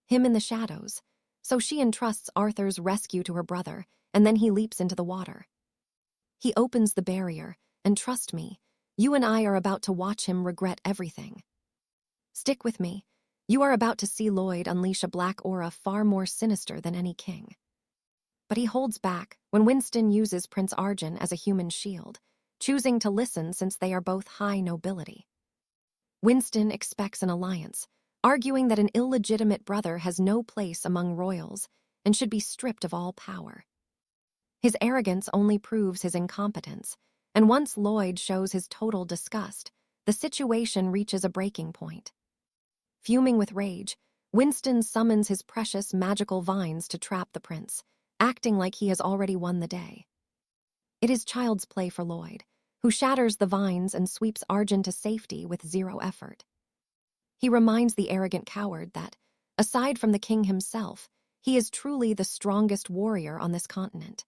Him in the shadows. So she entrusts Arthur's rescue to her brother, and then he leaps into the water. He opens the barrier, and trust me, you and I are about to watch him regret everything. Stick with me. You are about to see Lloyd unleash a black aura far more sinister than any king. But he holds back when Winston uses Prince Arjun as a human shield, choosing to listen since they are both high nobility. Winston expects an alliance, arguing that an illegitimate brother has no place among royals and should be stripped of all power. His arrogance only proves his incompetence, and once Lloyd shows his total disgust, the situation reaches a breaking point. Fuming with rage, Winston summons his precious magical vines to trap the prince, acting like he has already won the day. It is child's play for Lloyd, who shatters the vines and sweeps Arjun to safety with zero effort. He reminds the arrogant coward that, aside from the king himself, he is truly the strongest warrior on this continent.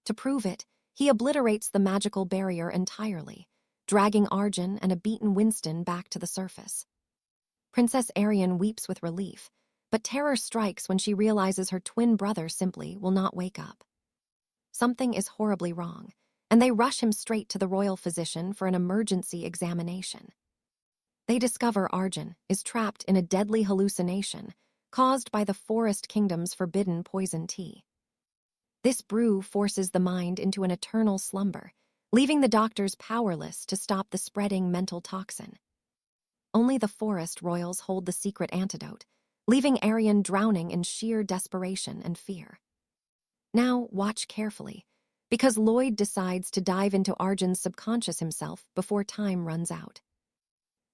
To prove it, he obliterates the magical barrier entirely, dragging Arjun and a beaten Winston back to the surface. Princess Arian weeps with relief, But terror strikes when she realizes her twin brother simply will not wake up. Something is horribly wrong, and they rush him straight to the royal physician for an emergency examination. They discover Arjun is trapped in a deadly hallucination caused by the Forest Kingdom's forbidden poison tea. This brew forces the mind into an eternal slumber, leaving the doctors powerless to stop the spreading mental toxin. Only the forest royals hold the secret antidote, leaving Aryan drowning in sheer desperation and fear. Now, watch carefully, because Lloyd decides to dive into Arjun's subconscious himself before time runs out.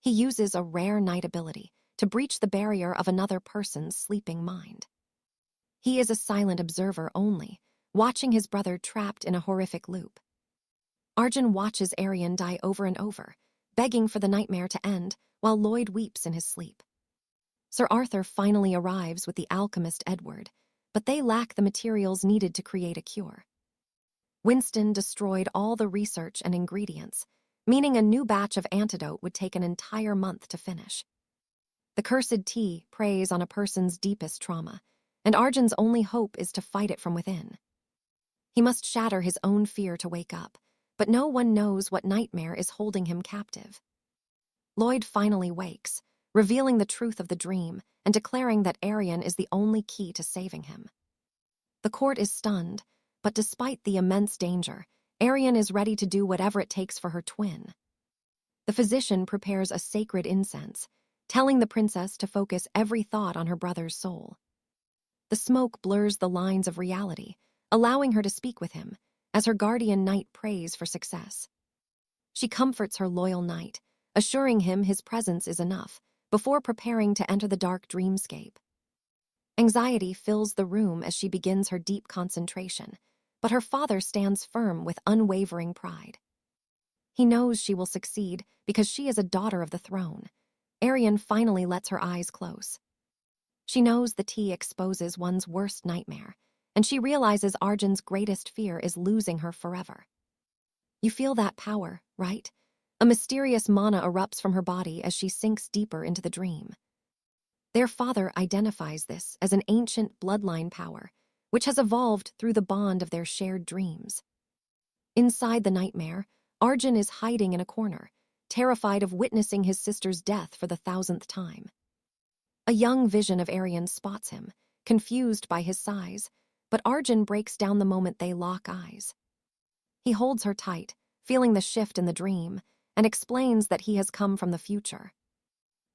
He uses a rare night ability to breach the barrier of another person's sleeping mind. He is a silent observer only, watching his brother trapped in a horrific loop. Arjun watches Aryan die over and over, begging for the nightmare to end, while Lloyd weeps in his sleep. Sir Arthur finally arrives with the alchemist Edward, but they lack the materials needed to create a cure. Winston destroyed all the research and ingredients, meaning a new batch of antidote would take an entire month to finish. The cursed tea preys on a person's deepest trauma, and Arjun's only hope is to fight it from within. He must shatter his own fear to wake up, but no one knows what nightmare is holding him captive. Lloyd finally wakes, revealing the truth of the dream and declaring that Aryan is the only key to saving him. The court is stunned, but despite the immense danger, Aryan is ready to do whatever it takes for her twin. The physician prepares a sacred incense, telling the princess to focus every thought on her brother's soul. The smoke blurs the lines of reality, allowing her to speak with him, as her guardian knight prays for success. She comforts her loyal knight, assuring him his presence is enough, before preparing to enter the dark dreamscape. Anxiety fills the room as she begins her deep concentration, but her father stands firm with unwavering pride. He knows she will succeed because she is a daughter of the throne. Aryan finally lets her eyes close. She knows the tea exposes one's worst nightmare, and she realizes Arjun's greatest fear is losing her forever. You feel that power, right? A mysterious mana erupts from her body as she sinks deeper into the dream. Their father identifies this as an ancient bloodline power, which has evolved through the bond of their shared dreams. Inside the nightmare, Arjun is hiding in a corner, terrified of witnessing his sister's death for the 1000th time. A young vision of Aryan spots him, confused by his size, but Arjun breaks down the moment they lock eyes. He holds her tight, feeling the shift in the dream, and explains that he has come from the future.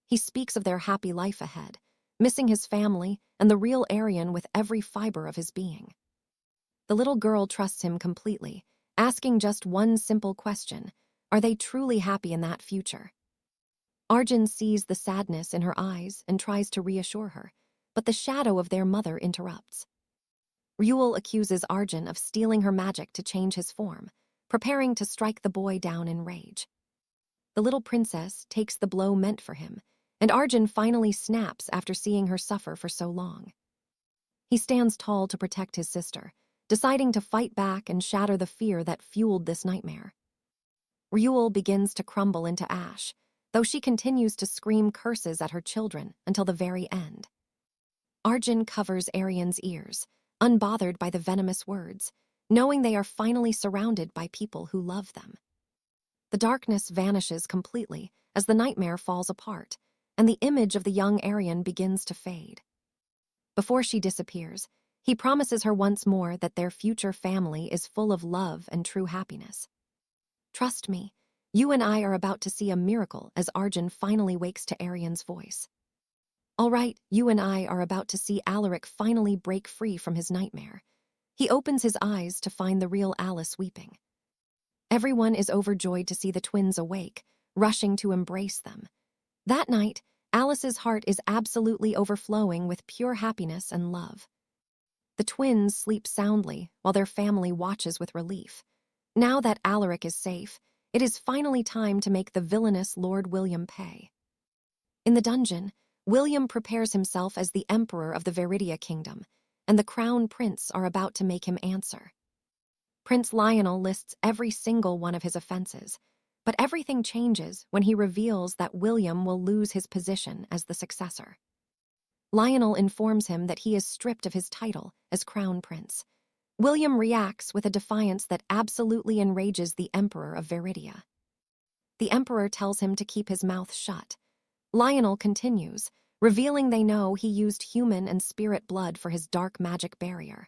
He speaks of their happy life ahead, missing his family and the real Aryan with every fiber of his being. The little girl trusts him completely, asking just one simple question: are they truly happy in that future? Arjun sees the sadness in her eyes and tries to reassure her, but the shadow of their mother interrupts. Ryul accuses Arjun of stealing her magic to change his form, preparing to strike the boy down in rage. The little princess takes the blow meant for him, and Arjun finally snaps after seeing her suffer for so long. He stands tall to protect his sister, deciding to fight back and shatter the fear that fueled this nightmare. Ryul begins to crumble into ash, though she continues to scream curses at her children until the very end. Arjun covers Aryan's ears, unbothered by the venomous words, knowing they are finally surrounded by people who love them. The darkness vanishes completely as the nightmare falls apart, and the image of the young Aryan begins to fade. Before she disappears, he promises her once more that their future family is full of love and true happiness. Trust me, you and I are about to see a miracle as Arjun finally wakes to Aryan's voice. All right, you and I are about to see Alaric finally break free from his nightmare. He opens his eyes to find the real Alice weeping. Everyone is overjoyed to see the twins awake, rushing to embrace them. That night, Alice's heart is absolutely overflowing with pure happiness and love. The twins sleep soundly while their family watches with relief. Now that Alaric is safe, it is finally time to make the villainous Lord William pay. In the dungeon, William prepares himself as the emperor of the Viridia Kingdom, and the crown prince are about to make him answer. Prince Lionel lists every single one of his offenses, but everything changes when he reveals that William will lose his position as the successor. Lionel informs him that he is stripped of his title as Crown Prince. William reacts with a defiance that absolutely enrages the Emperor of Viridia. The Emperor tells him to keep his mouth shut. Lionel continues, revealing they know he used human and spirit blood for his dark magic barrier.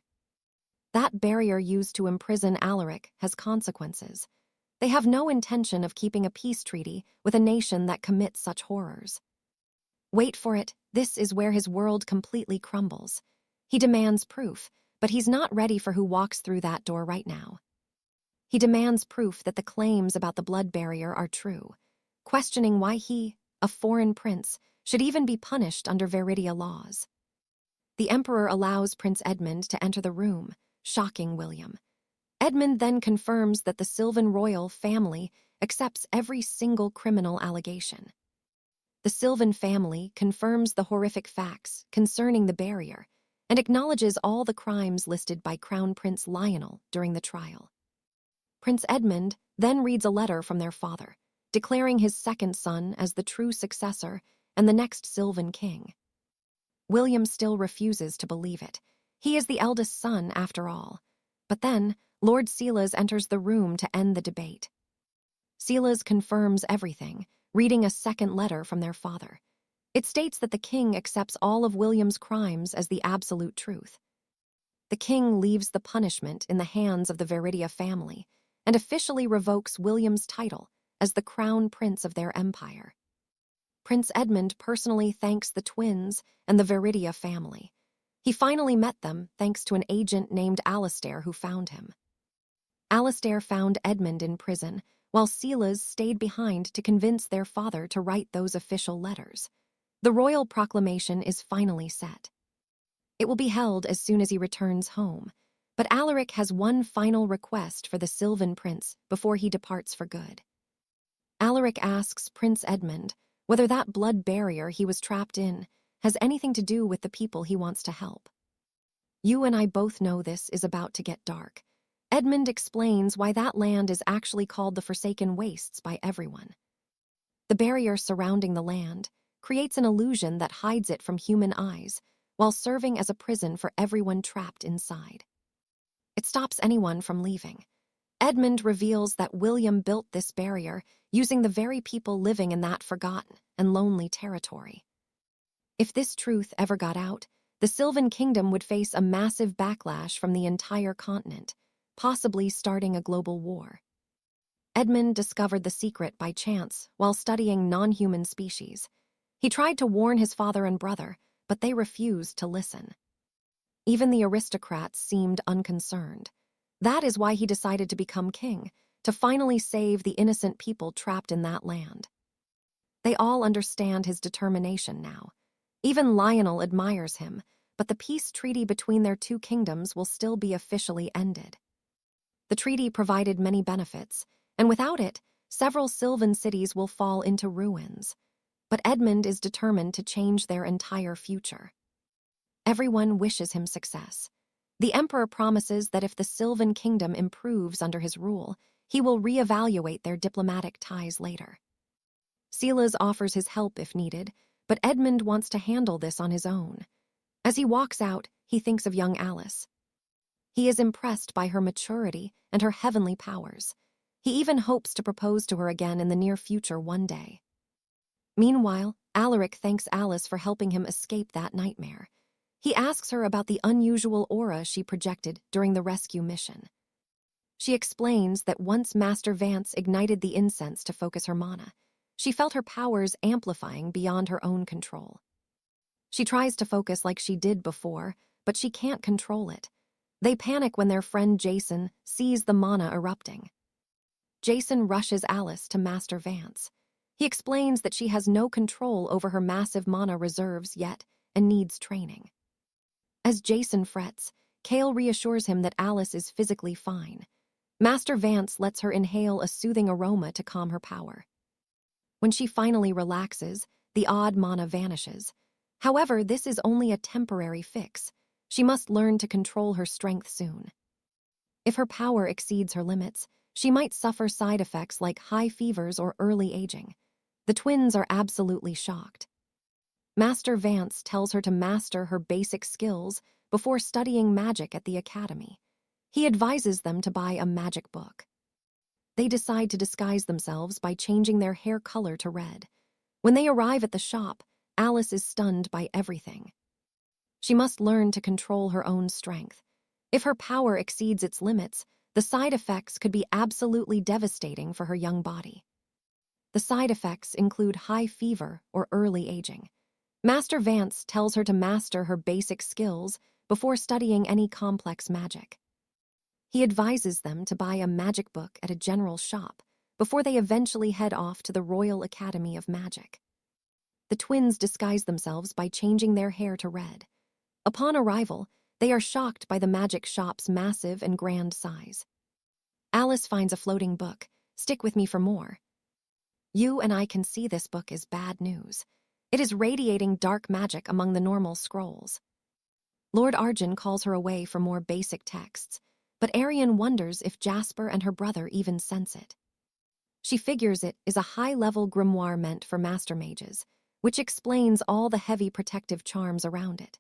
That barrier used to imprison Alaric has consequences. They have no intention of keeping a peace treaty with a nation that commits such horrors. Wait for it, this is where his world completely crumbles. He demands proof, but he's not ready for who walks through that door right now. He demands proof that the claims about the blood barrier are true, questioning why he, a foreign prince, should even be punished under Viridia laws. The Emperor allows Prince Edmund to enter the room, shocking William. Edmund then confirms that the Sylvan royal family accepts every single criminal allegation. The Sylvan family confirms the horrific facts concerning the barrier and acknowledges all the crimes listed by Crown Prince Lionel during the trial. Prince Edmund then reads a letter from their father, declaring his second son as the true successor and the next Sylvan king. William still refuses to believe it. He is the eldest son, after all. But then, Lord Silas enters the room to end the debate. Silas confirms everything, reading a second letter from their father. It states that the king accepts all of William's crimes as the absolute truth. The king leaves the punishment in the hands of the Viridia family and officially revokes William's title as the crown prince of their empire. Prince Edmund personally thanks the twins and the Viridia family. He finally met them thanks to an agent named Alastair who found him. Alastair found Edmund in prison, while Silas stayed behind to convince their father to write those official letters. The royal proclamation is finally set. It will be held as soon as he returns home, but Alaric has one final request for the Sylvan prince before he departs for good. Alaric asks Prince Edmund whether that blood barrier he was trapped in has anything to do with the people he wants to help. You and I both know this is about to get dark. Edmund explains why that land is actually called the Forsaken Wastes by everyone. The barrier surrounding the land creates an illusion that hides it from human eyes, while serving as a prison for everyone trapped inside. It stops anyone from leaving. Edmund reveals that William built this barrier using the very people living in that forgotten and lonely territory. If this truth ever got out, the Sylvan kingdom would face a massive backlash from the entire continent, possibly starting a global war. Edmund discovered the secret by chance while studying non-human species. He tried to warn his father and brother, but they refused to listen. Even the aristocrats seemed unconcerned. That is why he decided to become king, to finally save the innocent people trapped in that land. They all understand his determination now. Even Lionel admires him, but the peace treaty between their two kingdoms will still be officially ended. The treaty provided many benefits, and without it, several Sylvan cities will fall into ruins. But Edmund is determined to change their entire future. Everyone wishes him success. The Emperor promises that if the Sylvan kingdom improves under his rule, he will reevaluate their diplomatic ties later. Silas offers his help if needed, but Edmund wants to handle this on his own. As he walks out, he thinks of young Alice. He is impressed by her maturity and her heavenly powers. He even hopes to propose to her again in the near future one day. Meanwhile, Alaric thanks Alice for helping him escape that nightmare. He asks her about the unusual aura she projected during the rescue mission. She explains that once Master Vance ignited the incense to focus her mana, she felt her powers amplifying beyond her own control. She tries to focus like she did before, but she can't control it. They panic when their friend Jason sees the mana erupting. Jason rushes Alice to Master Vance. He explains that she has no control over her massive mana reserves yet and needs training. As Jason frets, Kale reassures him that Alice is physically fine. Master Vance lets her inhale a soothing aroma to calm her power. When she finally relaxes, the odd mana vanishes. However, this is only a temporary fix. She must learn to control her strength soon. If her power exceeds her limits, she might suffer side effects like high fevers or early aging. The twins are absolutely shocked. Master Vance tells her to master her basic skills before studying magic at the academy. He advises them to buy a magic book. They decide to disguise themselves by changing their hair color to red. When they arrive at the shop, Alice is stunned by everything. She must learn to control her own strength. If her power exceeds its limits, the side effects could be absolutely devastating for her young body. The side effects include high fever or early aging. Master Vance tells her to master her basic skills before studying any complex magic. He advises them to buy a magic book at a general shop before they eventually head off to the Royal Academy of Magic. The twins disguise themselves by changing their hair to red. Upon arrival, they are shocked by the magic shop's massive and grand size. Alice finds a floating book. Stick with me for more. You and I can see this book is bad news. It is radiating dark magic among the normal scrolls. Lord Arjun calls her away for more basic texts, but Arian wonders if Jasper and her brother even sense it. She figures it is a high-level grimoire meant for master mages, which explains all the heavy protective charms around it.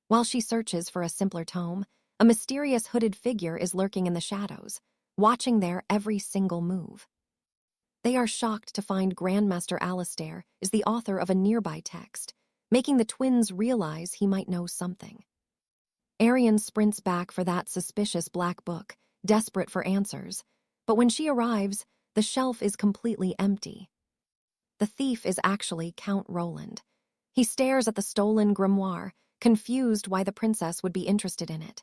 While she searches for a simpler tome, a mysterious hooded figure is lurking in the shadows, watching their every single move. They are shocked to find Grandmaster Alistair is the author of a nearby text, making the twins realize he might know something. Arian sprints back for that suspicious black book, desperate for answers, but when she arrives, the shelf is completely empty. The thief is actually Count Roland. He stares at the stolen grimoire, confused why the princess would be interested in it.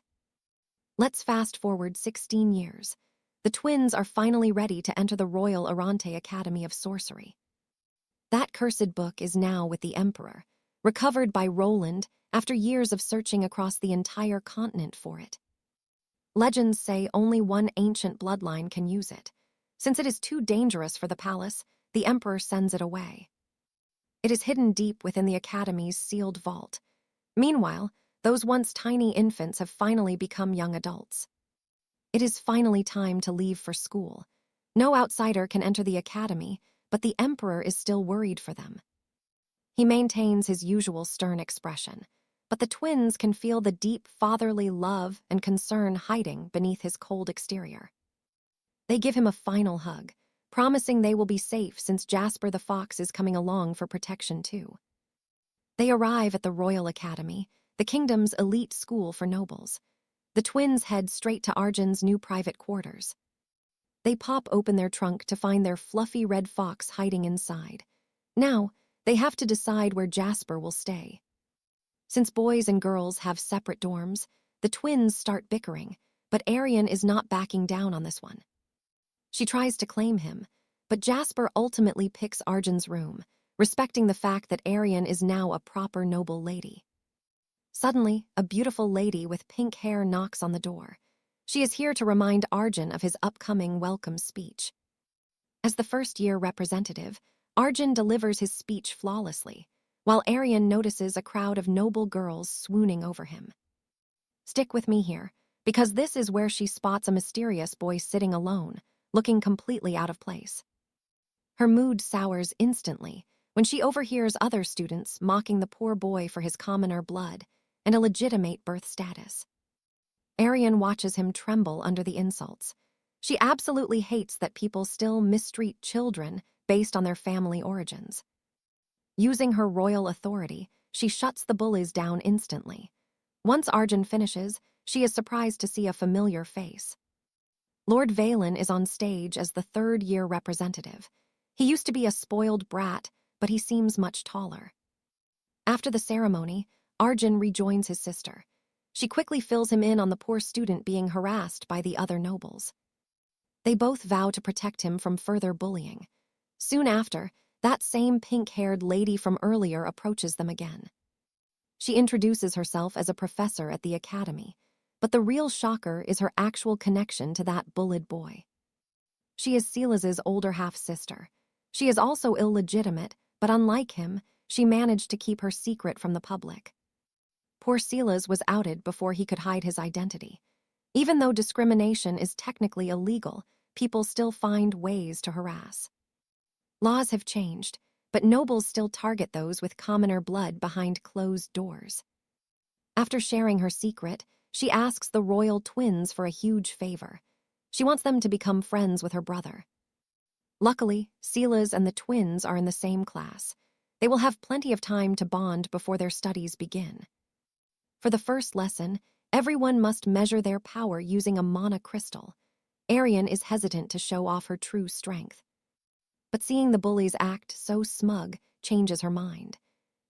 Let's fast forward 16 years. The twins are finally ready to enter the Royal Arante Academy of Sorcery. That cursed book is now with the Emperor, recovered by Roland after years of searching across the entire continent for it. Legends say only one ancient bloodline can use it. Since it is too dangerous for the palace, the Emperor sends it away. It is hidden deep within the Academy's sealed vault. Meanwhile, those once tiny infants have finally become young adults. It is finally time to leave for school. No outsider can enter the academy, but the Emperor is still worried for them. He maintains his usual stern expression, but the twins can feel the deep fatherly love and concern hiding beneath his cold exterior. They give him a final hug, promising they will be safe since Jasper the Fox is coming along for protection too. They arrive at the Royal Academy, the kingdom's elite school for nobles. The twins head straight to Arjun's new private quarters. They pop open their trunk to find their fluffy red fox hiding inside. Now, they have to decide where Jasper will stay. Since boys and girls have separate dorms, the twins start bickering, but Arian is not backing down on this one. She tries to claim him, but Jasper ultimately picks Arjun's room, respecting the fact that Arian is now a proper noble lady. Suddenly, a beautiful lady with pink hair knocks on the door. She is here to remind Arjun of his upcoming welcome speech. As the first-year representative, Arjun delivers his speech flawlessly, while Arian notices a crowd of noble girls swooning over him. Stick with me here, because this is where she spots a mysterious boy sitting alone, looking completely out of place. Her mood sours instantly when she overhears other students mocking the poor boy for his commoner blood and a legitimate birth status. Arian watches him tremble under the insults. She absolutely hates that people still mistreat children based on their family origins. Using her royal authority, she shuts the bullies down instantly. Once Arjun finishes, she is surprised to see a familiar face. Lord Valen is on stage as the third-year representative. He used to be a spoiled brat, but he seems much taller. After the ceremony, Arjun rejoins his sister. She quickly fills him in on the poor student being harassed by the other nobles. They both vow to protect him from further bullying. Soon after, that same pink-haired lady from earlier approaches them again. She introduces herself as a professor at the academy, but the real shocker is her actual connection to that bullied boy. She is Silas's older half-sister. She is also illegitimate, but unlike him, she managed to keep her secret from the public. Poor Silas was outed before he could hide his identity. Even though discrimination is technically illegal, people still find ways to harass. Laws have changed, but nobles still target those with commoner blood behind closed doors. After sharing her secret, she asks the royal twins for a huge favor. She wants them to become friends with her brother. Luckily, 𝒉𝒁 and the twins are in the same class. They will have plenty of time to bond before their studies begin. For the first lesson, everyone must measure their power using a mana crystal. Arian is hesitant to show off her true strength. But seeing the bullies act so smug changes her mind.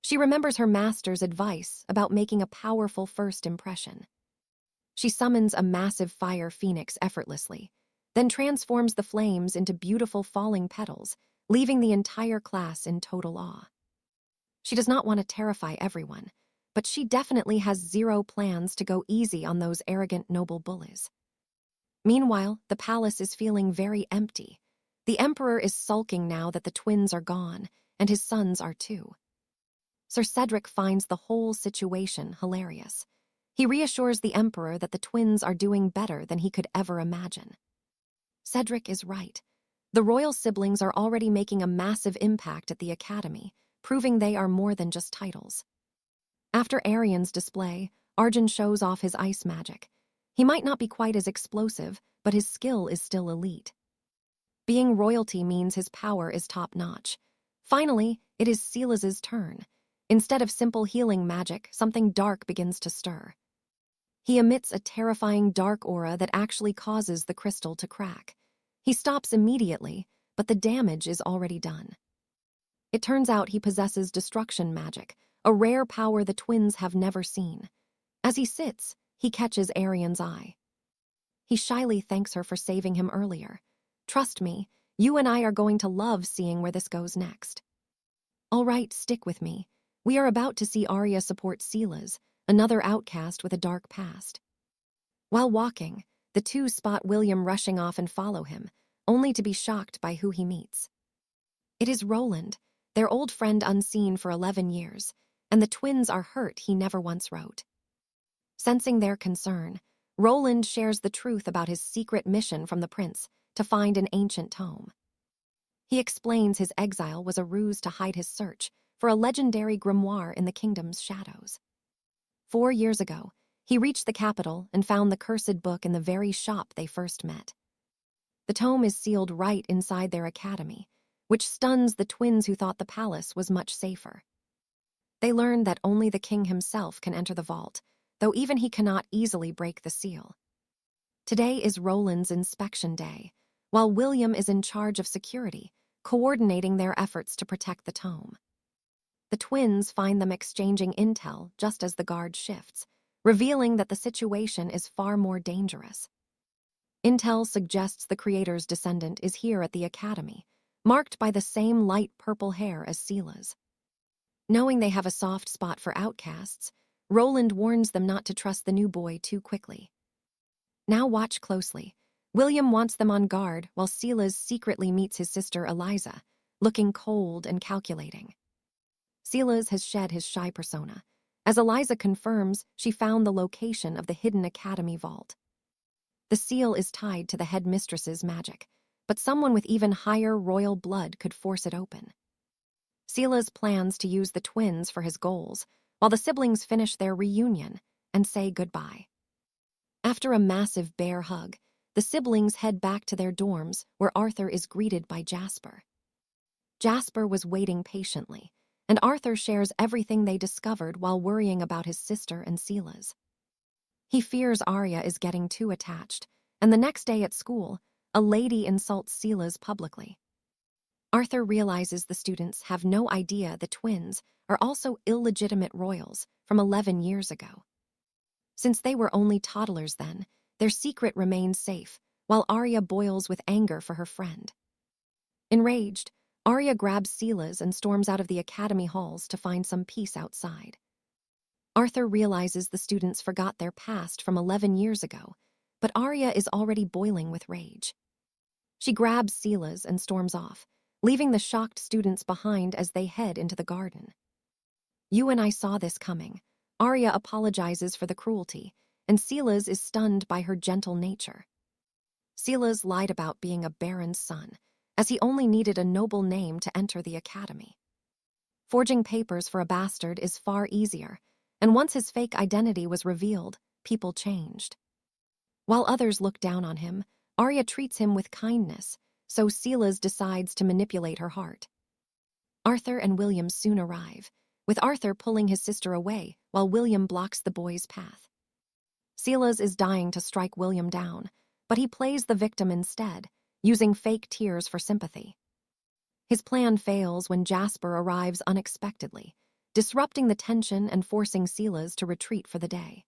She remembers her master's advice about making a powerful first impression. She summons a massive fire phoenix effortlessly, then transforms the flames into beautiful falling petals, leaving the entire class in total awe. She does not want to terrify everyone, but she definitely has zero plans to go easy on those arrogant noble bullies. Meanwhile, the palace is feeling very empty. The emperor is sulking now that the twins are gone, and his sons are too. Sir Cedric finds the whole situation hilarious. He reassures the emperor that the twins are doing better than he could ever imagine. Cedric is right. The royal siblings are already making a massive impact at the academy, proving they are more than just titles. After Arian's display, Arjun shows off his ice magic. He might not be quite as explosive, but his skill is still elite. Being royalty means his power is top-notch. Finally, it is 𝒉𝒁's turn. Instead of simple healing magic, something dark begins to stir. He emits a terrifying dark aura that actually causes the crystal to crack. He stops immediately, but the damage is already done. It turns out he possesses destruction magic, a rare power the twins have never seen. As he sits, he catches Arian's eye. He shyly thanks her for saving him earlier. "Trust me, you and I are going to love seeing where this goes next." "All right, stick with me. We are about to see Arya support 𝒉𝒁, another outcast with a dark past." While walking, the two spot William rushing off and follow him, only to be shocked by who he meets. It is Roland, their old friend unseen for 11 years, and the twins are hurt he never once wrote. Sensing their concern, Roland shares the truth about his secret mission from the prince to find an ancient tome. He explains his exile was a ruse to hide his search for a legendary grimoire in the kingdom's shadows. 4 years ago, he reached the capital and found the cursed book in the very shop they first met. The tome is sealed right inside their academy, which stuns the twins who thought the palace was much safer. They learn that only the king himself can enter the vault, though even he cannot easily break the seal. Today is Roland's inspection day, while William is in charge of security, coordinating their efforts to protect the tome. The twins find them exchanging intel just as the guard shifts, revealing that the situation is far more dangerous. Intel suggests the creator's descendant is here at the academy, marked by the same light purple hair as 𝒉𝒁's. Knowing they have a soft spot for outcasts, Roland warns them not to trust the new boy too quickly. Now watch closely. William wants them on guard while 𝒉𝒁 secretly meets his sister Eliza, looking cold and calculating. 𝒉𝒁 has shed his shy persona. As Eliza confirms, she found the location of the hidden academy vault. The seal is tied to the headmistress's magic, but someone with even higher royal blood could force it open. 𝒉𝒁 plans to use the twins for his goals, while the siblings finish their reunion and say goodbye. After a massive bear hug, the siblings head back to their dorms where Arthur is greeted by Jasper. Jasper was waiting patiently, and Arthur shares everything they discovered while worrying about his sister and 𝒉𝒁. He fears Arya is getting too attached, and the next day at school, a lady insults 𝒉𝒁 publicly. Arthur realizes the students have no idea the twins are also illegitimate royals from 11 years ago. Since they were only toddlers then, their secret remains safe, while Arya boils with anger for her friend. Enraged, Arya grabs 𝒉𝒁 and storms out of the academy halls to find some peace outside. Arthur realizes the students forgot their past from 11 years ago, but Arya is already boiling with rage. She grabs 𝒉𝒁 and storms off, leaving the shocked students behind as they head into the garden. "You and I saw this coming." Arya apologizes for the cruelty, and 𝒉𝒁 is stunned by her gentle nature. 𝒉𝒁 lied about being a baron's son, as he only needed a noble name to enter the academy. Forging papers for a bastard is far easier, and once his fake identity was revealed, people changed. While others look down on him, Arya treats him with kindness, so Silas decides to manipulate her heart. Arthur and William soon arrive, with Arthur pulling his sister away while William blocks the boy's path. Silas is dying to strike William down, but he plays the victim instead, using fake tears for sympathy. His plan fails when Jasper arrives unexpectedly, disrupting the tension and forcing Silas to retreat for the day.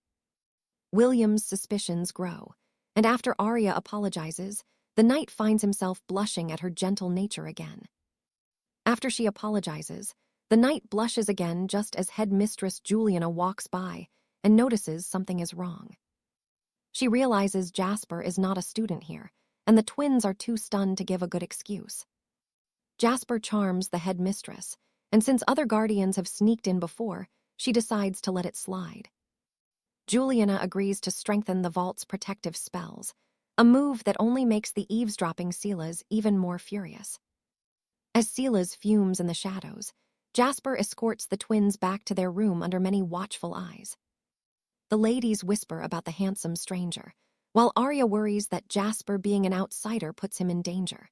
William's suspicions grow, and after Arya apologizes, the knight finds himself blushing at her gentle nature again. After she apologizes, the knight blushes again just as headmistress Juliana walks by and notices something is wrong. She realizes Jasper is not a student here, and the twins are too stunned to give a good excuse. Jasper charms the headmistress, and since other guardians have sneaked in before, she decides to let it slide. Juliana agrees to strengthen the vault's protective spells, a move that only makes the eavesdropping Silas even more furious. As Silas fumes in the shadows, Jasper escorts the twins back to their room under many watchful eyes. The ladies whisper about the handsome stranger, while Arya worries that Jasper being an outsider puts him in danger.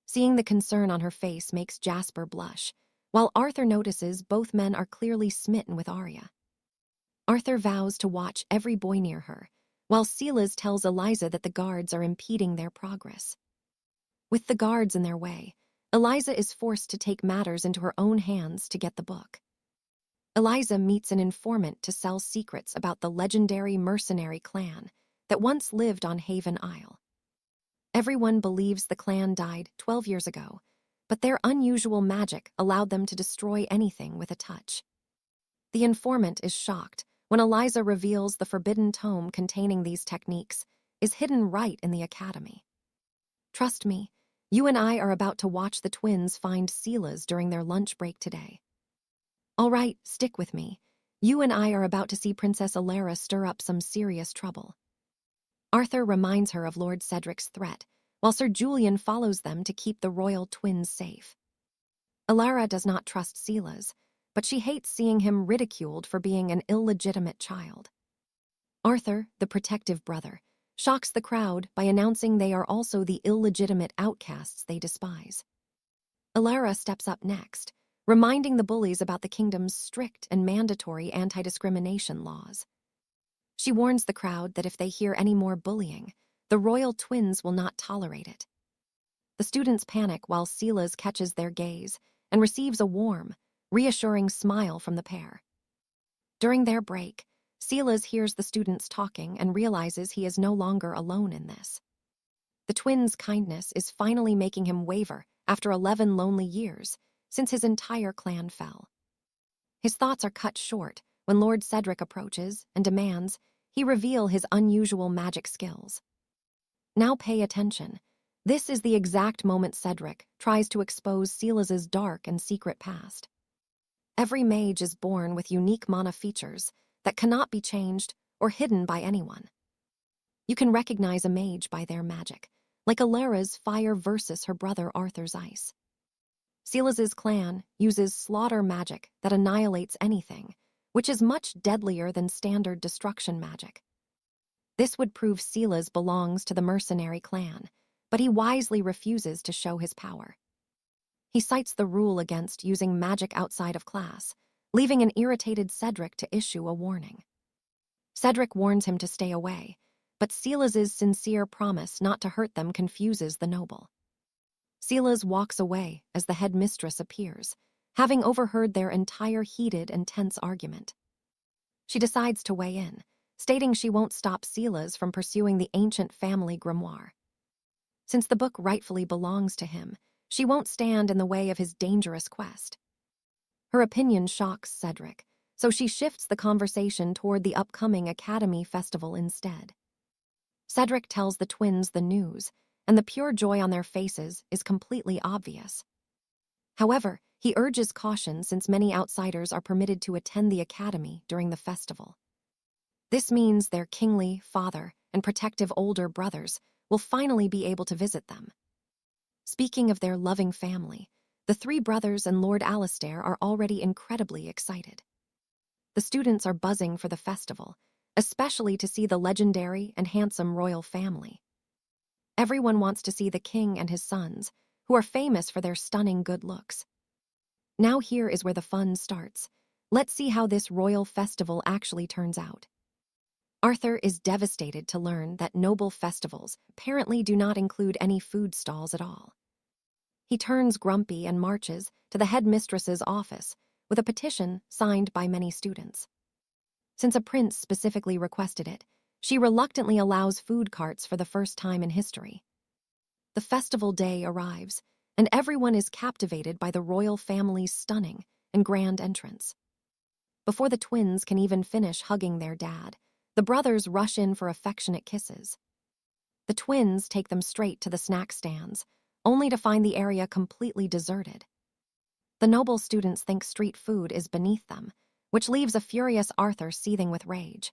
Seeing the concern on her face makes Jasper blush, while Arthur notices both men are clearly smitten with Arya. Arthur vows to watch every boy near her, while Silas tells Eliza that the guards are impeding their progress. With the guards in their way, Eliza is forced to take matters into her own hands to get the book. Eliza meets an informant to sell secrets about the legendary mercenary clan that once lived on Haven Isle. Everyone believes the clan died 12 years ago, but their unusual magic allowed them to destroy anything with a touch. The informant is shocked when Eliza reveals the forbidden tome containing these techniques is hidden right in the academy. Trust me, you and I are about to watch the twins find Silas during their lunch break today. All right, stick with me. You and I are about to see Princess Alara stir up some serious trouble. Arthur reminds her of Lord Cedric's threat, while Sir Julian follows them to keep the royal twins safe. Alara does not trust Silas, but she hates seeing him ridiculed for being an illegitimate child. Arthur, the protective brother, shocks the crowd by announcing they are also the illegitimate outcasts they despise. Alara steps up next, reminding the bullies about the kingdom's strict and mandatory anti-discrimination laws. She warns the crowd that if they hear any more bullying, the royal twins will not tolerate it. The students panic while Silas catches their gaze and receives a warm, reassuring smile from the pair. During their break, Silas hears the students talking and realizes he is no longer alone in this. The twins' kindness is finally making him waver after 11 lonely years, since his entire clan fell. His thoughts are cut short when Lord Cedric approaches and demands he reveal his unusual magic skills. Now pay attention. This is the exact moment Cedric tries to expose Silas's dark and secret past. Every mage is born with unique mana features that cannot be changed or hidden by anyone. You can recognize a mage by their magic, like Alara's fire versus her brother Arthur's ice. Silas's clan uses slaughter magic that annihilates anything, which is much deadlier than standard destruction magic. This would prove Silas belongs to the mercenary clan, but he wisely refuses to show his power. He cites the rule against using magic outside of class, leaving an irritated Cedric to issue a warning. Cedric warns him to stay away, but Silas's sincere promise not to hurt them confuses the noble. Silas walks away as the headmistress appears, having overheard their entire heated and tense argument. She decides to weigh in, stating she won't stop Silas from pursuing the ancient family grimoire. Since the book rightfully belongs to him, she won't stand in the way of his dangerous quest. Her opinion shocks Cedric, so she shifts the conversation toward the upcoming Academy Festival instead. Cedric tells the twins the news, and the pure joy on their faces is completely obvious. However, he urges caution since many outsiders are permitted to attend the Academy during the festival. This means their kingly father and protective older brothers will finally be able to visit them. Speaking of their loving family, The three brothers and Lord Alistair are already incredibly excited. The students are buzzing for the festival, especially to see the legendary and handsome royal family. Everyone wants to see the king and his sons, who are famous for their stunning good looks. Now here is where the fun starts. Let's see how this royal festival actually turns out. Arthur is devastated to learn that noble festivals apparently do not include any food stalls at all. He turns grumpy and marches to the headmistress's office with a petition signed by many students. Since a prince specifically requested it, she reluctantly allows food carts for the first time in history. The festival day arrives, and everyone is captivated by the royal family's stunning and grand entrance. Before the twins can even finish hugging their dad, the brothers rush in for affectionate kisses. The twins take them straight to the snack stands, only to find the area completely deserted. The noble students think street food is beneath them, which leaves a furious Arthur seething with rage.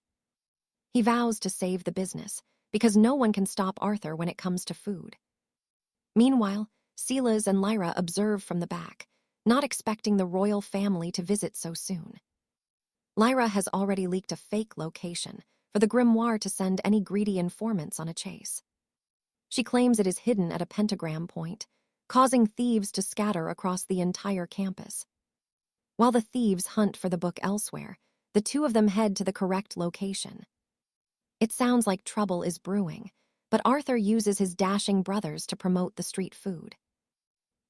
He vows to save the business, because no one can stop Arthur when it comes to food. Meanwhile, Silas and Lyra observe from the back, not expecting the royal family to visit so soon. Lyra has already leaked a fake location for the grimoire to send any greedy informants on a chase. She claims it is hidden at a pentagram point, causing thieves to scatter across the entire campus. While the thieves hunt for the book elsewhere, the two of them head to the correct location. It sounds like trouble is brewing, but Arthur uses his dashing brothers to promote the street food.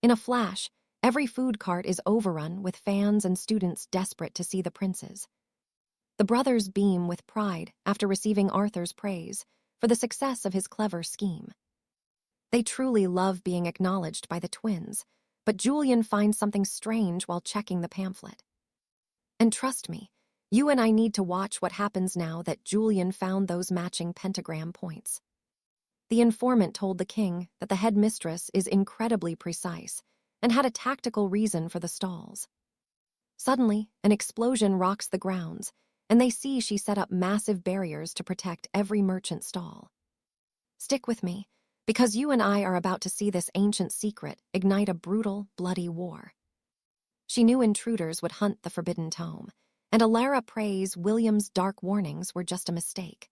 In a flash, every food cart is overrun with fans and students desperate to see the princes. The brothers beam with pride after receiving Arthur's praise for the success of his clever scheme. They truly love being acknowledged by the twins, but Julian finds something strange while checking the pamphlet. And trust me, you and I need to watch what happens now that Julian found those matching pentagram points. The informant told the king that the headmistress is incredibly precise and had a tactical reason for the stalls. Suddenly, an explosion rocks the grounds, and they see she set up massive barriers to protect every merchant stall. Stick with me, because you and I are about to see this ancient secret ignite a brutal, bloody war. She knew intruders would hunt the forbidden tome, and Alara prays William's dark warnings were just a mistake.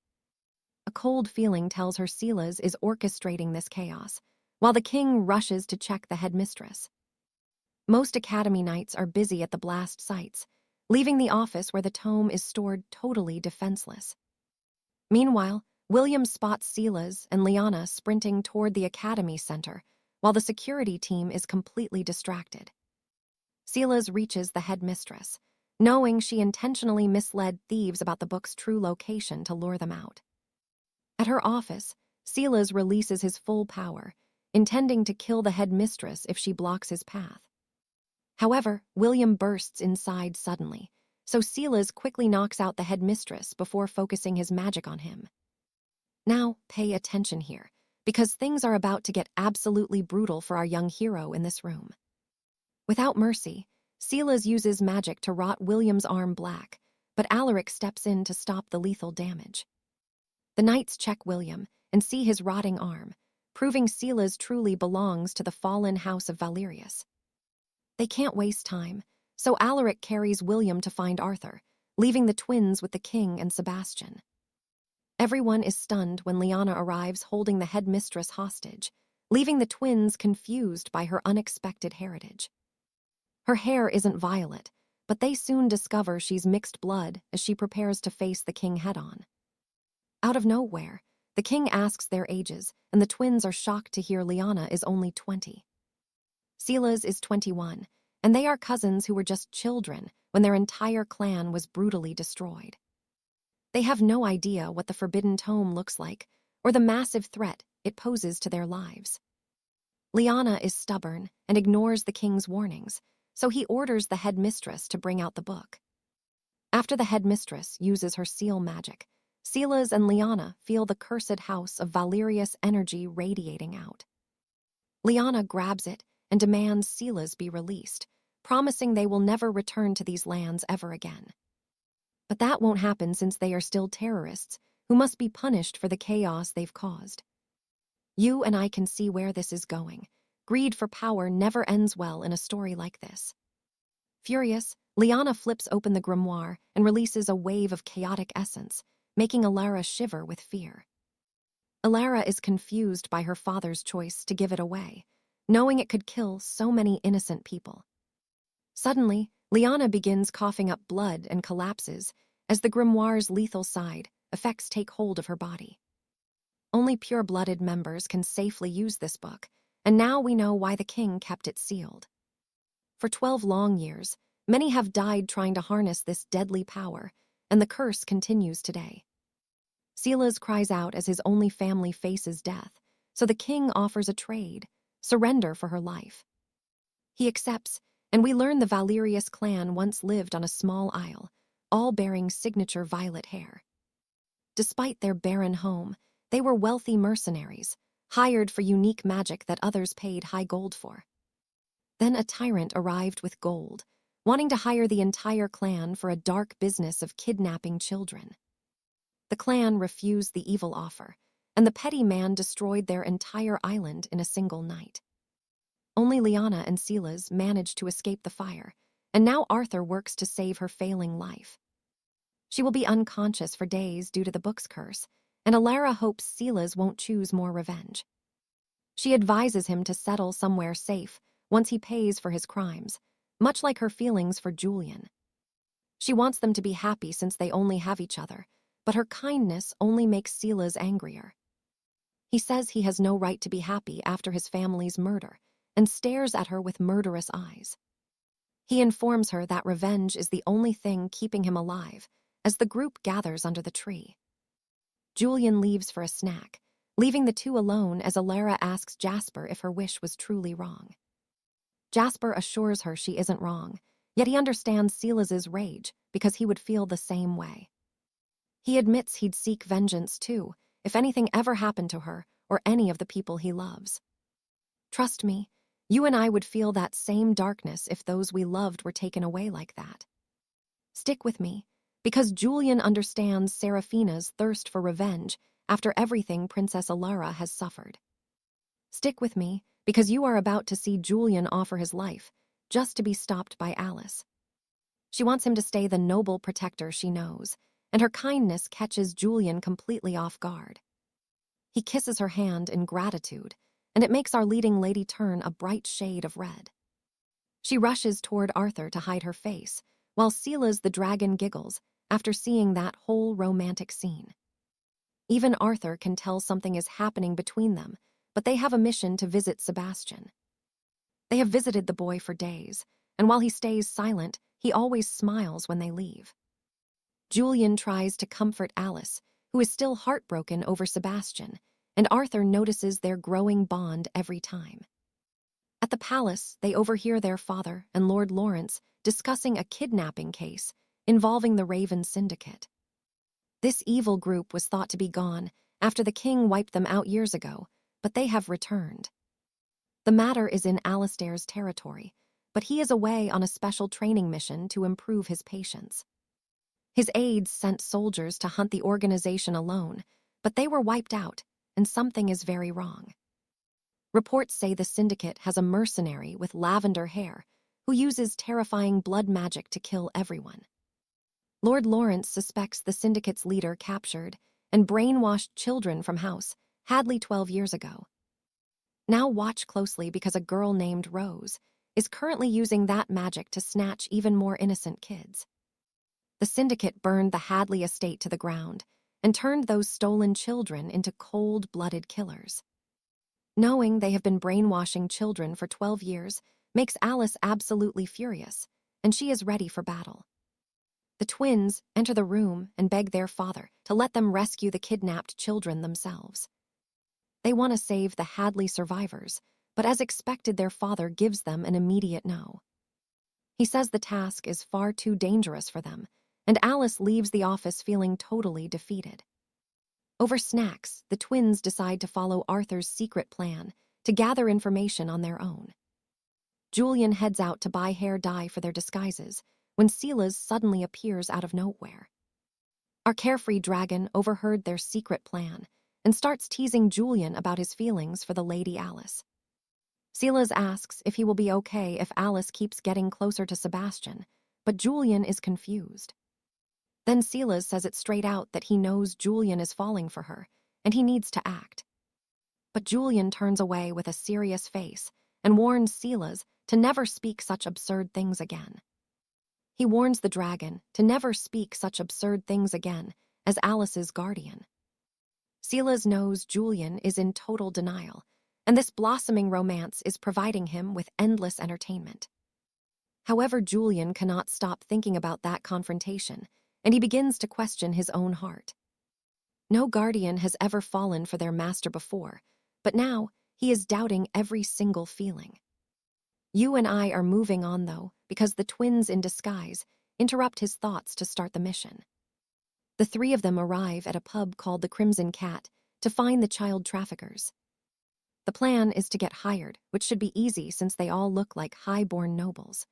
A cold feeling tells her Silas is orchestrating this chaos, while the king rushes to check the headmistress. Most academy knights are busy at the blast sites, leaving the office where the tome is stored totally defenseless. Meanwhile, William spots Silas and Liana sprinting toward the academy center, while the security team is completely distracted. Silas reaches the headmistress, knowing she intentionally misled thieves about the book's true location to lure them out. At her office, Silas releases his full power, intending to kill the headmistress if she blocks his path. However, William bursts inside suddenly, so Silas quickly knocks out the headmistress before focusing his magic on him. Now, pay attention here, because things are about to get absolutely brutal for our young hero in this room. Without mercy, Silas uses magic to rot William's arm black, but Alaric steps in to stop the lethal damage. The knights check William and see his rotting arm, proving Silas truly belongs to the fallen house of Valerius. They can't waste time, so Alaric carries William to find Arthur, leaving the twins with the king and Sebastian. Everyone is stunned when Liana arrives holding the headmistress hostage, leaving the twins confused by her unexpected heritage. Her hair isn't violet, but they soon discover she's mixed blood as she prepares to face the king head-on. Out of nowhere, the king asks their ages, and the twins are shocked to hear Liana is only 20. Silas is 21, and they are cousins who were just children when their entire clan was brutally destroyed. They have no idea what the Forbidden Tome looks like, or the massive threat it poses to their lives. Liana is stubborn and ignores the king's warnings, so he orders the headmistress to bring out the book. After the headmistress uses her seal magic, Silas and Liana feel the cursed house of Valerius energy radiating out. Liana grabs it and demands Silas be released, promising they will never return to these lands ever again. But that won't happen since they are still terrorists who must be punished for the chaos they've caused. You and I can see where this is going. Greed for power never ends well in a story like this. Furious, Liana flips open the grimoire and releases a wave of chaotic essence, making Alara shiver with fear. Alara is confused by her father's choice to give it away, knowing it could kill so many innocent people. Suddenly, Liana begins coughing up blood and collapses as the grimoire's lethal side effects take hold of her body. Only pure-blooded members can safely use this book, and now we know why the king kept it sealed. For 12 long years, many have died trying to harness this deadly power, and the curse continues today. Silas cries out as his only family faces death, so the king offers a trade, surrender for her life. He accepts, and we learn the Valerius clan once lived on a small isle, all bearing signature violet hair. Despite their barren home, they were wealthy mercenaries, hired for unique magic that others paid high gold for. Then a tyrant arrived with gold, wanting to hire the entire clan for a dark business of kidnapping children. The clan refused the evil offer, and the petty man destroyed their entire island in a single night. Only Liana and Silas managed to escape the fire, and now Arthur works to save her failing life. She will be unconscious for days due to the book's curse, and Alara hopes Silas won't choose more revenge. She advises him to settle somewhere safe once he pays for his crimes, much like her feelings for Julian. She wants them to be happy since they only have each other, but her kindness only makes Silas angrier. He says he has no right to be happy after his family's murder, and stares at her with murderous eyes. He informs her that revenge is the only thing keeping him alive, as the group gathers under the tree. Julian leaves for a snack, leaving the two alone as Alara asks Jasper if her wish was truly wrong. Jasper assures her she isn't wrong, yet he understands Silas's rage because he would feel the same way. He admits he'd seek vengeance too, if anything ever happened to her or any of the people he loves. Trust me, you and I would feel that same darkness if those we loved were taken away like that. Stick with me, because Julian understands Seraphina's thirst for revenge after everything Princess Alara has suffered. Stick with me, because you are about to see Julian offer his life, just to be stopped by Alice. She wants him to stay the noble protector she knows, and her kindness catches Julian completely off guard. He kisses her hand in gratitude, and it makes our leading lady turn a bright shade of red. She rushes toward Arthur to hide her face, while Silas the dragon giggles after seeing that whole romantic scene. Even Arthur can tell something is happening between them, but they have a mission to visit Sebastian. They have visited the boy for days, and while he stays silent, he always smiles when they leave. Julian tries to comfort Alice, who is still heartbroken over Sebastian, and Arthur notices their growing bond every time. At the palace, they overhear their father and Lord Lawrence discussing a kidnapping case involving the Raven Syndicate. This evil group was thought to be gone after the king wiped them out years ago, but they have returned. The matter is in Alistair's territory, but he is away on a special training mission to improve his patience. His aides sent soldiers to hunt the organization alone, but they were wiped out, and something is very wrong. Reports say the syndicate has a mercenary with lavender hair who uses terrifying blood magic to kill everyone. Lord Lawrence suspects the syndicate's leader captured and brainwashed children from House Hadley 12 years ago. Now watch closely because a girl named Rose is currently using that magic to snatch even more innocent kids. The syndicate burned the Hadley estate to the ground and turned those stolen children into cold-blooded killers. Knowing they have been brainwashing children for 12 years makes Alice absolutely furious, and she is ready for battle. The twins enter the room and beg their father to let them rescue the kidnapped children themselves. They want to save the Hadley survivors, but as expected, their father gives them an immediate no. He says the task is far too dangerous for them, and Alice leaves the office feeling totally defeated. Over snacks, the twins decide to follow Arthur's secret plan to gather information on their own. Julian heads out to buy hair dye for their disguises when Silas suddenly appears out of nowhere. Our carefree dragon overheard their secret plan and starts teasing Julian about his feelings for the Lady Alice. Silas asks if he will be okay if Alice keeps getting closer to Sebastian, but Julian is confused. Then Silas says it straight out that he knows Julian is falling for her, and he needs to act. But Julian turns away with a serious face and warns Silas to never speak such absurd things again. He warns the dragon to never speak such absurd things again as Alice's guardian. Silas knows Julian is in total denial, and this blossoming romance is providing him with endless entertainment. However, Julian cannot stop thinking about that confrontation, and he begins to question his own heart. No guardian has ever fallen for their master before, but now he is doubting every single feeling. You and I are moving on, though, because the twins in disguise interrupt his thoughts to start the mission. The three of them arrive at a pub called the Crimson Cat to find the child traffickers. The plan is to get hired, which should be easy since they all look like high-born nobles.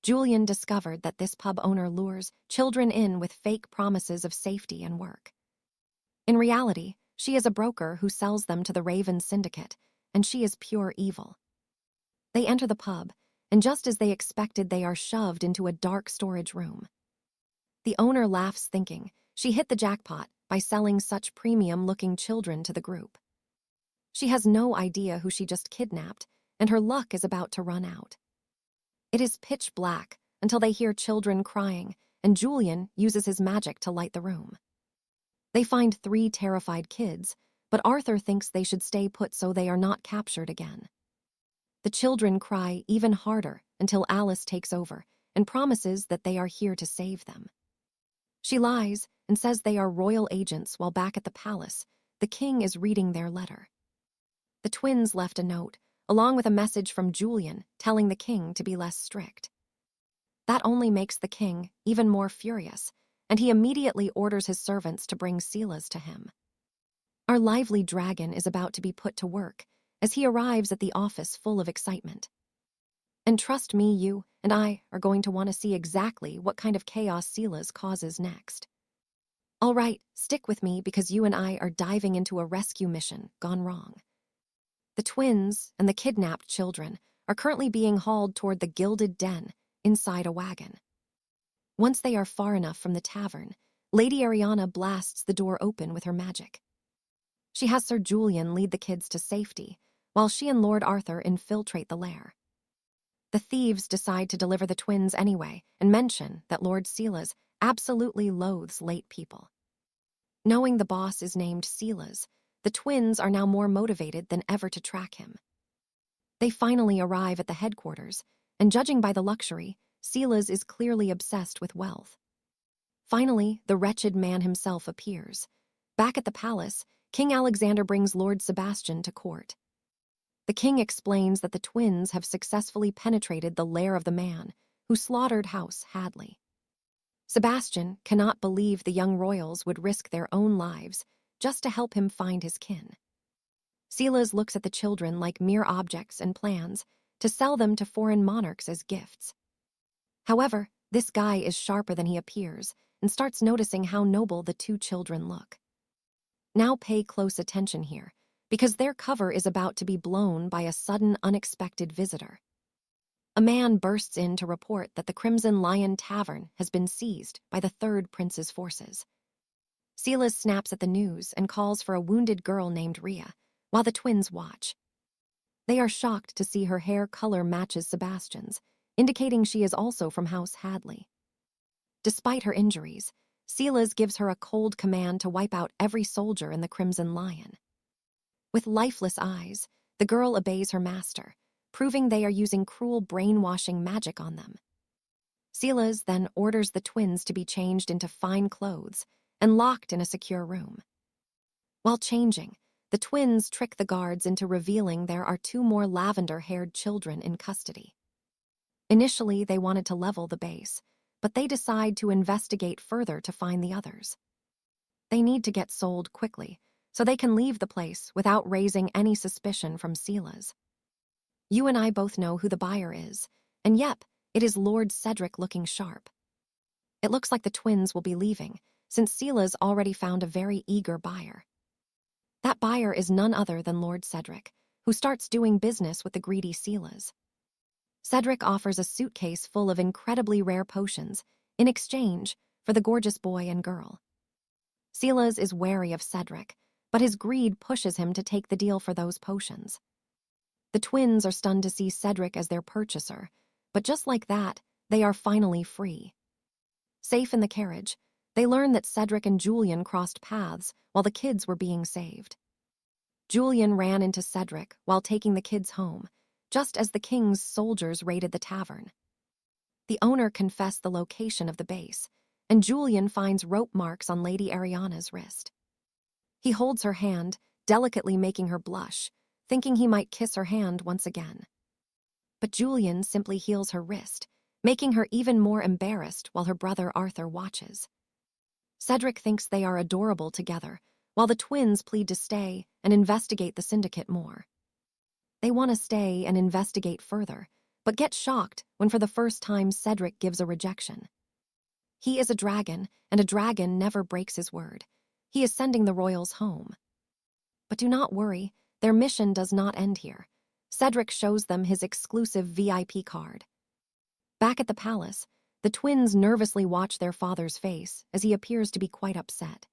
Julian discovered that this pub owner lures children in with fake promises of safety and work. In reality, she is a broker who sells them to the Raven Syndicate, and she is pure evil. They enter the pub, and just as they expected, they are shoved into a dark storage room. The owner laughs, thinking she hit the jackpot by selling such premium-looking children to the group. She has no idea who she just kidnapped, and her luck is about to run out. It is pitch black until they hear children crying, and Julian uses his magic to light the room. They find 3 terrified kids, but Arthur thinks they should stay put so they are not captured again. The children cry even harder until Alice takes over and promises that they are here to save them. She lies and says they are royal agents while back at the palace, the king is reading their letter. The twins left a note, along with a message from Julian telling the king to be less strict. That only makes the king even more furious, and he immediately orders his servants to bring Silas to him. Our lively dragon is about to be put to work as he arrives at the office full of excitement. And trust me, you and I are going to want to see exactly what kind of chaos Silas causes next. All right, stick with me because you and I are diving into a rescue mission gone wrong. The twins and the kidnapped children are currently being hauled toward the gilded den inside a wagon. Once they are far enough from the tavern, Lady Ariana blasts the door open with her magic. She has Sir Julian lead the kids to safety, while she and Lord Arthur infiltrate the lair. The thieves decide to deliver the twins anyway and mention that Lord Silas absolutely loathes late people. Knowing the boss is named Silas, the twins are now more motivated than ever to track him. They finally arrive at the headquarters, and judging by the luxury, Silas is clearly obsessed with wealth. Finally, the wretched man himself appears. Back at the palace, King Alexander brings Lord Sebastian to court. The king explains that the twins have successfully penetrated the lair of the man who slaughtered House Hadley. Sebastian cannot believe the young royals would risk their own lives just to help him find his kin. Silas looks at the children like mere objects and plans to sell them to foreign monarchs as gifts. However, this guy is sharper than he appears and starts noticing how noble the 2 children look. Now pay close attention here, because their cover is about to be blown by a sudden, unexpected visitor. A man bursts in to report that the Crimson Lion Tavern has been seized by the 3rd Prince's forces. Silas snaps at the news and calls for a wounded girl named Rhea, while the twins watch. They are shocked to see her hair color matches Sebastian's, indicating she is also from House Hadley. Despite her injuries, Silas gives her a cold command to wipe out every soldier in the Crimson Lion. With lifeless eyes, the girl obeys her master, proving they are using cruel brainwashing magic on them. Silas then orders the twins to be changed into fine clothes and locked in a secure room. While changing, the twins trick the guards into revealing there are 2 more lavender-haired children in custody. Initially, they wanted to level the base, but they decide to investigate further to find the others. They need to get sold quickly, so they can leave the place without raising any suspicion from Silas. You and I both know who the buyer is, and yep, it is Lord Cedric looking sharp. It looks like the twins will be leaving, since Silas already found a very eager buyer. That buyer is none other than Lord Cedric, who starts doing business with the greedy 𝒂𝒏s. Cedric offers a suitcase full of incredibly rare potions in exchange for the gorgeous boy and girl. 𝒂𝒏s is wary of Cedric, but his greed pushes him to take the deal for those potions. The twins are stunned to see Cedric as their purchaser, but just like that, they are finally free. Safe in the carriage, they learn that Cedric and Julian crossed paths while the kids were being saved. Julian ran into Cedric while taking the kids home, just as the king's soldiers raided the tavern. The owner confessed the location of the base, and Julian finds rope marks on Lady Ariana's wrist. He holds her hand, delicately making her blush, thinking he might kiss her hand once again. But Julian simply heals her wrist, making her even more embarrassed while her brother Arthur watches. Cedric thinks they are adorable together, while the twins plead to stay and investigate the syndicate more. They want to stay and investigate further, but get shocked when for the first time Cedric gives a rejection. He is a dragon, and a dragon never breaks his word. He is sending the royals home. But do not worry, their mission does not end here. Cedric shows them his exclusive VIP card. Back at the palace, the twins nervously watch their father's face as he appears to be quite upset.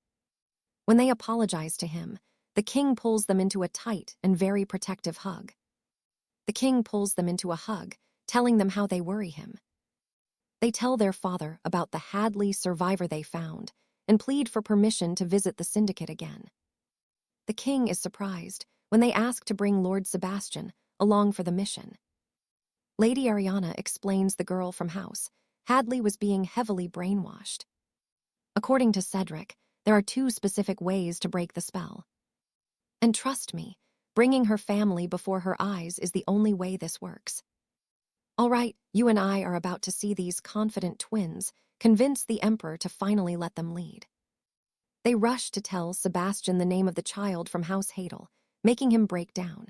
When they apologize to him, the king pulls them into a tight and very protective hug. The king pulls them into a hug, telling them how they worry him. They tell their father about the Hadley survivor they found and plead for permission to visit the syndicate again. The king is surprised when they ask to bring Lord Sebastian along for the mission. Lady Ariana explains the girl from House Hadley was being heavily brainwashed. According to Cedric, there are 2 specific ways to break the spell. And trust me, bringing her family before her eyes is the only way this works. All right, you and I are about to see these confident twins convince the emperor to finally let them lead. They rush to tell Sebastian the name of the child from House Hadel, making him break down.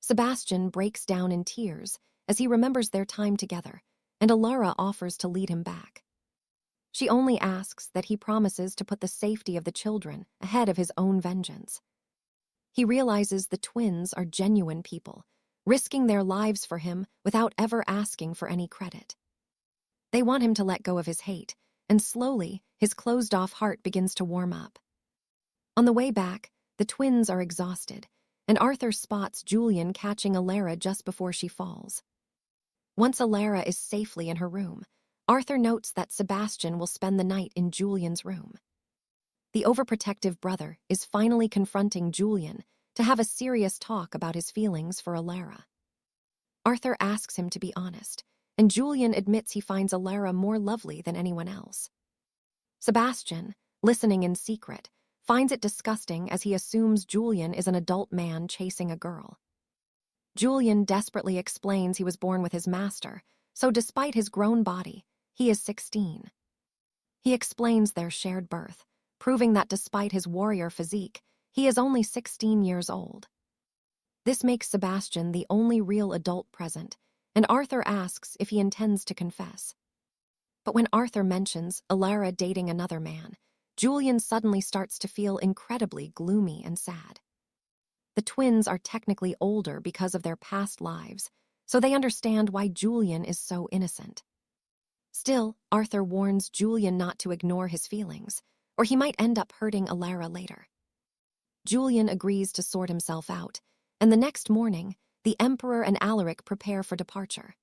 Sebastian breaks down in tears as he remembers their time together, and Alara offers to lead him back. She only asks that he promises to put the safety of the children ahead of his own vengeance. He realizes the twins are genuine people, risking their lives for him without ever asking for any credit. They want him to let go of his hate, and slowly, his closed-off heart begins to warm up. On the way back, the twins are exhausted, and Arthur spots Julian catching Alara just before she falls. Once Alara is safely in her room, Arthur notes that Sebastian will spend the night in Julian's room. The overprotective brother is finally confronting Julian to have a serious talk about his feelings for Alara. Arthur asks him to be honest, and Julian admits he finds Alara more lovely than anyone else. Sebastian, listening in secret, finds it disgusting as he assumes Julian is an adult man chasing a girl. Julian desperately explains he was born with his master, so despite his grown body, he is 16. He explains their shared birth, proving that despite his warrior physique, he is only 16 years old. This makes Sebastian the only real adult present, and Arthur asks if he intends to confess. But when Arthur mentions Alara dating another man, Julian suddenly starts to feel incredibly gloomy and sad. The twins are technically older because of their past lives, so they understand why Julian is so innocent. Still, Arthur warns Julian not to ignore his feelings, or he might end up hurting Alara later. Julian agrees to sort himself out, and the next morning, the Emperor and Alaric prepare for departure.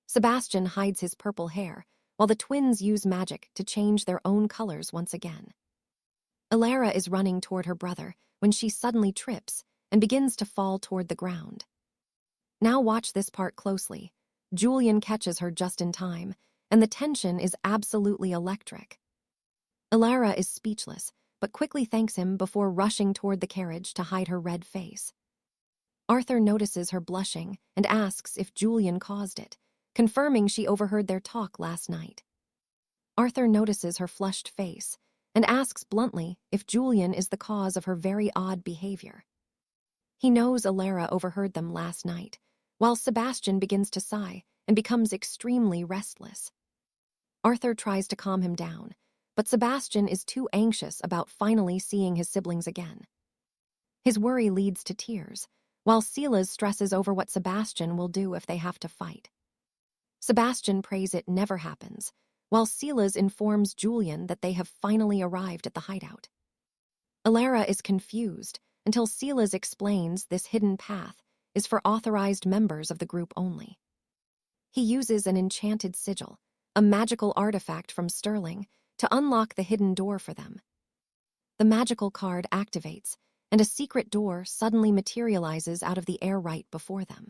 Sebastian hides his purple hair, while the twins use magic to change their own colors once again. Alara is running toward her brother when she suddenly trips and begins to fall toward the ground. Now watch this part closely. Julian catches her just in time, and the tension is absolutely electric. Alara is speechless, but quickly thanks him before rushing toward the carriage to hide her red face. Arthur notices her blushing and asks if Julian caused it, confirming she overheard their talk last night. Arthur notices her flushed face and asks bluntly if Julian is the cause of her very odd behavior. He knows Alara overheard them last night, while Sebastian begins to sigh and becomes extremely restless. Arthur tries to calm him down, but Sebastian is too anxious about finally seeing his siblings again. His worry leads to tears, while Silas stresses over what Sebastian will do if they have to fight. Sebastian prays it never happens, while Silas informs Julian that they have finally arrived at the hideout. Alara is confused until Silas explains this hidden path is for authorized members of the group only. He uses an enchanted sigil, a magical artifact from Sterling, to unlock the hidden door for them. The magical card activates, and a secret door suddenly materializes out of the air right before them.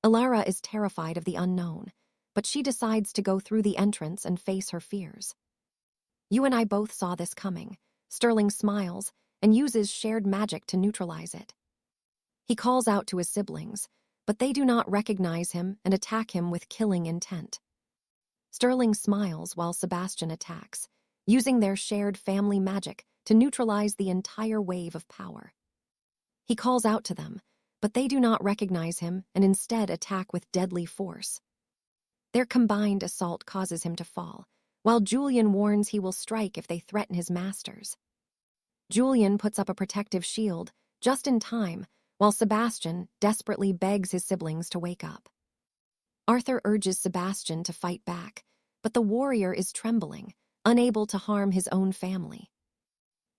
Alara is terrified of the unknown, but she decides to go through the entrance and face her fears. You and I both saw this coming. Sterling smiles and uses shared magic to neutralize it. He calls out to his siblings, but they do not recognize him and attack him with killing intent. Sterling smiles while Sebastian attacks, using their shared family magic to neutralize the entire wave of power. He calls out to them, but they do not recognize him and instead attack with deadly force. Their combined assault causes him to fall, while Julian warns he will strike if they threaten his masters. Julian puts up a protective shield just in time, while Sebastian desperately begs his siblings to wake up. Arthur urges Sebastian to fight back, but the warrior is trembling, unable to harm his own family.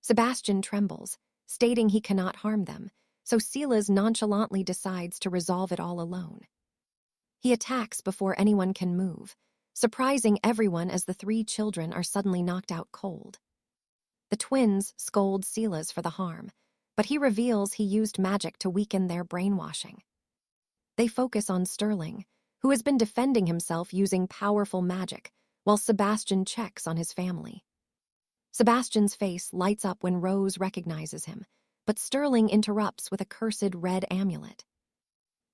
Sebastian trembles, stating he cannot harm them, so Silas nonchalantly decides to resolve it all alone. He attacks before anyone can move, surprising everyone as the three children are suddenly knocked out cold. The twins scold Silas for the harm, but he reveals he used magic to weaken their brainwashing. They focus on Sterling, who has been defending himself using powerful magic, while Sebastian checks on his family. Sebastian's face lights up when Rose recognizes him, but Sterling interrupts with a cursed red amulet.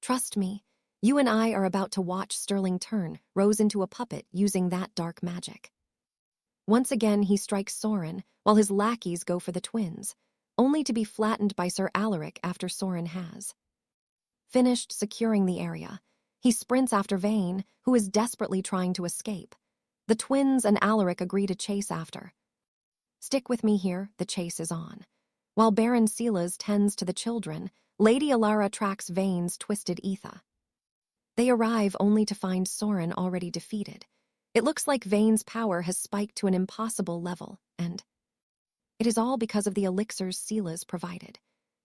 Trust me, you and I are about to watch Sterling turn Rose into a puppet using that dark magic. Once again he strikes Soren, while his lackeys go for the twins, only to be flattened by Sir Alaric after Soren has finished securing the area. He sprints after Vane, who is desperately trying to escape. The twins and Alaric agree to chase after. Stick with me here, the chase is on. While Baron Silas tends to the children, Lady Alara tracks Vane's twisted ether. They arrive only to find Soren already defeated. It looks like Vane's power has spiked to an impossible level, and it is all because of the elixirs Silas provided.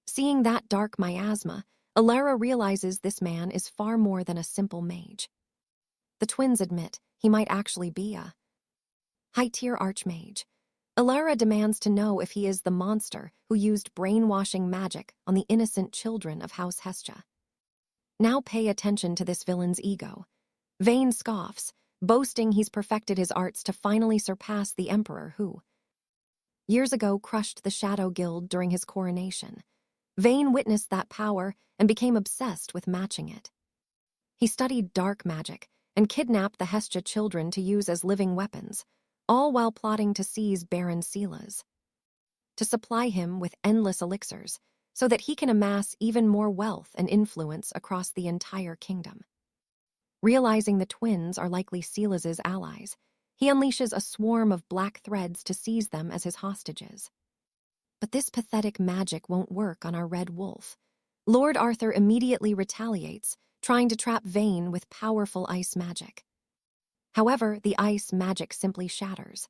Seeing that dark miasma, Alara realizes this man is far more than a simple mage. The twins admit he might actually be a high-tier archmage. Alara demands to know if he is the monster who used brainwashing magic on the innocent children of House Hestia. Now pay attention to this villain's ego. Vane scoffs, boasting he's perfected his arts to finally surpass the Emperor who years ago crushed the Shadow Guild during his coronation. Vane witnessed that power and became obsessed with matching it. He studied dark magic and kidnapped the Hestia children to use as living weapons, all while plotting to seize Baron Silas, to supply him with endless elixirs so that he can amass even more wealth and influence across the entire kingdom. Realizing the twins are likely Silas's allies, he unleashes a swarm of black threads to seize them as his hostages. But this pathetic magic won't work on our Red Wolf. Lord Arthur immediately retaliates, trying to trap Vane with powerful ice magic. However, the ice magic simply shatters.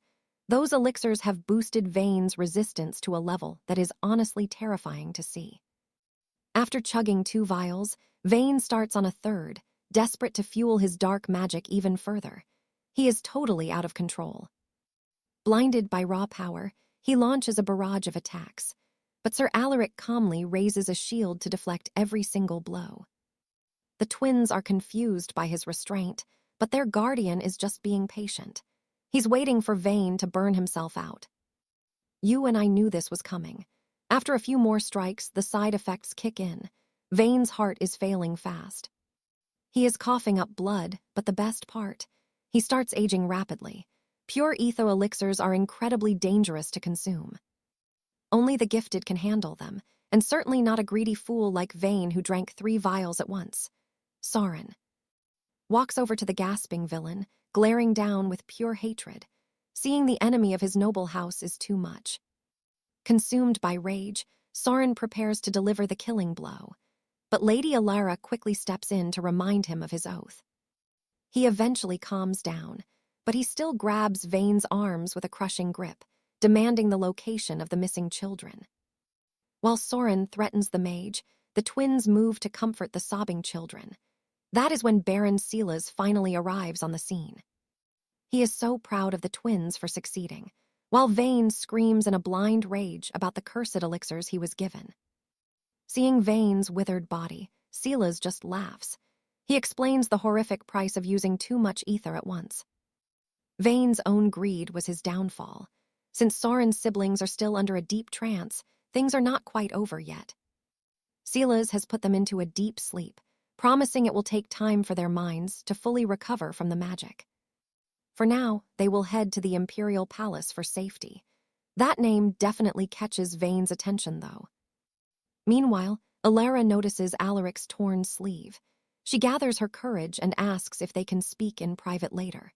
Those elixirs have boosted Vane's resistance to a level that is honestly terrifying to see. After chugging 2 vials, Vane starts on a third, desperate to fuel his dark magic even further. He is totally out of control. Blinded by raw power, he launches a barrage of attacks, but Sir Alaric calmly raises a shield to deflect every single blow. The twins are confused by his restraint, but their guardian is just being patient. He's waiting for Vane to burn himself out. You and I knew this was coming. After a few more strikes, the side effects kick in. Vane's heart is failing fast. He is coughing up blood, but the best part, he starts aging rapidly. Pure etho elixirs are incredibly dangerous to consume. Only the gifted can handle them, and certainly not a greedy fool like Vane who drank 3 vials at once. Soren walks over to the gasping villain, glaring down with pure hatred. Seeing the enemy of his noble house is too much. Consumed by rage, Soren prepares to deliver the killing blow. but Lady Alara quickly steps in to remind him of his oath. He eventually calms down, but he still grabs Vane's arms with a crushing grip, demanding the location of the missing children. While Soren threatens the mage, the twins move to comfort the sobbing children. That is when Baron Silas finally arrives on the scene. He is so proud of the twins for succeeding, while Vane screams in a blind rage about the cursed elixirs he was given. Seeing Vane's withered body, Silas just laughs. He explains the horrific price of using too much ether at once. Vane's own greed was his downfall. Since Soren's siblings are still under a deep trance, things are not quite over yet. Silas has put them into a deep sleep, promising it will take time for their minds to fully recover from the magic. For now, they will head to the Imperial Palace for safety. That name definitely catches Vane's attention, though. Meanwhile, Alara notices Alaric's torn sleeve. She gathers her courage and asks if they can speak in private later.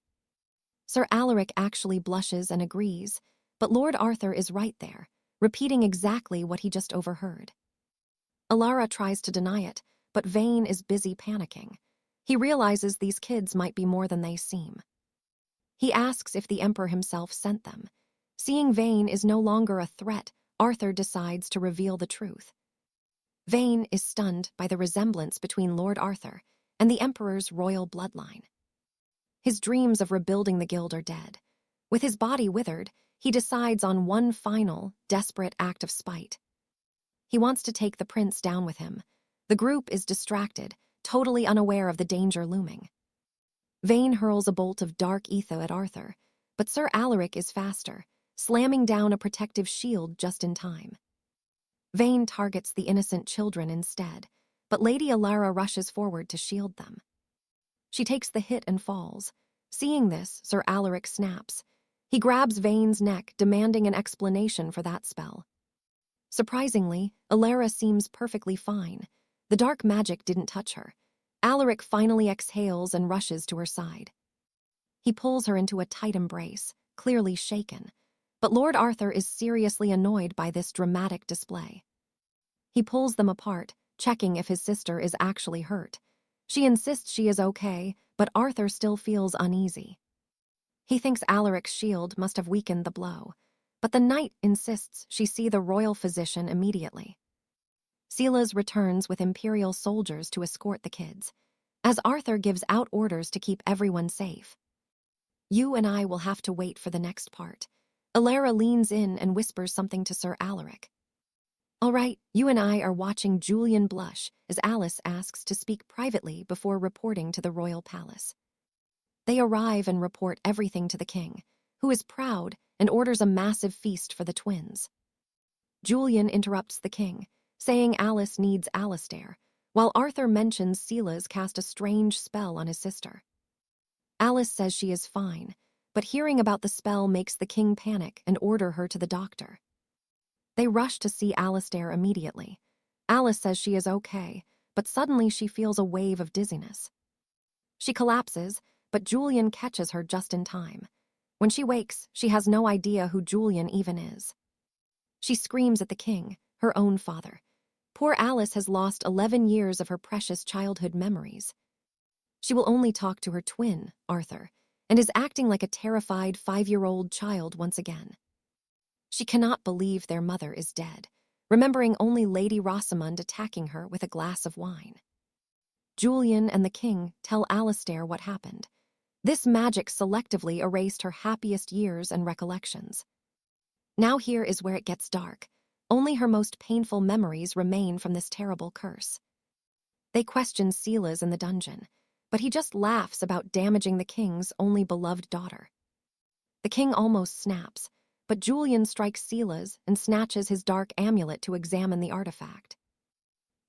Sir Alaric actually blushes and agrees, but Lord Arthur is right there, repeating exactly what he just overheard. Alara tries to deny it, but Vane is busy panicking. He realizes these kids might be more than they seem. He asks if the Emperor himself sent them. Seeing Vane is no longer a threat, Arthur decides to reveal the truth. Vane is stunned by the resemblance between Lord Arthur and the Emperor's royal bloodline. His dreams of rebuilding the guild are dead. With his body withered, he decides on one final, desperate act of spite. He wants to take the prince down with him. The group is distracted, totally unaware of the danger looming. Vane hurls a bolt of dark ether at Arthur, but Sir Alaric is faster, slamming down a protective shield just in time. Vane targets the innocent children instead, but Lady Alara rushes forward to shield them. She takes the hit and falls. Seeing this, Sir Alaric snaps. He grabs Vane's neck, demanding an explanation for that spell. Surprisingly, Alara seems perfectly fine. The dark magic didn't touch her. Alaric finally exhales and rushes to her side. He pulls her into a tight embrace, clearly shaken. But Lord Arthur is seriously annoyed by this dramatic display. He pulls them apart, checking if his sister is actually hurt. She insists she is okay, but Arthur still feels uneasy. He thinks Alaric's shield must have weakened the blow, but the knight insists she see the royal physician immediately. Silas returns with Imperial soldiers to escort the kids, as Arthur gives out orders to keep everyone safe. You and I will have to wait for the next part. Alara leans in and whispers something to Sir Alaric. All right, you and I are watching Julian blush as Alice asks to speak privately before reporting to the royal palace. They arrive and report everything to the king, who is proud and orders a massive feast for the twins. Julian interrupts the king, saying Alice needs Alistair, while Arthur mentions Silas cast a strange spell on his sister. Alice says she is fine, but hearing about the spell makes the king panic and order her to the doctor. They rush to see Alistair immediately. Alice says she is okay, but suddenly she feels a wave of dizziness. She collapses, but Julian catches her just in time. When she wakes, she has no idea who Julian even is. She screams at the king, her own father. Poor Alice has lost 11 years of her precious childhood memories. She will only talk to her twin, Arthur, and is acting like a terrified 5-year-old child once again. She cannot believe their mother is dead, remembering only Lady Rosamond attacking her with a glass of wine. Julian and the king tell Alistair what happened. This magic selectively erased her happiest years and recollections. Now here is where it gets dark. Only her most painful memories remain from this terrible curse. They question Silas in the dungeon, but he just laughs about damaging the king's only beloved daughter. The king almost snaps, but Julian strikes Silas and snatches his dark amulet to examine the artifact.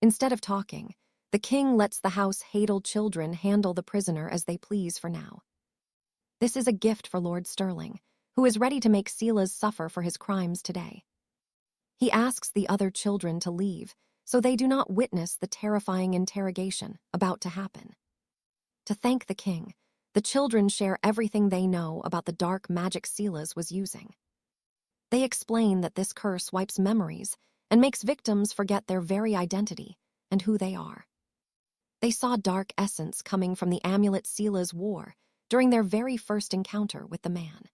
Instead of talking, the king lets the House Hadel children handle the prisoner as they please for now. This is a gift for Lord Sterling, who is ready to make Silas suffer for his crimes today. He asks the other children to leave, so they do not witness the terrifying interrogation about to happen. To thank the king, the children share everything they know about the dark magic Silas was using. They explain that this curse wipes memories and makes victims forget their very identity, and who they are. They saw dark essence coming from the amulet Sela's wore during their very first encounter with the man.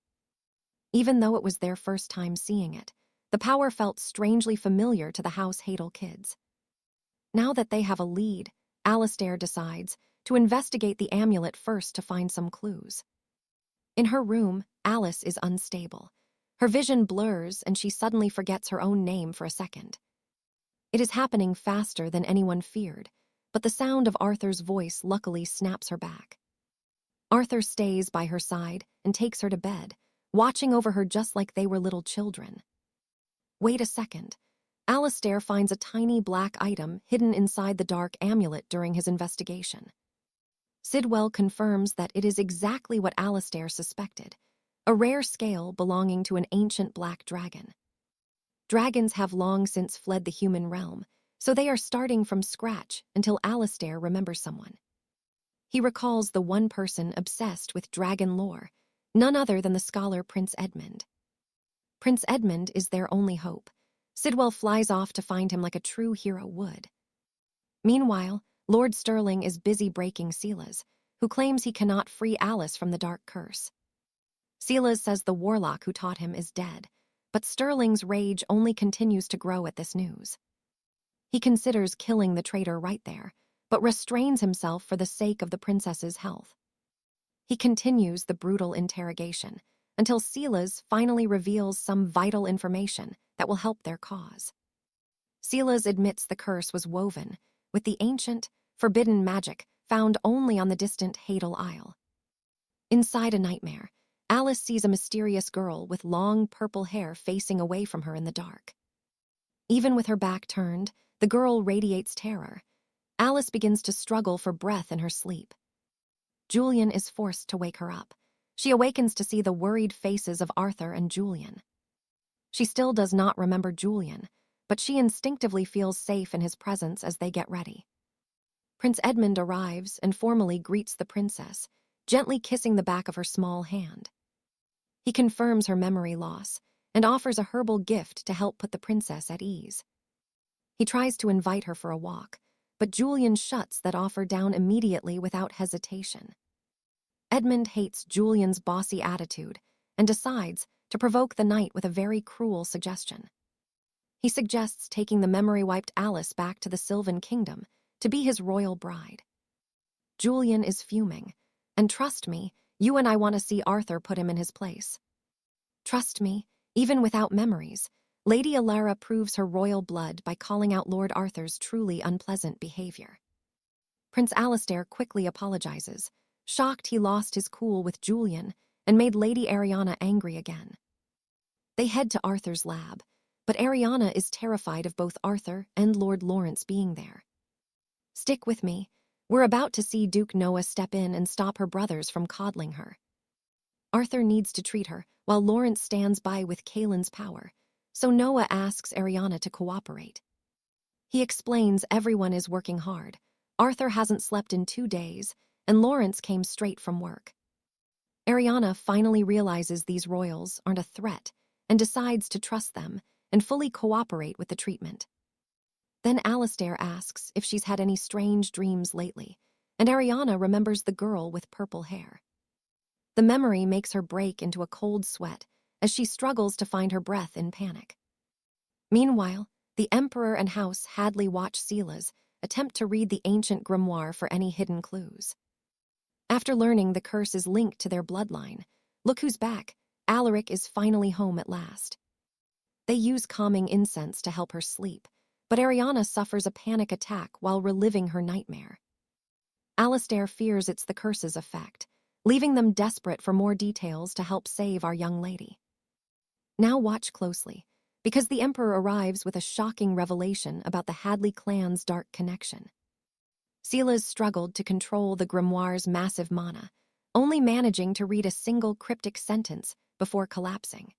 Even though it was their first time seeing it, the power felt strangely familiar to the House Hadel kids. Now that they have a lead, Alistair decides to investigate the amulet first to find some clues. In her room, Alice is unstable. Her vision blurs and she suddenly forgets her own name for a second. It is happening faster than anyone feared, but the sound of Arthur's voice luckily snaps her back. Arthur stays by her side and takes her to bed, watching over her just like they were little children. Wait a second. Alistair finds a tiny black item hidden inside the dark amulet during his investigation. Sidwell confirms that it is exactly what Alistair suspected, a rare scale belonging to an ancient black dragon. Dragons have long since fled the human realm, so they are starting from scratch until Alistair remembers someone. He recalls the one person obsessed with dragon lore, none other than the scholar Prince Edmund. Prince Edmund is their only hope. Sidwell flies off to find him like a true hero would. Meanwhile, Lord Sterling is busy breaking Silas, who claims he cannot free Alice from the dark curse. Silas says the warlock who taught him is dead, but Sterling's rage only continues to grow at this news. He considers killing the traitor right there, but restrains himself for the sake of the princess's health. He continues the brutal interrogation until Silas finally reveals some vital information that will help their cause. Silas admits the curse was woven with the ancient, forbidden magic found only on the distant Hadel Isle. Inside a nightmare, Alice sees a mysterious girl with long purple hair facing away from her in the dark. Even with her back turned, the girl radiates terror. Alice begins to struggle for breath in her sleep. Julian is forced to wake her up. She awakens to see the worried faces of Arthur and Julian. She still does not remember Julian, but she instinctively feels safe in his presence as they get ready. Prince Edmund arrives and formally greets the princess, gently kissing the back of her small hand. He confirms her memory loss and offers a herbal gift to help put the princess at ease. He tries to invite her for a walk, but Julian shuts that offer down immediately without hesitation. Edmund hates Julian's bossy attitude and decides to provoke the night with a very cruel suggestion. He suggests taking the memory-wiped Alice back to the Sylvan Kingdom to be his royal bride. Julian is fuming, and trust me, you and I want to see Arthur put him in his place. Trust me, even without memories, Lady Alara proves her royal blood by calling out Lord Arthur's truly unpleasant behavior. Prince Alistair quickly apologizes, shocked he lost his cool with Julian and made Lady Ariana angry again. They head to Arthur's lab, but Ariana is terrified of both Arthur and Lord Lawrence being there. Stick with me. We're about to see Duke Noah step in and stop her brothers from coddling her. Arthur needs to treat her, while Lawrence stands by with Kaelin's power, so Noah asks Ariana to cooperate. He explains everyone is working hard. Arthur hasn't slept in 2 days, and Lawrence came straight from work. Ariana finally realizes these royals aren't a threat and decides to trust them and fully cooperate with the treatment. Then Alistair asks if she's had any strange dreams lately, and Ariana remembers the girl with purple hair. The memory makes her break into a cold sweat as she struggles to find her breath in panic. Meanwhile, the Emperor and House Hadley watch Silas attempt to read the ancient grimoire for any hidden clues. After learning the curse is linked to their bloodline, look who's back, Alaric is finally home at last. They use calming incense to help her sleep, but Ariana suffers a panic attack while reliving her nightmare. Alistair fears it's the curse's effect, leaving them desperate for more details to help save our young lady. Now watch closely, because the Emperor arrives with a shocking revelation about the Hadley clan's dark connection. Silas struggled to control the grimoire's massive mana, only managing to read a single cryptic sentence before collapsing.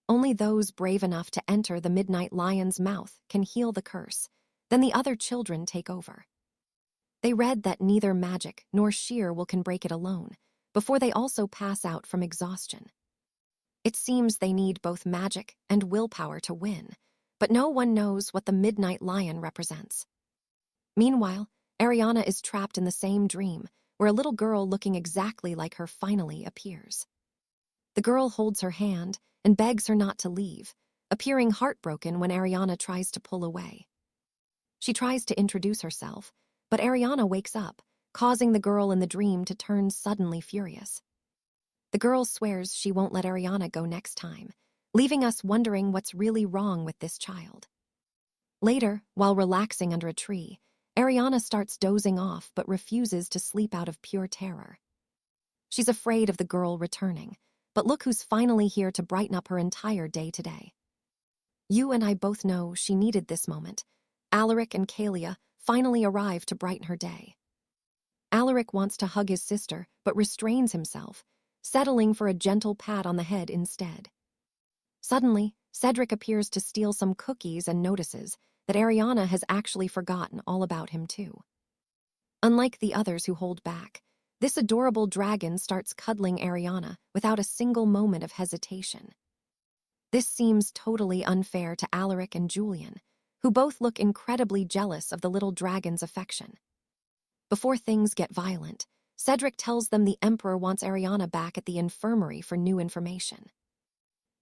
Only those brave enough to enter the Midnight Lion's mouth can heal the curse, then the other children take over. They read that neither magic nor sheer will can break it alone, before they also pass out from exhaustion. It seems they need both magic and willpower to win, but no one knows what the Midnight Lion represents. Meanwhile, Ariana is trapped in the same dream, where a little girl looking exactly like her finally appears. The girl holds her hand and begs her not to leave, appearing heartbroken when Ariana tries to pull away. She tries to introduce herself, but Ariana wakes up, causing the girl in the dream to turn suddenly furious. The girl swears she won't let Ariana go next time, leaving us wondering what's really wrong with this child. Later, while relaxing under a tree, Ariana starts dozing off but refuses to sleep out of pure terror. She's afraid of the girl returning, but look who's finally here to brighten up her entire day today. You and I both know she needed this moment. Alaric and Kalia finally arrive to brighten her day. Alaric wants to hug his sister but restrains himself, settling for a gentle pat on the head instead. Suddenly, Cedric appears to steal some cookies and notices that Ariana has actually forgotten all about him too. Unlike the others who hold back, this adorable dragon starts cuddling Ariana without a single moment of hesitation. This seems totally unfair to Alaric and Julian, who both look incredibly jealous of the little dragon's affection. Before things get violent, Cedric tells them the Emperor wants Ariana back at the infirmary for new information.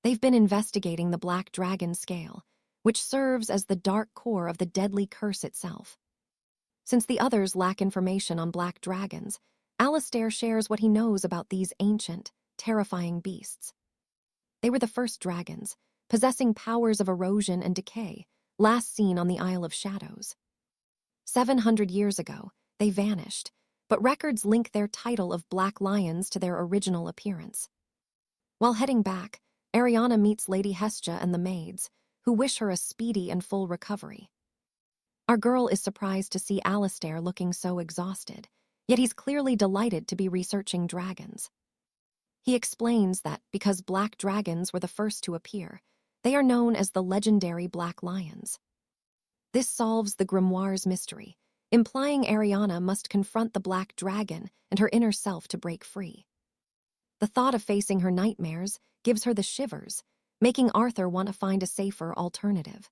They've been investigating the Black Dragon scale, which serves as the dark core of the deadly curse itself. Since the others lack information on black dragons, Alistair shares what he knows about these ancient, terrifying beasts. They were the first dragons, possessing powers of erosion and decay, last seen on the Isle of Shadows. 700 years ago, they vanished, but records link their title of Black Lions to their original appearance. While heading back, Ariana meets Lady Hestia and the maids, who wish her a speedy and full recovery. Our girl is surprised to see Alistair looking so exhausted, yet he's clearly delighted to be researching dragons. He explains that because black dragons were the first to appear, they are known as the legendary Black Lions. This solves the grimoire's mystery, implying Ariana must confront the black dragon and her inner self to break free. The thought of facing her nightmares gives her the shivers, making Arthur want to find a safer alternative.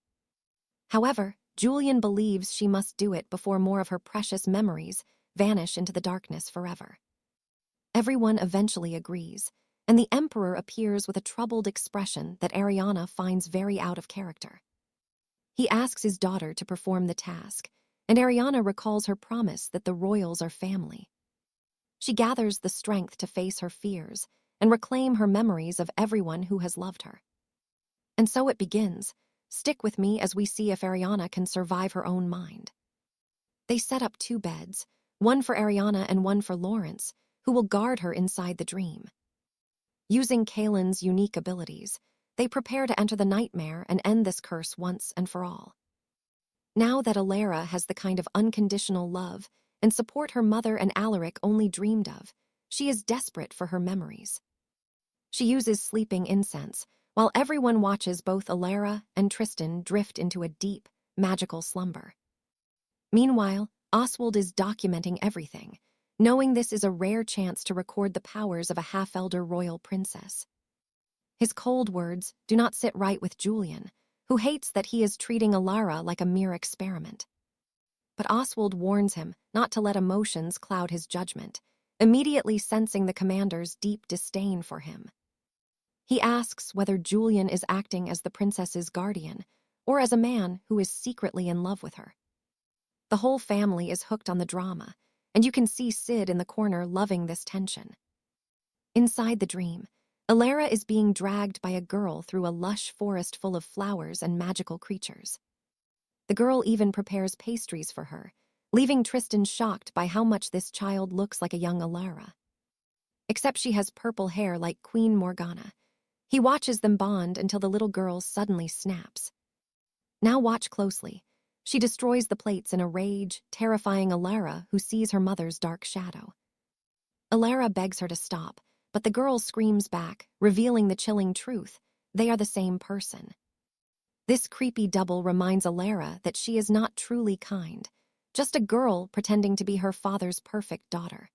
However, Julian believes she must do it before more of her precious memories vanish into the darkness forever. Everyone eventually agrees, and the Emperor appears with a troubled expression that Ariana finds very out of character. He asks his daughter to perform the task, and Ariana recalls her promise that the royals are family. She gathers the strength to face her fears and reclaim her memories of everyone who has loved her. And so it begins. Stick with me as we see if Ariana can survive her own mind. They set up 2 beds, one for Ariana and one for Lawrence, who will guard her inside the dream. Using Kalen's unique abilities, they prepare to enter the nightmare and end this curse once and for all. Now that Alara has the kind of unconditional love and support her mother and Alaric only dreamed of, she is desperate for her memories. She uses sleeping incense, while everyone watches both Alara and Tristan drift into a deep, magical slumber. Meanwhile, Oswald is documenting everything, knowing this is a rare chance to record the powers of a half-elder royal princess. His cold words do not sit right with Julian, who hates that he is treating Alara like a mere experiment. But Oswald warns him not to let emotions cloud his judgment, immediately sensing the commander's deep disdain for him. He asks whether Julian is acting as the princess's guardian, or as a man who is secretly in love with her. The whole family is hooked on the drama, and you can see Sid in the corner loving this tension. Inside the dream, Alara is being dragged by a girl through a lush forest full of flowers and magical creatures. The girl even prepares pastries for her, leaving Tristan shocked by how much this child looks like a young Alara. Except she has purple hair like Queen Morgana. He watches them bond until the little girl suddenly snaps. Now watch closely. She destroys the plates in a rage, terrifying Alara, who sees her mother's dark shadow. Alara begs her to stop, but the girl screams back, revealing the chilling truth. They are the same person. This creepy double reminds Alara that she is not truly kind, just a girl pretending to be her father's perfect daughter.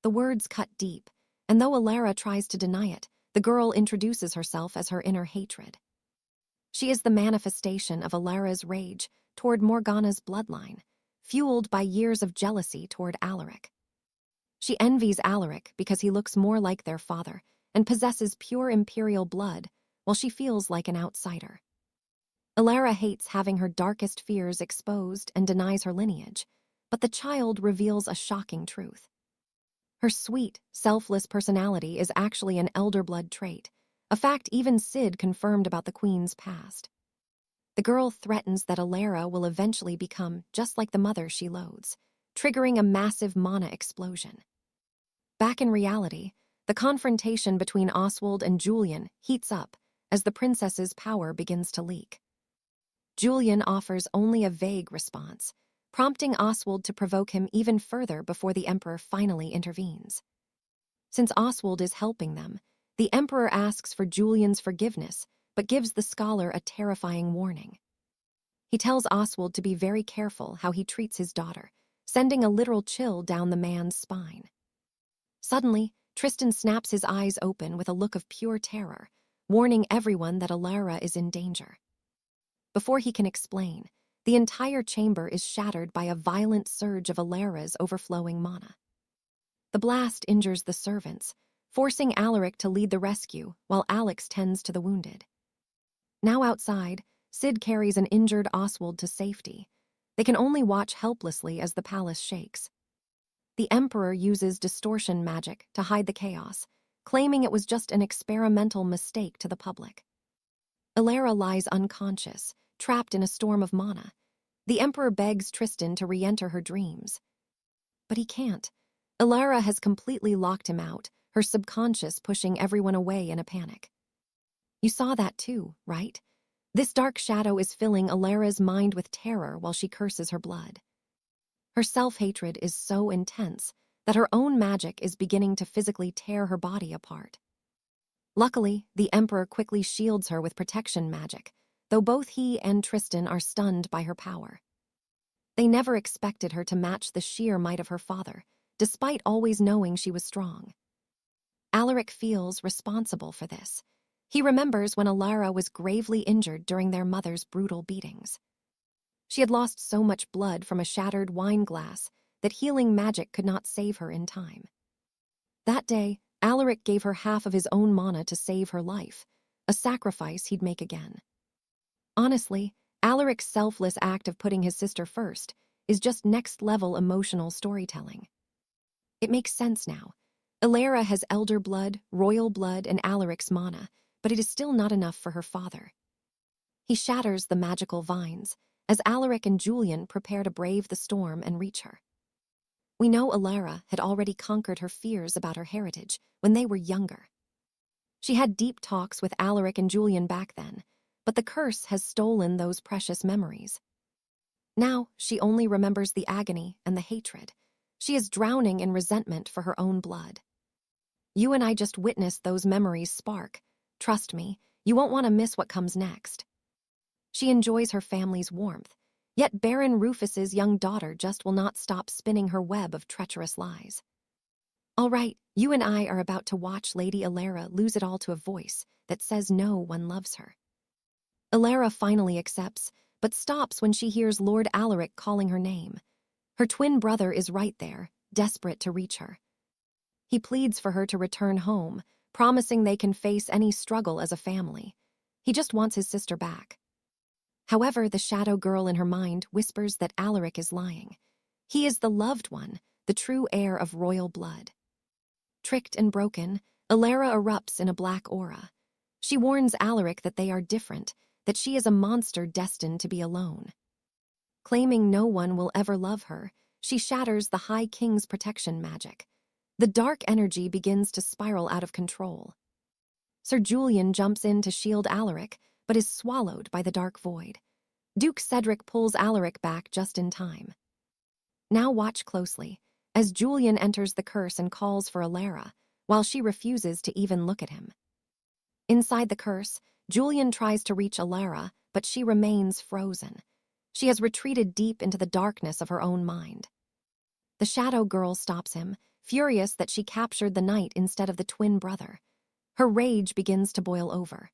The words cut deep, and though Alara tries to deny it, the girl introduces herself as her inner hatred. She is the manifestation of Alara's rage toward Morgana's bloodline, fueled by years of jealousy toward Alaric. She envies Alaric because he looks more like their father and possesses pure imperial blood, while she feels like an outsider. Alara hates having her darkest fears exposed and denies her lineage, but the child reveals a shocking truth. Her sweet, selfless personality is actually an elder blood trait, a fact even Sid confirmed about the queen's past. The girl threatens that Alara will eventually become just like the mother she loathes, triggering a massive mana explosion. Back in reality, the confrontation between Oswald and Julian heats up as the princess's power begins to leak. Julian offers only a vague response, prompting Oswald to provoke him even further before the Emperor finally intervenes. Since Oswald is helping them, the Emperor asks for Julian's forgiveness, but gives the scholar a terrifying warning. He tells Oswald to be very careful how he treats his daughter, sending a literal chill down the man's spine. Suddenly, Tristan snaps his eyes open with a look of pure terror, warning everyone that Alara is in danger. Before he can explain, the entire chamber is shattered by a violent surge of Alara's overflowing mana. The blast injures the servants, forcing Alaric to lead the rescue while Alex tends to the wounded. Now outside, Sid carries an injured Oswald to safety. They can only watch helplessly as the palace shakes. The Emperor uses distortion magic to hide the chaos, claiming it was just an experimental mistake to the public. Alara lies unconscious, trapped in a storm of mana. The Emperor begs Tristan to re-enter her dreams. But he can't. Alara has completely locked him out, her subconscious pushing everyone away in a panic. You saw that too, right? This dark shadow is filling Alara's mind with terror while she curses her blood. Her self-hatred is so intense that her own magic is beginning to physically tear her body apart. Luckily, the Emperor quickly shields her with protection magic, though both he and Tristan are stunned by her power. They never expected her to match the sheer might of her father, despite always knowing she was strong. Alaric feels responsible for this. He remembers when Alara was gravely injured during their mother's brutal beatings. She had lost so much blood from a shattered wine glass that healing magic could not save her in time. That day, Alaric gave her half of his own mana to save her life, a sacrifice he'd make again. Honestly, Alaric's selfless act of putting his sister first is just next-level emotional storytelling. It makes sense now. Alara has elder blood, royal blood, and Alaric's mana, but it is still not enough for her father. He shatters the magical vines, as Alaric and Julian prepare to brave the storm and reach her. We know Alara had already conquered her fears about her heritage when they were younger. She had deep talks with Alaric and Julian back then, but the curse has stolen those precious memories. Now, she only remembers the agony and the hatred. She is drowning in resentment for her own blood. You and I just witnessed those memories spark. Trust me, you won't want to miss what comes next. She enjoys her family's warmth, yet Baron Rufus's young daughter just will not stop spinning her web of treacherous lies. All right, you and I are about to watch Lady Alara lose it all to a voice that says no one loves her. Alara finally accepts, but stops when she hears Lord Alaric calling her name. Her twin brother is right there, desperate to reach her. He pleads for her to return home, promising they can face any struggle as a family. He just wants his sister back. However, the shadow girl in her mind whispers that Alaric is lying. He is the loved one, the true heir of royal blood. Tricked and broken, Alara erupts in a black aura. She warns Alaric that they are different, that she is a monster destined to be alone. Claiming no one will ever love her, she shatters the High King's protection magic. The dark energy begins to spiral out of control. Sir Julian jumps in to shield Alaric, but is swallowed by the dark void. Duke Cedric pulls Alaric back just in time. Now watch closely, as Julian enters the curse and calls for Alara, while she refuses to even look at him. Inside the curse, Julian tries to reach Alara, but she remains frozen. She has retreated deep into the darkness of her own mind. The shadow girl stops him, furious that she captured the knight instead of the twin brother. Her rage begins to boil over.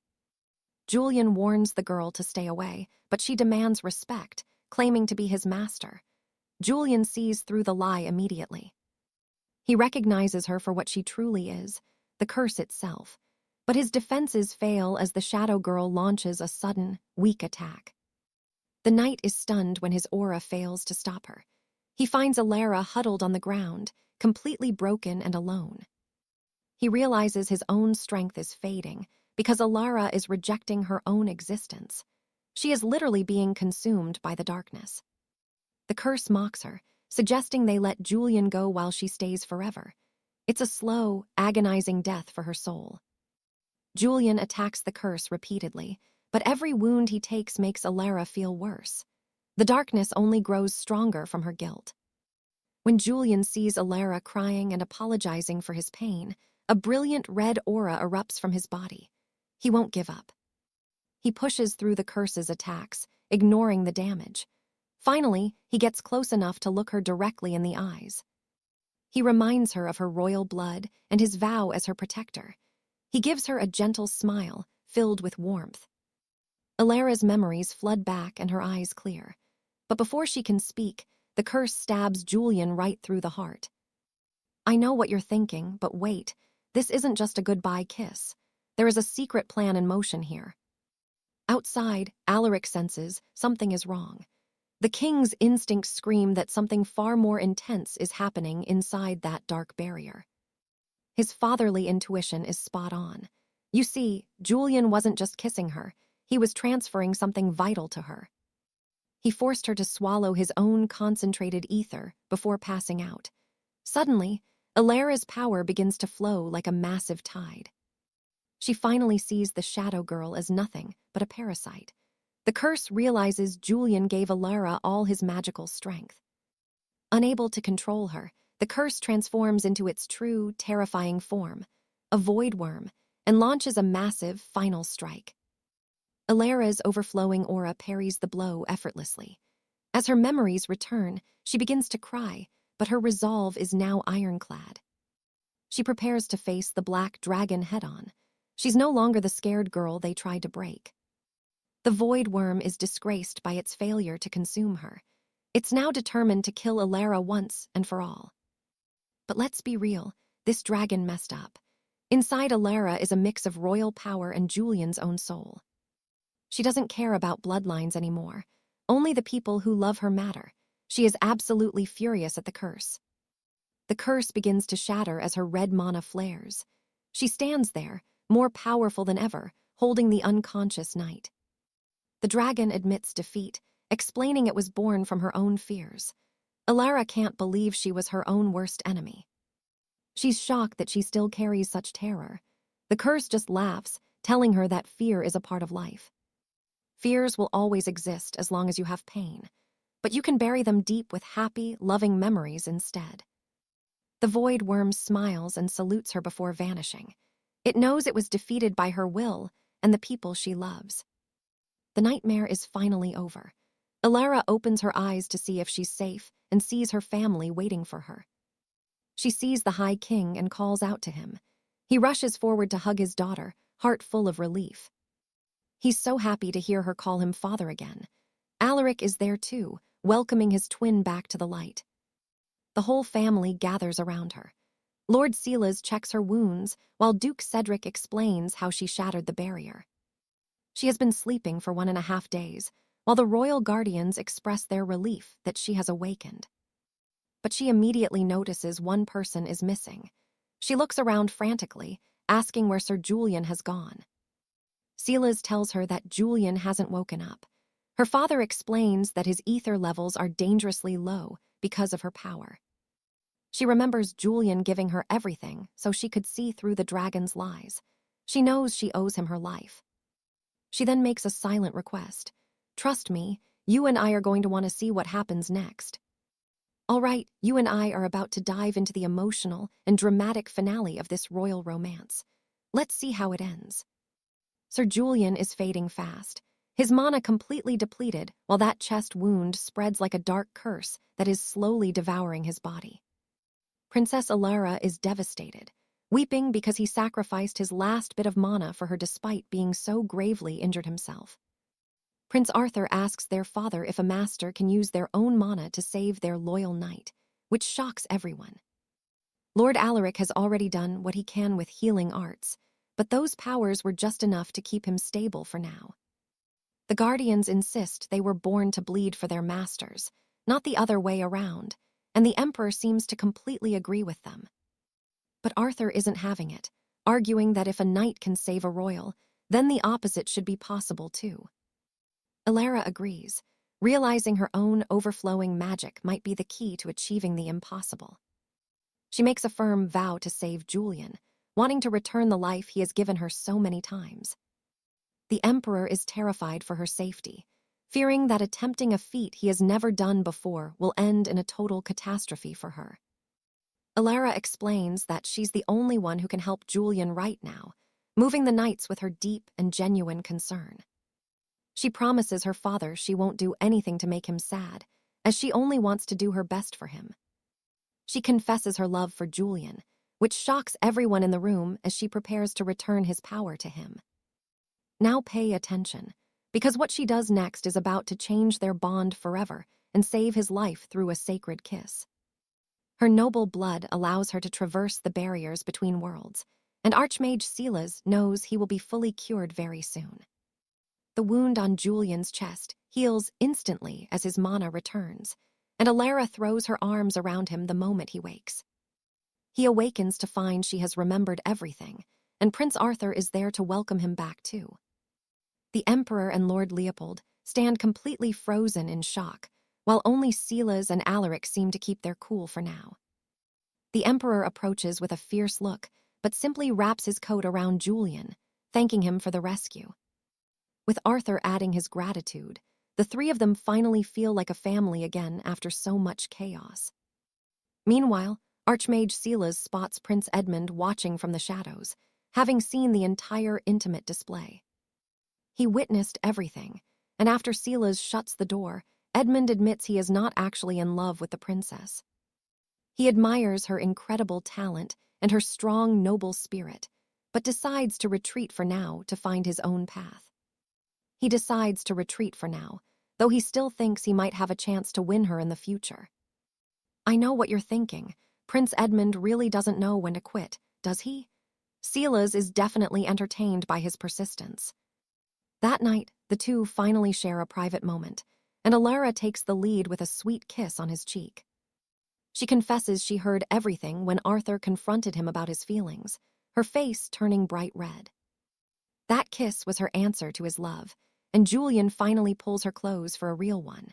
Julian warns the girl to stay away, but she demands respect, claiming to be his master. Julian sees through the lie immediately. He recognizes her for what she truly is, the curse itself, but his defenses fail as the shadow girl launches a sudden, weak attack. The knight is stunned when his aura fails to stop her. He finds Alara huddled on the ground, completely broken and alone. He realizes his own strength is fading because Alara is rejecting her own existence. She is literally being consumed by the darkness. The curse mocks her, suggesting they let Julian go while she stays forever. It's a slow, agonizing death for her soul. Julian attacks the curse repeatedly, but every wound he takes makes Alara feel worse. The darkness only grows stronger from her guilt. When Julian sees Alara crying and apologizing for his pain, a brilliant red aura erupts from his body. He won't give up. He pushes through the curse's attacks, ignoring the damage. Finally, he gets close enough to look her directly in the eyes. He reminds her of her royal blood and his vow as her protector. He gives her a gentle smile, filled with warmth. Alara's memories flood back and her eyes clear. But before she can speak, the curse stabs Julian right through the heart. I know what you're thinking, but wait, this isn't just a goodbye kiss. There is a secret plan in motion here. Outside, Alaric senses something is wrong. The king's instincts scream that something far more intense is happening inside that dark barrier. His fatherly intuition is spot on. You see, Julian wasn't just kissing her, he was transferring something vital to her. He forced her to swallow his own concentrated ether before passing out. Suddenly, Alara's power begins to flow like a massive tide. She finally sees the shadow girl as nothing but a parasite. The curse realizes Julian gave Alara all his magical strength. Unable to control her, the curse transforms into its true, terrifying form, a void worm, and launches a massive final strike. Alara's overflowing aura parries the blow effortlessly. As her memories return, she begins to cry, but her resolve is now ironclad. She prepares to face the black dragon head-on. She's no longer the scared girl they tried to break. The void worm is disgraced by its failure to consume her. It's now determined to kill Alara once and for all. But let's be real, this dragon messed up. Inside Alara is a mix of royal power and Julian's own soul. She doesn't care about bloodlines anymore. Only the people who love her matter. She is absolutely furious at the curse. The curse begins to shatter as her red mana flares. She stands there, more powerful than ever, holding the unconscious knight. The dragon admits defeat, explaining it was born from her own fears. Alara can't believe she was her own worst enemy. She's shocked that she still carries such terror. The curse just laughs, telling her that fear is a part of life. Fears will always exist as long as you have pain, but you can bury them deep with happy, loving memories instead. The void worm smiles and salutes her before vanishing. It knows it was defeated by her will and the people she loves. The nightmare is finally over. Alara opens her eyes to see if she's safe and sees her family waiting for her. She sees the High King and calls out to him. He rushes forward to hug his daughter, heart full of relief. He's so happy to hear her call him father again. Alaric is there too, welcoming his twin back to the light. The whole family gathers around her. Lord Silas checks her wounds, while Duke Cedric explains how she shattered the barrier. She has been sleeping for 1.5 days, while the royal guardians express their relief that she has awakened. But she immediately notices one person is missing. She looks around frantically, asking where Sir Julian has gone. Silas tells her that Julian hasn't woken up. Her father explains that his ether levels are dangerously low because of her power. She remembers Julian giving her everything so she could see through the dragon's lies. She knows she owes him her life. She then makes a silent request. Trust me, you and I are going to want to see what happens next. All right, you and I are about to dive into the emotional and dramatic finale of this royal romance. Let's see how it ends. Sir Julian is fading fast, his mana completely depleted, while that chest wound spreads like a dark curse that is slowly devouring his body. Princess Alara is devastated, weeping because he sacrificed his last bit of mana for her despite being so gravely injured himself. Prince Arthur asks their father if a master can use their own mana to save their loyal knight, which shocks everyone. Lord Alaric has already done what he can with healing arts, but those powers were just enough to keep him stable for now. The Guardians insist they were born to bleed for their masters, not the other way around, and the Emperor seems to completely agree with them. But Arthur isn't having it, arguing that if a knight can save a royal, then the opposite should be possible too. Elara agrees, realizing her own overflowing magic might be the key to achieving the impossible. She makes a firm vow to save Julian, wanting to return the life he has given her so many times. The Emperor is terrified for her safety, fearing that attempting a feat he has never done before will end in a total catastrophe for her. Elara explains that she's the only one who can help Julian right now, moving the knights with her deep and genuine concern. She promises her father she won't do anything to make him sad, as she only wants to do her best for him. She confesses her love for Julian, which shocks everyone in the room as she prepares to return his power to him. Now pay attention, because what she does next is about to change their bond forever and save his life through a sacred kiss. Her noble blood allows her to traverse the barriers between worlds, and Archmage Silas knows he will be fully cured very soon. The wound on Julian's chest heals instantly as his mana returns, and Elara throws her arms around him the moment he wakes. He awakens to find she has remembered everything, and Prince Arthur is there to welcome him back too. The Emperor and Lord Leopold stand completely frozen in shock, while only Silas and Alaric seem to keep their cool for now. The Emperor approaches with a fierce look, but simply wraps his coat around Julian, thanking him for the rescue. With Arthur adding his gratitude, the three of them finally feel like a family again after so much chaos. Meanwhile, Archmage Silas spots Prince Edmund watching from the shadows, having seen the entire intimate display. He witnessed everything, and after Silas shuts the door, Edmund admits he is not actually in love with the princess. He admires her incredible talent and her strong, noble spirit, but decides to retreat for now to find his own path. He decides to retreat for now, though he still thinks he might have a chance to win her in the future. I know what you're thinking. Prince Edmund really doesn't know when to quit, does he? Silas is definitely entertained by his persistence. That night, the two finally share a private moment, and Elara takes the lead with a sweet kiss on his cheek. She confesses she heard everything when Arthur confronted him about his feelings, her face turning bright red. That kiss was her answer to his love, and Julian finally pulls her close for a real one.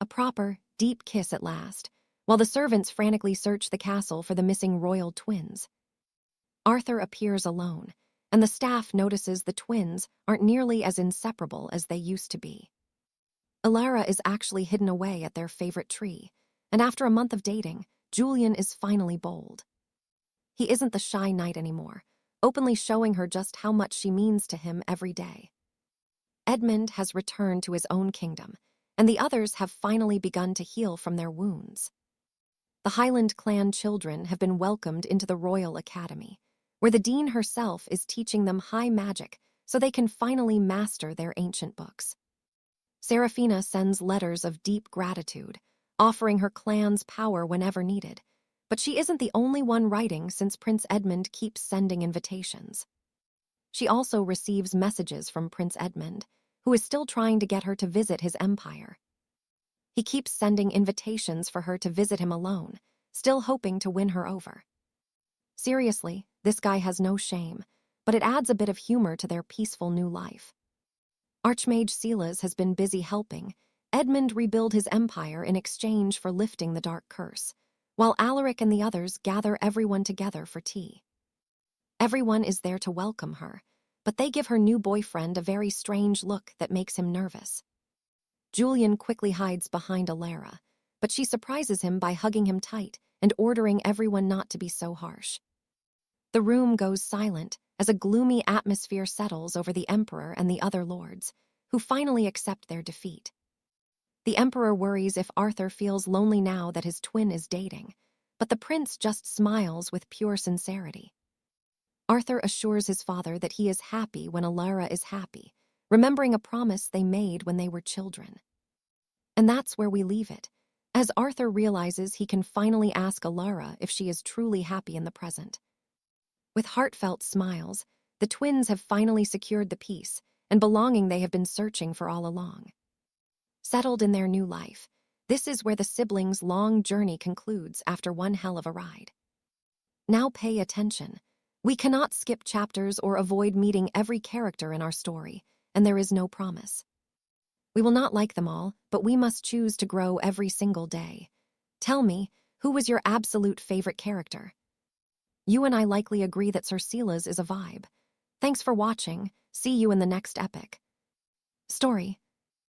A proper, deep kiss at last, while the servants frantically search the castle for the missing royal twins. Arthur appears alone, and the staff notices the twins aren't nearly as inseparable as they used to be. Elara is actually hidden away at their favorite tree, and after a month of dating, Julian is finally bold. He isn't the shy knight anymore, openly showing her just how much she means to him every day. Edmund has returned to his own kingdom, and the others have finally begun to heal from their wounds. The Highland clan children have been welcomed into the Royal Academy, where the dean herself is teaching them high magic so they can finally master their ancient books. Seraphina sends letters of deep gratitude, offering her clan's power whenever needed, but she isn't the only one writing since Prince Edmund keeps sending invitations. She also receives messages from Prince Edmund, who is still trying to get her to visit his empire. He keeps sending invitations for her to visit him alone, still hoping to win her over. Seriously, this guy has no shame, but it adds a bit of humor to their peaceful new life. Archmage Silas has been busy helping Edmund rebuild his empire in exchange for lifting the dark curse, while Alaric and the others gather everyone together for tea. Everyone is there to welcome her, but they give her new boyfriend a very strange look that makes him nervous. Julian quickly hides behind Elara, but she surprises him by hugging him tight and ordering everyone not to be so harsh. The room goes silent as a gloomy atmosphere settles over the Emperor and the other lords, who finally accept their defeat. The Emperor worries if Arthur feels lonely now that his twin is dating, but the prince just smiles with pure sincerity. Arthur assures his father that he is happy when Elara is happy, remembering a promise they made when they were children. And that's where we leave it, as Arthur realizes he can finally ask Alara if she is truly happy in the present. With heartfelt smiles, the twins have finally secured the peace and belonging they have been searching for all along. Settled in their new life, this is where the siblings' long journey concludes after one hell of a ride. Now pay attention. We cannot skip chapters or avoid meeting every character in our story, and there is no promise. We will not like them all, but we must choose to grow every single day. Tell me, who was your absolute favorite character? You and I likely agree that 𝒉𝒂𝒂's is a vibe. Thanks for watching. See you in the next epic. Story.